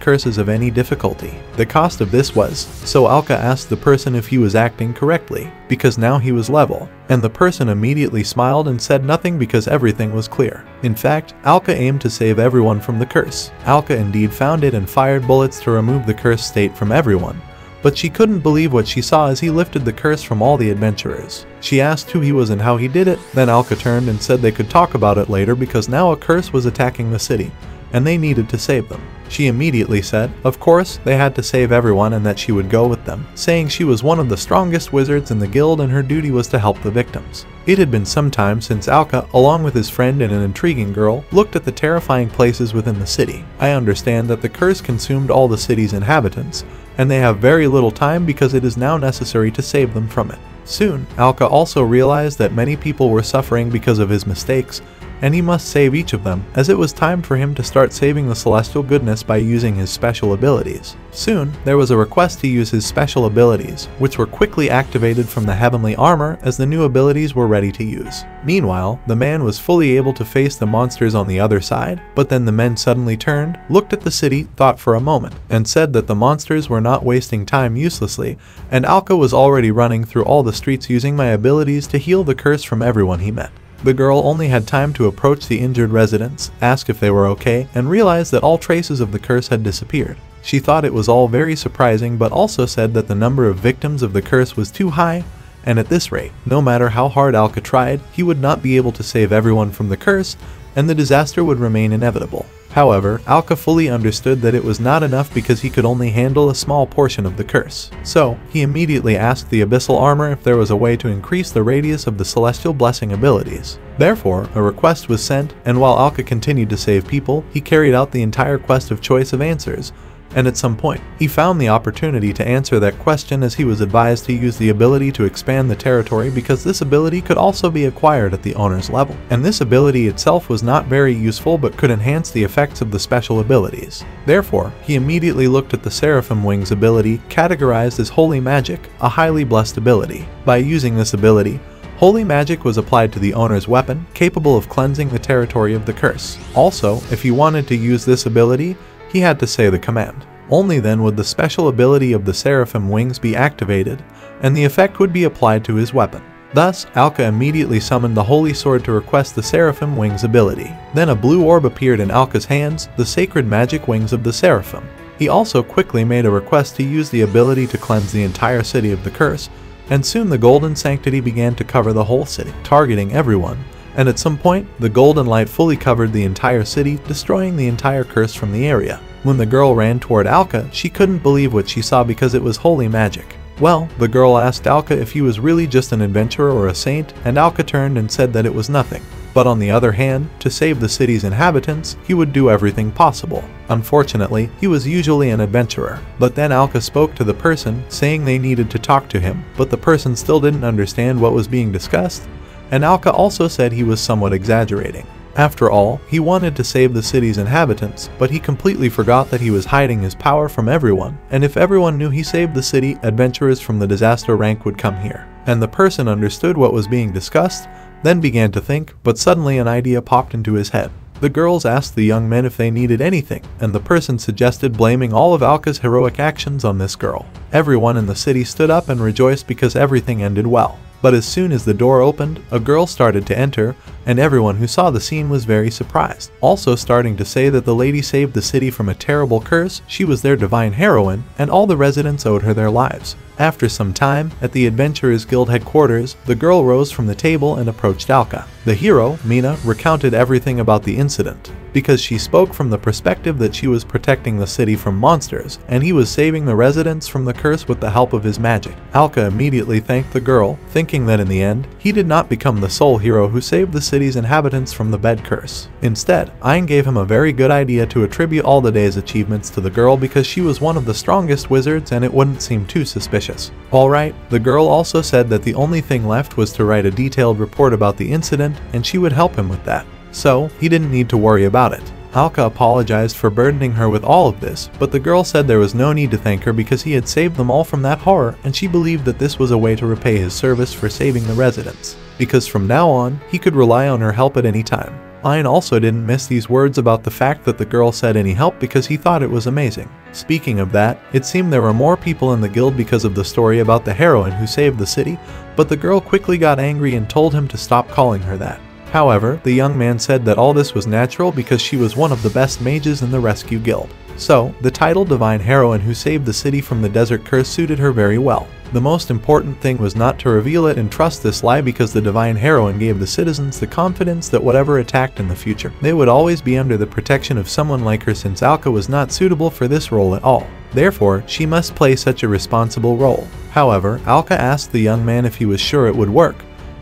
curses of any difficulty. The cost of this was, so Alka asked the person if he was acting correctly, because now he was level, and the person immediately smiled and said nothing because everything was clear. In fact, Alka aimed to save everyone from the curse. Alka indeed found it and fired bullets to remove the cursed state from everyone. But she couldn't believe what she saw as he lifted the curse from all the adventurers. She asked who he was and how he did it, then Alka turned and said they could talk about it later because now a curse was attacking the city, and they needed to save them. She immediately said, of course, they had to save everyone and that she would go with them, saying she was one of the strongest wizards in the guild and her duty was to help the victims. It had been some time since Alka, along with his friend and an intriguing girl, looked at the terrifying places within the city. I understand that the curse consumed all the city's inhabitants, and they have very little time because it is now necessary to save them from it. Soon, Alka also realized that many people were suffering because of his mistakes, and he must save each of them, as it was time for him to start saving the celestial goodness by using his special abilities. Soon, there was a request to use his special abilities, which were quickly activated from the heavenly armor as the new abilities were ready to use. Meanwhile, the man was fully able to face the monsters on the other side, but then the men suddenly turned, looked at the city, thought for a moment, and said that the monsters were not wasting time uselessly, and Alka was already running through all the streets using my abilities to heal the curse from everyone he met. The girl only had time to approach the injured residents, ask if they were okay, and realized that all traces of the curse had disappeared. She thought it was all very surprising but also said that the number of victims of the curse was too high, and at this rate, no matter how hard Alka tried, he would not be able to save everyone from the curse, and the disaster would remain inevitable. However, Alka fully understood that it was not enough because he could only handle a small portion of the curse. So, he immediately asked the Abyssal Armor if there was a way to increase the radius of the Celestial Blessing abilities. Therefore, a request was sent, and while Alka continued to save people, he carried out the entire quest of choice of answers, and at some point, he found the opportunity to answer that question as he was advised to use the ability to expand the territory because this ability could also be acquired at the owner's level. And this ability itself was not very useful but could enhance the effects of the special abilities. Therefore, he immediately looked at the Seraphim Wings ability, categorized as Holy Magic, a highly blessed ability. By using this ability, Holy Magic was applied to the owner's weapon, capable of cleansing the territory of the curse. Also, if he wanted to use this ability, he had to say the command. Only then would the special ability of the Seraphim Wings be activated, and the effect would be applied to his weapon. Thus, Alka immediately summoned the Holy Sword to request the Seraphim Wings ability. Then a blue orb appeared in Alka's hands, the sacred magic wings of the Seraphim. He also quickly made a request to use the ability to cleanse the entire city of the curse, and soon the golden sanctity began to cover the whole city, targeting everyone. And at some point, the golden light fully covered the entire city, destroying the entire curse from the area. When the girl ran toward Alka, she couldn't believe what she saw because it was holy magic. Well, the girl asked Alka if he was really just an adventurer or a saint, and Alka turned and said that it was nothing. But on the other hand, to save the city's inhabitants, he would do everything possible. Unfortunately, he was usually an adventurer. But then Alka spoke to the person, saying they needed to talk to him, but the person still didn't understand what was being discussed, and Alka also said he was somewhat exaggerating. After all, he wanted to save the city's inhabitants, but he completely forgot that he was hiding his power from everyone, and if everyone knew he saved the city, adventurers from the disaster rank would come here. And the person understood what was being discussed, then began to think, but suddenly an idea popped into his head. The girls asked the young men if they needed anything, and the person suggested blaming all of Alka's heroic actions on this girl. Everyone in the city stood up and rejoiced because everything ended well. But as soon as the door opened, a girl started to enter, and everyone who saw the scene was very surprised, also starting to say that the lady saved the city from a terrible curse, she was their divine heroine, and all the residents owed her their lives. After some time, at the Adventurers Guild headquarters, the girl rose from the table and approached Alka. The hero, Mina, recounted everything about the incident, because she spoke from the perspective that she was protecting the city from monsters, and he was saving the residents from the curse with the help of his magic. Alka immediately thanked the girl, thinking that in the end, he did not become the sole hero who saved the city's inhabitants from the bed curse. Instead, Ayn gave him a very good idea to attribute all the day's achievements to the girl because she was one of the strongest wizards and it wouldn't seem too suspicious. Alright, the girl also said that the only thing left was to write a detailed report about the incident and she would help him with that. So, he didn't need to worry about it. Alka apologized for burdening her with all of this, but the girl said there was no need to thank her because he had saved them all from that horror and she believed that this was a way to repay his service for saving the residents, because from now on, he could rely on her help at any time. Ayn also didn't miss these words about the fact that the girl said any help because he thought it was amazing. Speaking of that, it seemed there were more people in the guild because of the story about the heroine who saved the city, but the girl quickly got angry and told him to stop calling her that. However, the young man said that all this was natural because she was one of the best mages in the rescue guild. So, the title Divine Heroine who saved the city from the desert curse suited her very well. The most important thing was not to reveal it and trust this lie because the Divine Heroine gave the citizens the confidence that whatever attacked in the future, they would always be under the protection of someone like her since Alka was not suitable for this role at all. Therefore, she must play such a responsible role. However, Alka asked the young man if he was sure it would work,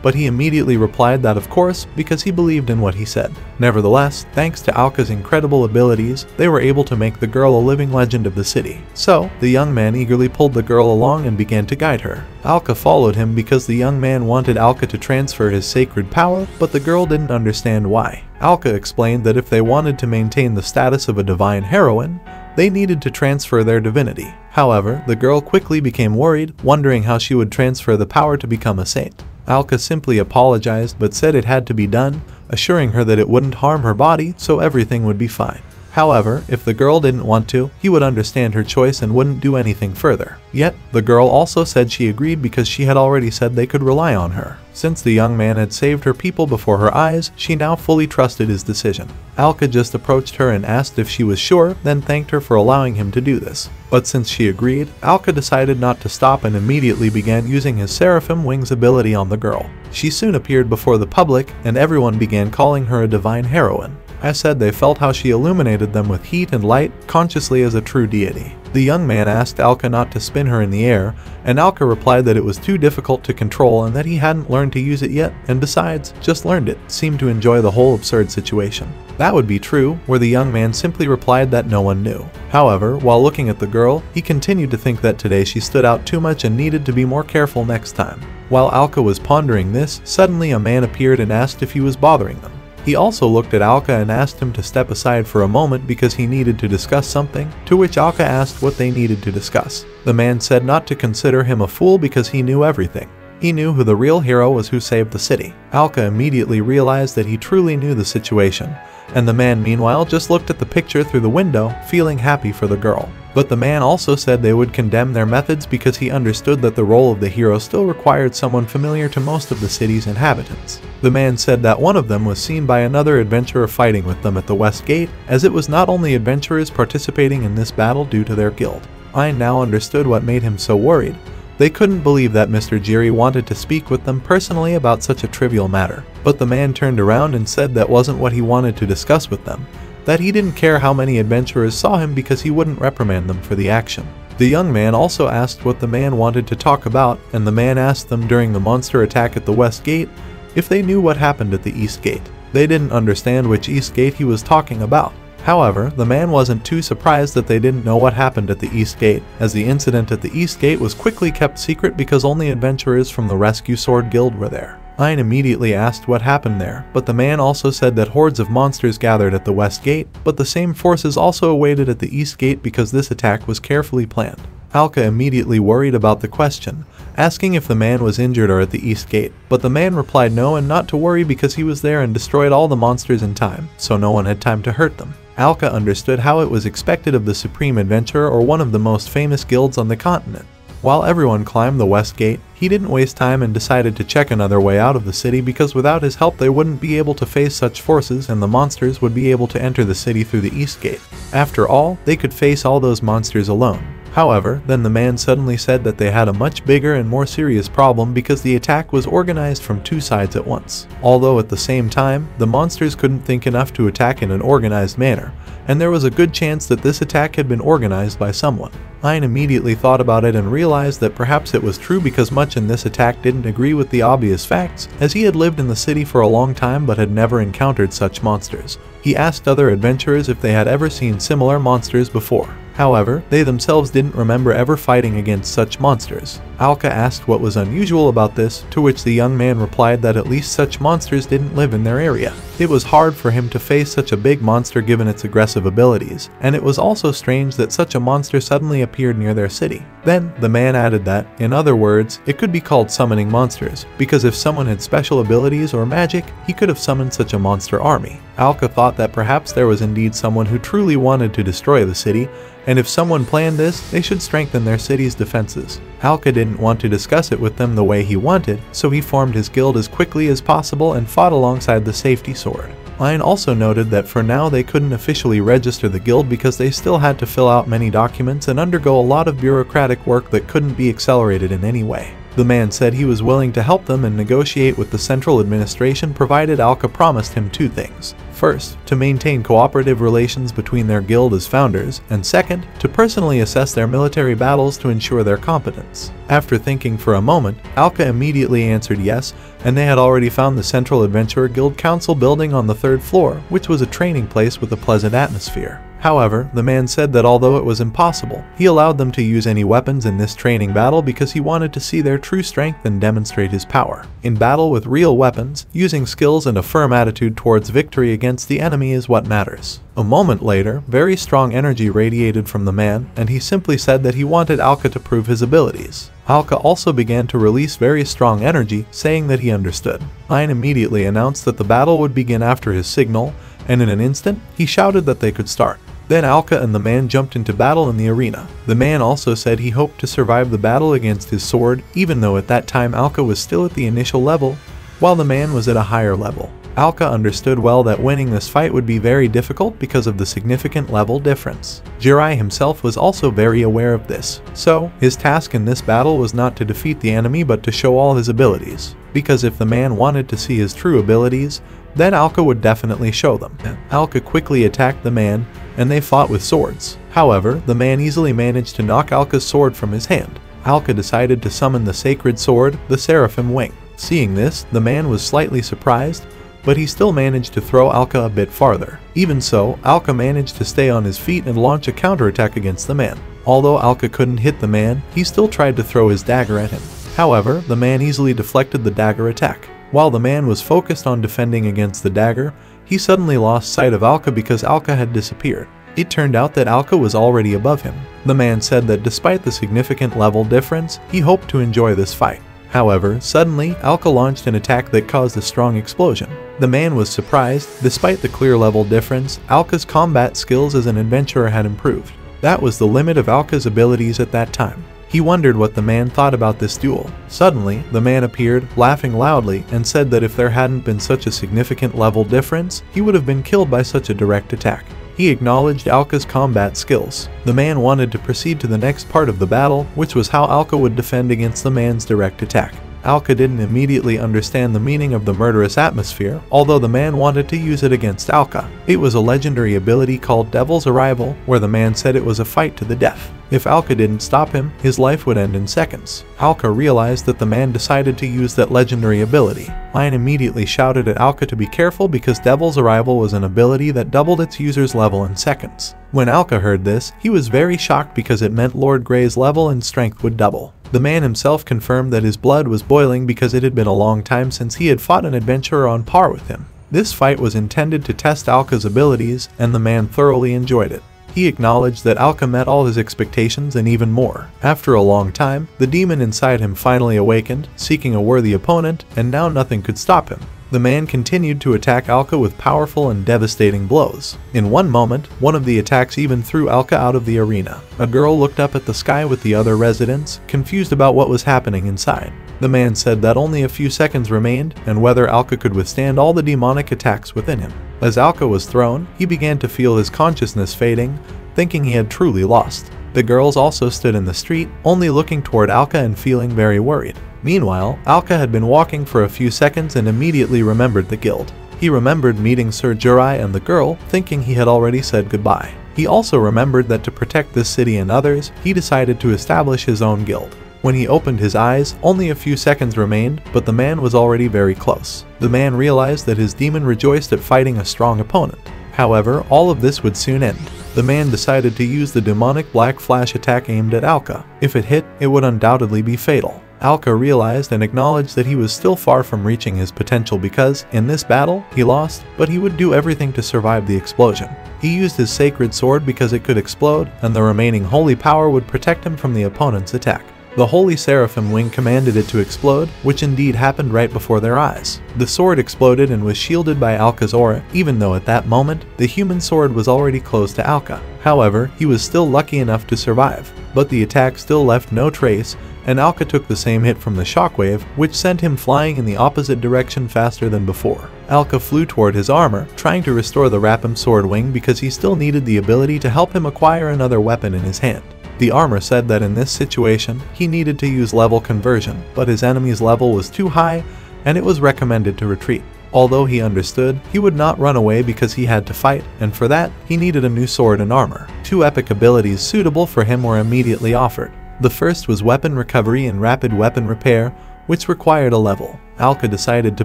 but he immediately replied that of course, because he believed in what he said. Nevertheless, thanks to Alka's incredible abilities, they were able to make the girl a living legend of the city. So, the young man eagerly pulled the girl along and began to guide her. Alka followed him because the young man wanted Alka to transfer his sacred power, but the girl didn't understand why. Alka explained that if they wanted to maintain the status of a divine heroine, they needed to transfer their divinity. However, the girl quickly became worried, wondering how she would transfer the power to become a saint. Alka simply apologized but said it had to be done, assuring her that it wouldn't harm her body, so everything would be fine. However, if the girl didn't want to, he would understand her choice and wouldn't do anything further. Yet, the girl also said she agreed because she had already said they could rely on her. Since the young man had saved her people before her eyes, she now fully trusted his decision. Alka just approached her and asked if she was sure, then thanked her for allowing him to do this. But since she agreed, Alka decided not to stop and immediately began using his Seraphim Wings ability on the girl. She soon appeared before the public, and everyone began calling her a divine heroine. I said they felt how she illuminated them with heat and light, consciously as a true deity. The young man asked Alka not to spin her in the air, and Alka replied that it was too difficult to control and that he hadn't learned to use it yet, and besides, just learned it, seemed to enjoy the whole absurd situation. That would be true, where the young man simply replied that no one knew. However, while looking at the girl, he continued to think that today she stood out too much and needed to be more careful next time. While Alka was pondering this, suddenly a man appeared and asked if he was bothering them. He also looked at Alka and asked him to step aside for a moment because he needed to discuss something, to which Alka asked what they needed to discuss. The man said not to consider him a fool because he knew everything. He knew who the real hero was who saved the city. Alka immediately realized that he truly knew the situation, and the man meanwhile just looked at the picture through the window, feeling happy for the girl. But the man also said they would condemn their methods because he understood that the role of the hero still required someone familiar to most of the city's inhabitants. The man said that one of them was seen by another adventurer fighting with them at the West Gate, as it was not only adventurers participating in this battle due to their guild. I now understood what made him so worried. They couldn't believe that Mr. Jiri wanted to speak with them personally about such a trivial matter. But the man turned around and said that wasn't what he wanted to discuss with them, that he didn't care how many adventurers saw him because he wouldn't reprimand them for the action. The young man also asked what the man wanted to talk about, and the man asked them during the monster attack at the West Gate if they knew what happened at the East Gate. They didn't understand which East Gate he was talking about. However, the man wasn't too surprised that they didn't know what happened at the East Gate, as the incident at the East Gate was quickly kept secret because only adventurers from the Rescue Sword Guild were there. Ayn immediately asked what happened there, but the man also said that hordes of monsters gathered at the West Gate, but the same forces also awaited at the East Gate because this attack was carefully planned. Alka immediately worried about the question, asking if the man was injured or at the East Gate, but the man replied no and not to worry because he was there and destroyed all the monsters in time, so no one had time to hurt them. Alka understood how it was expected of the Supreme Adventurer or one of the most famous guilds on the continent. While everyone climbed the West Gate, He didn't waste time and decided to check another way out of the city because without his help they wouldn't be able to face such forces and the monsters would be able to enter the city through the east gate. After all, they could face all those monsters alone. However, then the man suddenly said that they had a much bigger and more serious problem because the attack was organized from two sides at once. Although at the same time, the monsters couldn't think enough to attack in an organized manner, and there was a good chance that this attack had been organized by someone. Ein immediately thought about it and realized that perhaps it was true because much in this attack didn't agree with the obvious facts, as he had lived in the city for a long time but had never encountered such monsters. He asked other adventurers if they had ever seen similar monsters before. However, they themselves didn't remember ever fighting against such monsters. Alka asked what was unusual about this, to which the young man replied that at least such monsters didn't live in their area. It was hard for him to face such a big monster given its aggressive abilities, and it was also strange that such a monster suddenly appeared near their city. Then, the man added that, in other words, it could be called summoning monsters, because if someone had special abilities or magic, he could have summoned such a monster army. Alka thought that perhaps there was indeed someone who truly wanted to destroy the city, and if someone planned this, they should strengthen their city's defenses. Alka didn't want to discuss it with them the way he wanted, so he formed his guild as quickly as possible and fought alongside the safety sword. Ein also noted that for now they couldn't officially register the guild because they still had to fill out many documents and undergo a lot of bureaucratic work that couldn't be accelerated in any way. The man said he was willing to help them and negotiate with the central administration provided Alka promised him two things. First, to maintain cooperative relations between their guild as founders, and second, to personally assess their military battles to ensure their competence. After thinking for a moment, Alka immediately answered yes, and they had already found the Central Adventurer Guild Council building on the 3rd floor, which was a training place with a pleasant atmosphere. However, the man said that although it was impossible, he allowed them to use any weapons in this training battle because he wanted to see their true strength and demonstrate his power. In battle with real weapons, using skills and a firm attitude towards victory against the enemy is what matters. A moment later, very strong energy radiated from the man, and he simply said that he wanted Alka to prove his abilities. Alka also began to release very strong energy, saying that he understood. Ein immediately announced that the battle would begin after his signal, and in an instant, he shouted that they could start. Then Alka and the man jumped into battle in the arena. The man also said he hoped to survive the battle against his sword, even though at that time Alka was still at the initial level, while the man was at a higher level. Alka understood well that winning this fight would be very difficult because of the significant level difference. Jirai himself was also very aware of this, so his task in this battle was not to defeat the enemy but to show all his abilities, because if the man wanted to see his true abilities, then Alka would definitely show them. Alka quickly attacked the man, and they fought with swords. However, the man easily managed to knock Alka's sword from his hand. Alka decided to summon the sacred sword, the Seraphim Wing. Seeing this, the man was slightly surprised, but he still managed to throw Alka a bit farther. Even so, Alka managed to stay on his feet and launch a counterattack against the man. Although Alka couldn't hit the man, he still tried to throw his dagger at him. However, the man easily deflected the dagger attack. While the man was focused on defending against the dagger, he suddenly lost sight of Alka because Alka had disappeared. It turned out that Alka was already above him. The man said that despite the significant level difference, he hoped to enjoy this fight. However, suddenly, Alka launched an attack that caused a strong explosion. The man was surprised. Despite the clear level difference, Alka's combat skills as an adventurer had improved. That was the limit of Alka's abilities at that time. He wondered what the man thought about this duel. Suddenly, the man appeared, laughing loudly, and said that if there hadn't been such a significant level difference, he would have been killed by such a direct attack. He acknowledged Alka's combat skills. The man wanted to proceed to the next part of the battle, which was how Alka would defend against the man's direct attack. Alka didn't immediately understand the meaning of the murderous atmosphere, although the man wanted to use it against Alka. It was a legendary ability called Devil's Arrival, where the man said it was a fight to the death. If Alka didn't stop him, his life would end in seconds. Alka realized that the man decided to use that legendary ability. Ein immediately shouted at Alka to be careful because Devil's Arrival was an ability that doubled its user's level in seconds. When Alka heard this, he was very shocked because it meant Lord Grey's level and strength would double. The man himself confirmed that his blood was boiling because it had been a long time since he had fought an adventurer on par with him. This fight was intended to test Alka's abilities, and the man thoroughly enjoyed it. He acknowledged that Alka met all his expectations and even more. After a long time, the demon inside him finally awakened, seeking a worthy opponent, and now nothing could stop him. The man continued to attack Alka with powerful and devastating blows. In one moment, one of the attacks even threw Alka out of the arena. A girl looked up at the sky with the other residents, confused about what was happening inside. The man said that only a few seconds remained and whether Alka could withstand all the demonic attacks within him. As Alka was thrown, he began to feel his consciousness fading, thinking he had truly lost. The girls also stood in the street, only looking toward Alka and feeling very worried. Meanwhile, Alka had been walking for a few seconds and immediately remembered the guild. He remembered meeting Sir Jurai and the girl, thinking he had already said goodbye. He also remembered that to protect this city and others, he decided to establish his own guild. When he opened his eyes, only a few seconds remained, but the man was already very close. The man realized that his demon rejoiced at fighting a strong opponent. However, all of this would soon end. The man decided to use the demonic black flash attack aimed at Alka. If it hit, it would undoubtedly be fatal. Alka realized and acknowledged that he was still far from reaching his potential because, in this battle, he lost, but he would do everything to survive the explosion. He used his sacred sword because it could explode, and the remaining holy power would protect him from the opponent's attack. The Holy Seraphim Wing commanded it to explode, which indeed happened right before their eyes. The sword exploded and was shielded by Alka's aura, even though at that moment, the human sword was already close to Alka. However, he was still lucky enough to survive, but the attack still left no trace, and Alka took the same hit from the shockwave, which sent him flying in the opposite direction faster than before. Alka flew toward his armor, trying to restore the Rapim sword wing because he still needed the ability to help him acquire another weapon in his hand. The armor said that in this situation, he needed to use level conversion, but his enemy's level was too high, and it was recommended to retreat. Although he understood, he would not run away because he had to fight, and for that, he needed a new sword and armor. Two epic abilities suitable for him were immediately offered. The first was weapon recovery and rapid weapon repair, which required a level. Alka decided to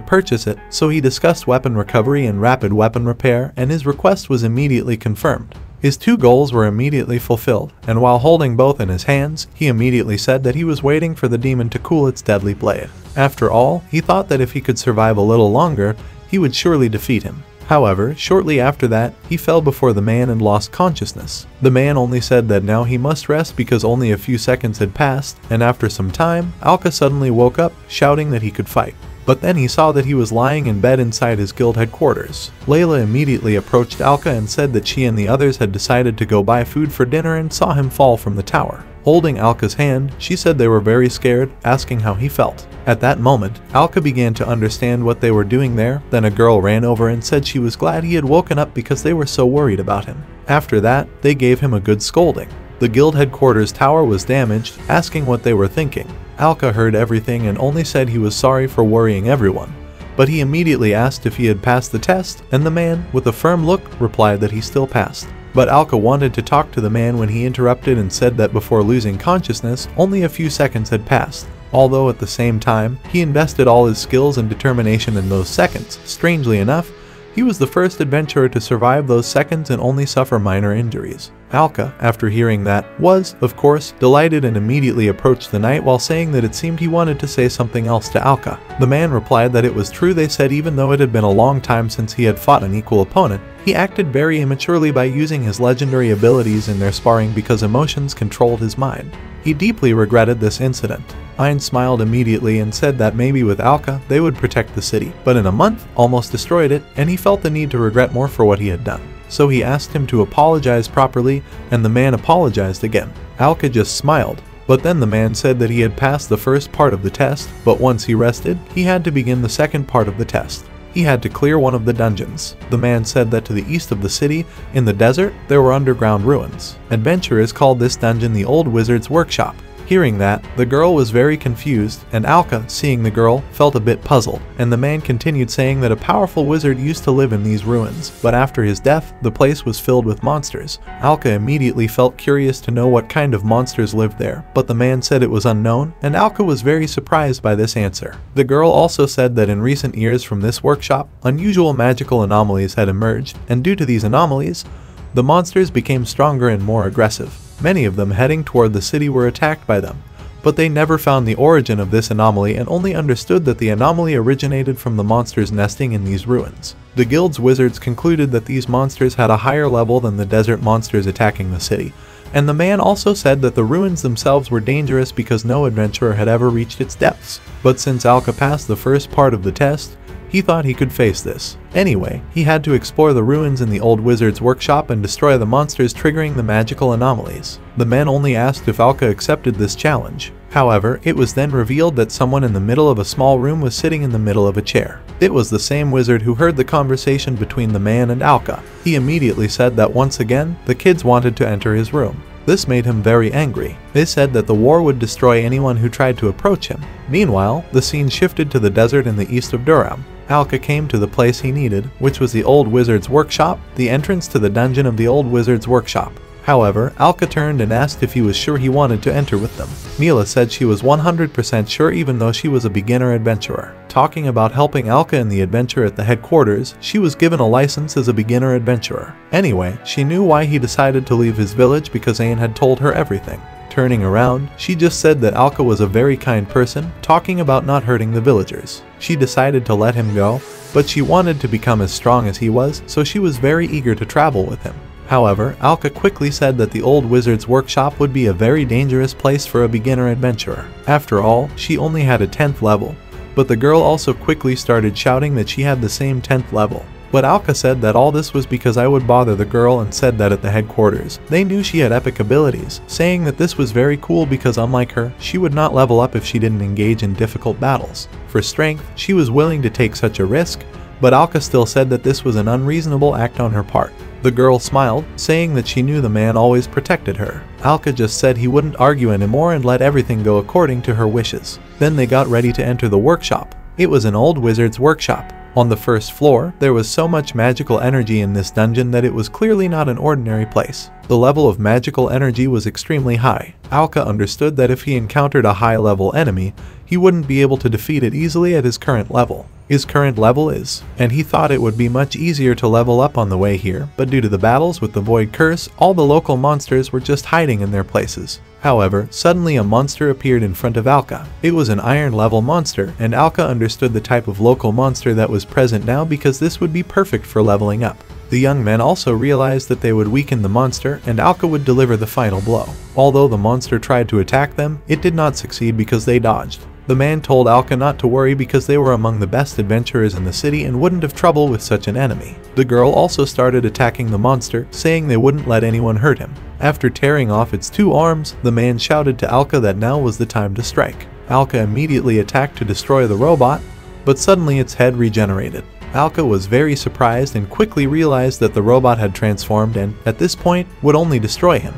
purchase it, so he discussed weapon recovery and rapid weapon repair, and his request was immediately confirmed. His two goals were immediately fulfilled, and while holding both in his hands, he immediately said that he was waiting for the demon to cool its deadly blade. After all, he thought that if he could survive a little longer, he would surely defeat him. However, shortly after that, he fell before the man and lost consciousness. The man only said that now he must rest because only a few seconds had passed, and after some time, Alka suddenly woke up, shouting that he could fight. But then he saw that he was lying in bed inside his guild headquarters. Layla immediately approached Alka and said that she and the others had decided to go buy food for dinner and saw him fall from the tower. Holding Alka's hand, she said they were very scared, asking how he felt. At that moment, Alka began to understand what they were doing there, then a girl ran over and said she was glad he had woken up because they were so worried about him. After that, they gave him a good scolding. The guild headquarters tower was damaged, asking what they were thinking. Alka heard everything and only said he was sorry for worrying everyone. But he immediately asked if he had passed the test, and the man, with a firm look, replied that he still passed. But Alka wanted to talk to the man when he interrupted and said that before losing consciousness, only a few seconds had passed. Although at the same time, he invested all his skills and determination in those seconds. Strangely enough, he was the first adventurer to survive those seconds and only suffer minor injuries. Alka, after hearing that, was, of course, delighted and immediately approached the knight while saying that it seemed he wanted to say something else to Alka. The man replied that it was true they said even though it had been a long time since he had fought an equal opponent, he acted very immaturely by using his legendary abilities in their sparring because emotions controlled his mind. He deeply regretted this incident. Ein smiled immediately and said that maybe with Alka they would protect the city, but in a month almost destroyed it, and he felt the need to regret more for what he had done. So he asked him to apologize properly, and the man apologized again. Alka just smiled, but then the man said that he had passed the first part of the test, but once he rested, he had to begin the second part of the test. He had to clear one of the dungeons. The man said that to the east of the city, in the desert, there were underground ruins. Adventurers called this dungeon the Old Wizard's Workshop. Hearing that, the girl was very confused, and Alka, seeing the girl, felt a bit puzzled, and the man continued saying that a powerful wizard used to live in these ruins, but after his death, the place was filled with monsters. Alka immediately felt curious to know what kind of monsters lived there, but the man said it was unknown, and Alka was very surprised by this answer. The girl also said that in recent years from this workshop, unusual magical anomalies had emerged, and due to these anomalies, the monsters became stronger and more aggressive. Many of them heading toward the city were attacked by them, but they never found the origin of this anomaly and only understood that the anomaly originated from the monsters nesting in these ruins. The guild's wizards concluded that these monsters had a higher level than the desert monsters attacking the city, and the man also said that the ruins themselves were dangerous because no adventurer had ever reached its depths. But since Alka passed the first part of the test, he thought he could face this. Anyway, he had to explore the ruins in the Old Wizard's Workshop and destroy the monsters triggering the magical anomalies. The men only asked if Alka accepted this challenge. However, it was then revealed that someone in the middle of a small room was sitting in the middle of a chair. It was the same wizard who heard the conversation between the man and Alka. He immediately said that once again, the kids wanted to enter his room. This made him very angry. They said that the war would destroy anyone who tried to approach him. Meanwhile, the scene shifted to the desert in the east of Durham. Alka came to the place he needed, which was the old wizard's workshop, the entrance to the dungeon of the old wizard's workshop. However, Alka turned and asked if he was sure he wanted to enter with them. Mila said she was 100% sure even though she was a beginner adventurer. Talking about helping Alka in the adventure at the headquarters, she was given a license as a beginner adventurer. Anyway, she knew why he decided to leave his village because Ain had told her everything. Turning around, she just said that Alka was a very kind person, talking about not hurting the villagers. She decided to let him go, but she wanted to become as strong as he was, so she was very eager to travel with him. However, Alka quickly said that the old wizard's workshop would be a very dangerous place for a beginner adventurer. After all, she only had a 10th level, but the girl also quickly started shouting that she had the same 10th level. But Alka said that all this was because I would bother the girl and said that at the headquarters. They knew she had epic abilities, saying that this was very cool because unlike her, she would not level up if she didn't engage in difficult battles. For strength, she was willing to take such a risk, but Alka still said that this was an unreasonable act on her part. The girl smiled, saying that she knew the man always protected her. Alka just said he wouldn't argue anymore and let everything go according to her wishes. Then they got ready to enter the workshop. It was an old wizard's workshop. On the first floor, there was so much magical energy in this dungeon that it was clearly not an ordinary place. The level of magical energy was extremely high. Alka understood that if he encountered a high-level enemy, he wouldn't be able to defeat it easily at his current level. His current level is, and he thought it would be much easier to level up on the way here, but due to the battles with the Void Curse, all the local monsters were just hiding in their places. However, suddenly a monster appeared in front of Alka. It was an iron level monster, and Alka understood the type of local monster that was present now because this would be perfect for leveling up. The young men also realized that they would weaken the monster and Alka would deliver the final blow. Although the monster tried to attack them, it did not succeed because they dodged. The man told Alka not to worry because they were among the best adventurers in the city and wouldn't have trouble with such an enemy. The girl also started attacking the monster, saying they wouldn't let anyone hurt him. After tearing off its 2 arms, the man shouted to Alka that now was the time to strike. Alka immediately attacked to destroy the robot, but suddenly its head regenerated. Alka was very surprised and quickly realized that the robot had transformed and, at this point, would only destroy him.